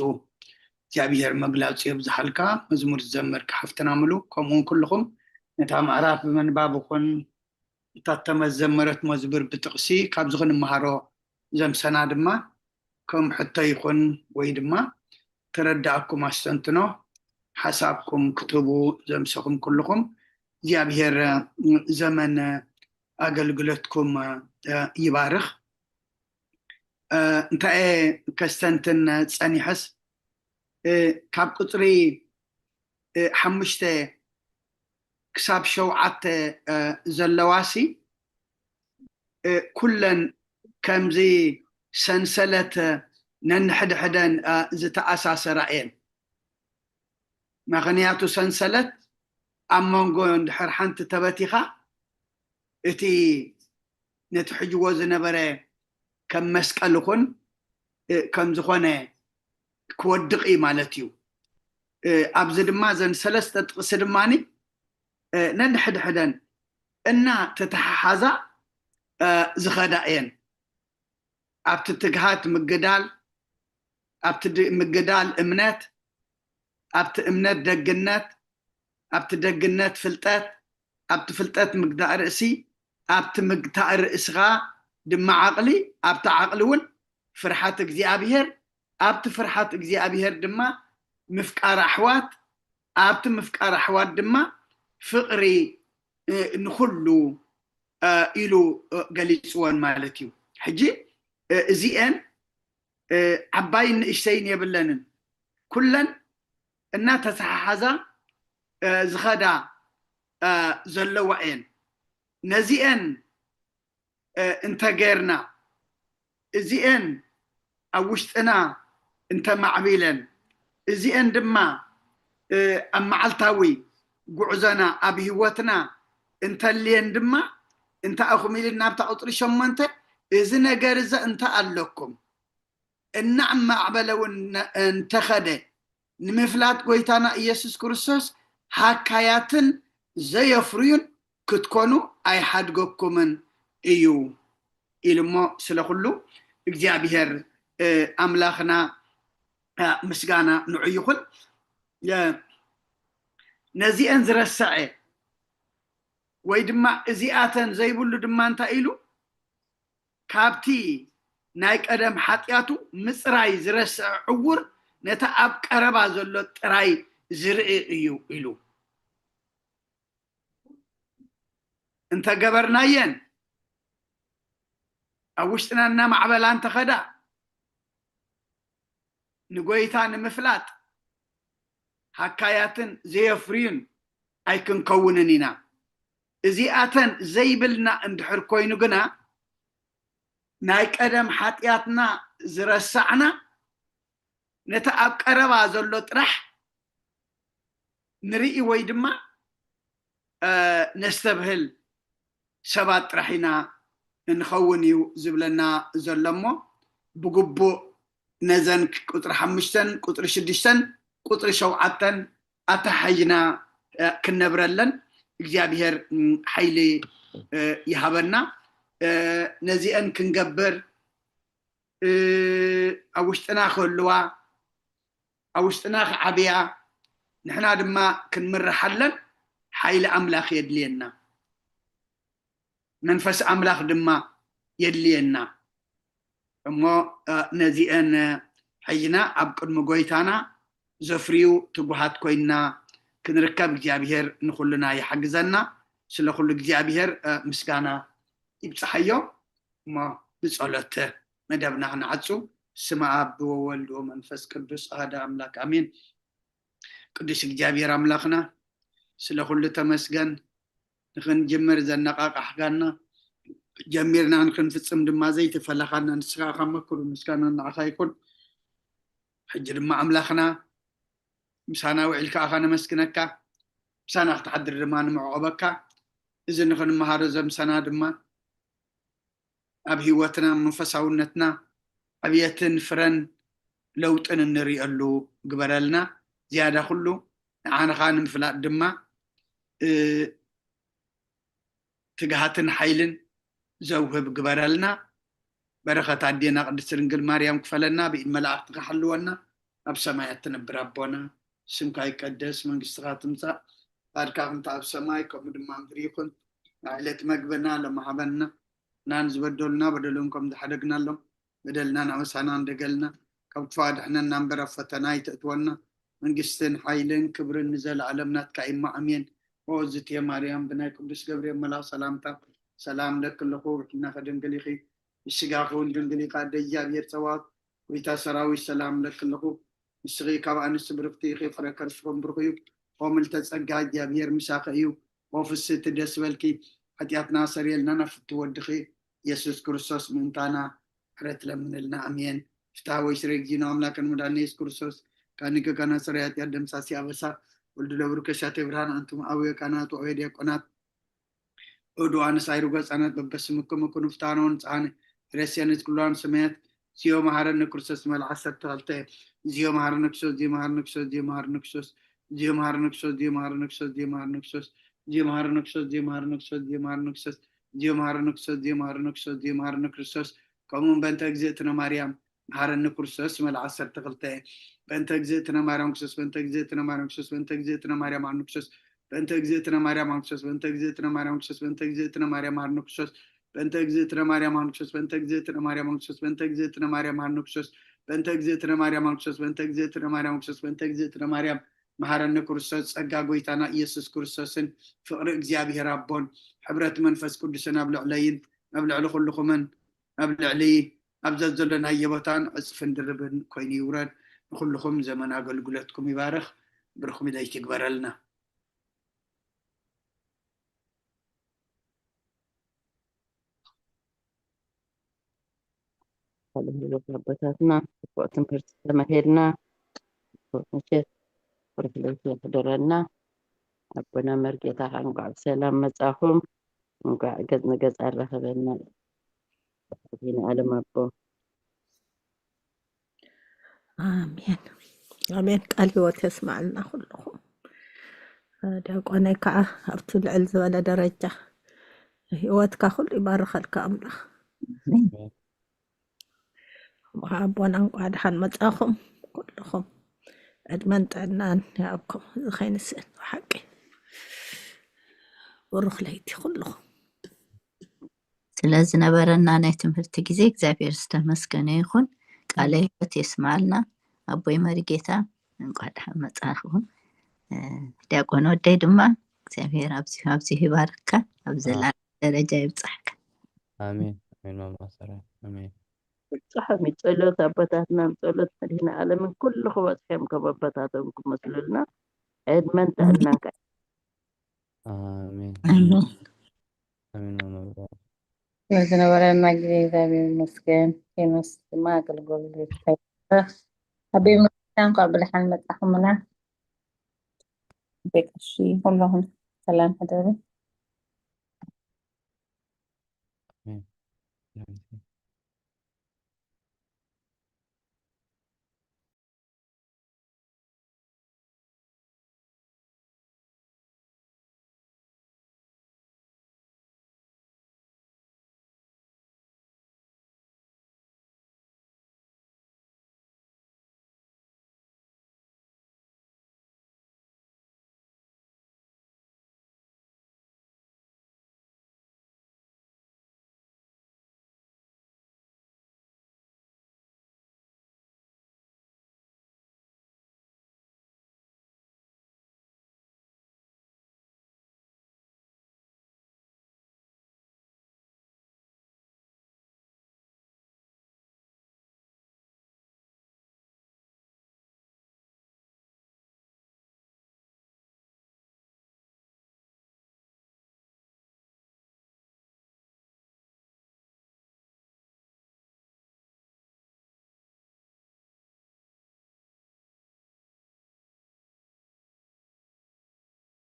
እግዚአብሔር መግላጹ የብዛሕልካ መዝሙር ዝዘመርካ ሓፍትና ሙሉ ከምኡውን ኩልኹም ነታ ምዕራፍ ብምንባብኹን እታ ተመዘመረት መዝሙር ብጥቕሲ ካብዚ ክንመሃሮ ዘምሰና ድማ ከም ሕቶ ይኹን ወይ ድማ ተረዳእኩም ኣስተንትኖ ሓሳብኩም ክትቡ ዘምሰኹም ኩልኹም እግዚአብሔር ዘመን ኣገልግሎትኩም ይባርኽ እንታይ ከስተንትን ጸኒሐስ ካብ ቁጥሪ 5 ክሳብ 7 ዘለዋሲ ኩለን ከምዚ ሰንሰለት ነንሕድሕደን ዝተኣሳሰራ እየን ምክንያቱ ሰንሰለት أمونغو اندحر حانت تباتيخا اتي نتحجو زنبري كم مسكالخون كم زخونة كودقي مالتيو أبزد مازن سلسة تقصدماني ننحد حدن إنا تتحازا زخدائين أبتتقهات مقدال مقدال امنات امنات دقنات دقنات فلتات فلتات مقدار رأسي مقدار رأسغا دم عقلي عقلون فرحات اجزيابيهر فرحات اجزيابيهر دما مفكار أحوات مفكار أحوات دما فقري نخلو إلو قليسوان مالتيو حجي زيان عباين إشتين يبلنن كلن إنها تتحازا زخدا زلوعين نزيان انت غيرنا زيان أوشتنا انت معبيلن زيان دما أمعالتاوي قعزنا أبيوتنا انت اللي دما انت أخميلنا بتاعطري شمانت إذن قارزة انت ألوكم النعم معبلو انتخده نمفلات قويتانا إيسوس كريستوس حكاياتن زي فريون كتكونو أي حد قوكمن إيو إلمو سلخلو إجزابيهر أملاخنا مسقانا نعيخل نزي أنزر السعي ويدما إزياتن زي بلو دما انتا إلو كابتي نايك أدم حاتياتو مصراي زرسع عور نتا أب كربا زلو تراي زرعي إلو انت قبرنايين أوشتنا أننا معبلان تخدا نقويتان مفلات حكاياتن زي فرين أيكن كوننينا إزياتن زي بلنا اندحر كوينو قنا نايك أدم حاتياتنا زرسعنا نتا أب كربا زلو ترح نرئي ويدما نستبهل سبات رحينا نخونيو زبلنا زلمو بقبو نزن قطر 5 قطر 6 قطر 7 أتحينا كنبرلن እግዚአብሔር ኃይሌ ይሃበና ነዚአን ክንገብር አውሽጥና ከልዋ አውሽጥና ዓብያ ንሕና ድማ ክንምርሐለን ኃይለ አምላኽ የድልየና መንፈስ አምላኽ ድማ የድልየና እሞ ነዚአን ሐይና ኣብ ቅድሚ ጎይታና ዘፍሪዩ ትጉሃት ኮይና كنركب እግዚአብሔር ንኹልና ይሐግዘና ስለኹሉ እግዚአብሔር ምስጋና ይብጽሐዮ ማ ብጸሎት መደብና ንዓጹ ስመ አብ ወወልድ ወመንፈስ ቅዱስ አሐደ አምላክ አሜን። ቅዱስ እግዚአብሔር አምላኽና ስለኹሉ ተመስገን ንኽንጅምር ዘነቃቃሕጋና ጀሚርና ንኽንፍጽም ድማ ዘይተፈለኻና ንስኻ ከመክሩ ምስጋና ንዓኻ ይኩን። ሕጂ ድማ አምላኽና مسانا وعلك أخانا مسكنكا مسانا اختحدر دمان معقبكا إذن نخن مهارزة مسانا دمان أبهي واتنا منفساونتنا أبيتن فرن لوتن النري اللو قبرلنا زيادة خلو عانا خانم فلاء دما تقهاتن حيلن زوهب قبرلنا بركة عدينا قد سرنقل مريم كفلنا بإن ملاك تقحلونا أب سمايات تنبر أبونا سمك يقدس من قصرات مزا أركا انت أب سماي كم دمان بريكون عائلة مقبنا لما حبنا نانز بدلنا بدلونكم دحدقنا لهم بدلنا نعوسانا دقلنا كم تفاد احنا ننبر فتناي تأتونا من قصتين حيلين كبر النزل علمنا تكايما أمين وزت يا مريم بنايكم دس قبري ملا سلامتا سلام لك اللخو وحنا خدم قليخي الشقاقون جنقلي قاد يجابير سوات ويتا سراوي السلام لك اللخو السغي كابا أنس برفتي خي فركرسكم برخيو ومن تتسقى جابير مساقيو وفي الست دسبلكي حتياتنا سريلنا نفت ودخي يسوس كريستوس منتانا حرت لمن لنا أمين فتاوي شريك جينا أملاك المدانيس كريستوس كانك كان سريات يدم ساسي أبسا ولد لبرو كشات برهان أنتم أوي كانت وأوي دياقونات ودو أنا سايرو قص أنا بس مكم كنو فتانون أنا رسيانة كلان سمعت زيو مهارن كرسس مال عصر تالته زيو مهارن كسوس زيو مهارن كسوس زيو مهارن كسوس زيو مهارن كسوس زيو مهارن كسوس زيو مهارن كسوس زيو مهارن كسوس زيو مهارن كسوس زيو مهارن كسوس زيو مهارن كسوس زيو مهارن كسوس زيو مهارن كسوس كمون بنت أجزتنا مريم مهارن كرسس مال عصر تالته بنت أجزتنا مريم كسوس بنت أجزتنا مريم كسوس بنت أجزتنا مريم عن كسوس بنت أجزتنا مريم عن كسوس بنت أجزتنا مريم كسوس بنت أجزتنا مريم عن كسوس بنت أجزتنا مريم عن كسوس بنت أجزتنا مريم عن كسوس بنت أجزتنا مريم عن كسوس بنت أجزتنا مريم عن كسوس بنت أجزتنا مريم عن كسوس بنت أجزتنا مريم مهارن كرسس أجا قويتنا يسوس كرسسن فقر إجزابه ربون حبرة منفس قدسنا أبلع علين أبلع لكلكم من أبلع علي أبزل زلنا يبطان أسفن دربن كويني ورد كلكم زمن أقول قلتكم يبارخ برخم إلي تكبر لنا هذا ربطاتنا وقت مرت لما هيرنا وقت ورفلت يحضرنا ربنا مرقيتا عنقع سلام مساهم عنقع قد نقز عرفنا هنا على مبو آمين آمين قال هوت يسمع لنا كلهم دياقوني كዓ ኣብቲ ልዕል ዝበለ ደረጃ ህይወትካ ኩሉ ይባርኸልካ ኣምላኽ ኣቦና እንኳ ድሓን መፃኹም ኩልኹም ዕድመን ጥዕናን ይሃብኩም እዚ ከይንስእን ብሓቂ ብሩኽ ለይቲ ኩልኹም ስለዝነበረና ናይ ትምህርቲ ጊዜ እግዚአብሔር ዝተመስገነ ይኹን ቃለ ሕይወት የስማዓልና ኣቦይ መሪጌታ እንኳን ድሓን መፃኹም ዲያቆን ወደይ ድማ እግዚአብሔር ኣብዚ ይባርካ ኣብ ዘላቂ ደረጃ ይብፅሕካ آمين آمين ماما سارة آمين صحمي ጸሎት አባታትና ጸሎት መድህና ዓለምን ኩሉ ክበፅሕዮም ከበበታተንኩም መስሉልና ዕድመን ጥዕናን آمين አሜን آمين ماما ስለዝነበረና ጊዜ እግዚአብሔር ይመስገን ሄኖስ ድማ አገልግሎት ይታይህ አቤ መስገን ቋ ብልሓን መጣኹምና በቅሺ ሁሉም ሰላም ሕደሩ آمين